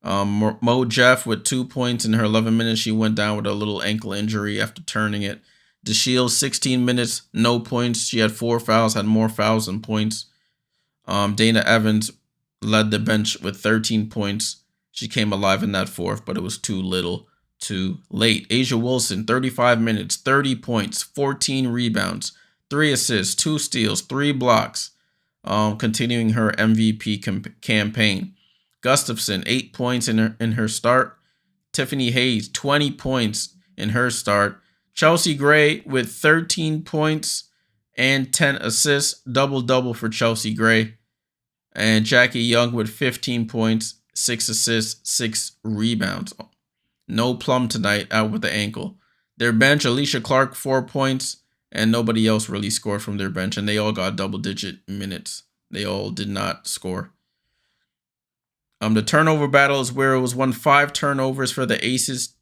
Mo Jeff with 2 points in her 11 minutes. She went down with a little ankle injury after turning it. DeShields, 16 minutes, no points. She had 4 fouls, had more fouls than points. Dana Evans led the bench with 13 points. She came alive in that fourth, but it was too little, too late. Asia Wilson, 35 minutes, 30 points, 14 rebounds, 3 assists, 2 steals, 3 blocks, continuing her MVP campaign. Gustafson, 8 points in her start. Tiffany Hayes, 20 points in her start. Chelsea Gray with 13 points and 10 assists, double-double for Chelsea Gray. And Jackie Young with 15 points, 6 assists, 6 rebounds. No Plum tonight, out with the ankle. Their bench, Alicia Clark, 4 points, and nobody else really scored from their bench, and they all got double-digit minutes. They all did not score. The turnover battle is where it was 5 turnovers for the Aces.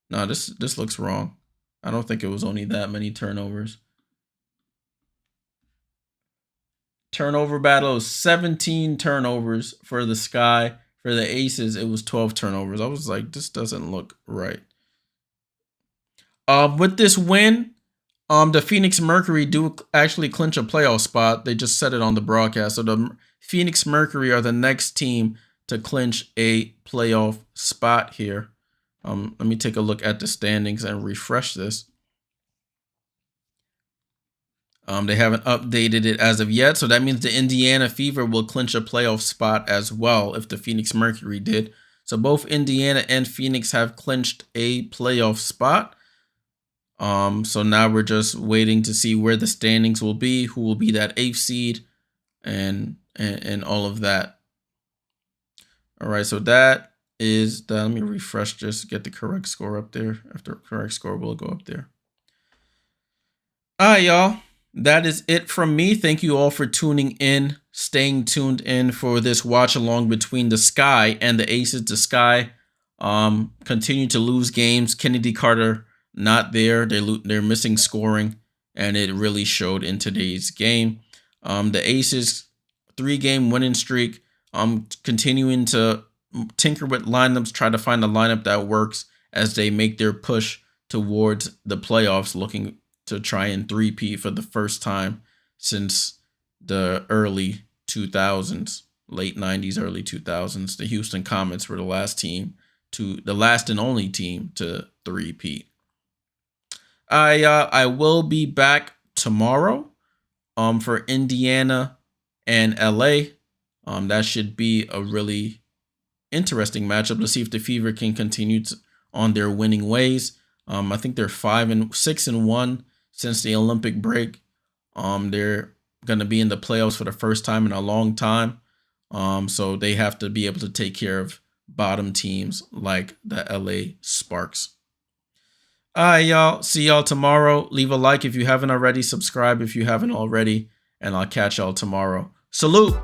No, this looks wrong. I don't think it was only that many turnovers. Turnover battle is 17 turnovers for the Sky. For the Aces, it was 12 turnovers. I was like, this doesn't look right. With this win, the Phoenix Mercury do actually clinch a playoff spot. They just said it on the broadcast. So the Phoenix Mercury are the next team to clinch a playoff spot here. Let me take a look at the standings and refresh this. They haven't updated it as of yet, so that means the Indiana Fever will clinch a playoff spot as well if the Phoenix Mercury did. So both Indiana and Phoenix have clinched a playoff spot. So now we're just waiting to see where the standings will be, who will be that 8th seed, and all of that. All right, so that is that. Let me refresh this, get the correct score up there. After the correct score, we'll go up there. All right, y'all. That is it from me. Thank you all for tuning in, staying tuned in for this watch along between the Sky and the Aces. The Sky continue to lose games. Kennedy Carter not there. They're missing scoring, and it really showed in today's game. The Aces 3-game winning streak. Continuing to tinker with lineups, try to find a lineup that works as they make their push towards the playoffs, looking to try and three-peat for the first time since the early 2000s, late 90s, early 2000s. The Houston Comets were the last and only team to three-peat. I will be back tomorrow for Indiana and LA. That should be a really interesting matchup to see if the Fever can continue on their winning ways. I think they're 6-1 since the Olympic break. They're going to be in the playoffs for the first time in a long time. So they have to be able to take care of bottom teams like the LA Sparks. All right, y'all. See y'all tomorrow. Leave a like if you haven't already. Subscribe if you haven't already. And I'll catch y'all tomorrow. Salute.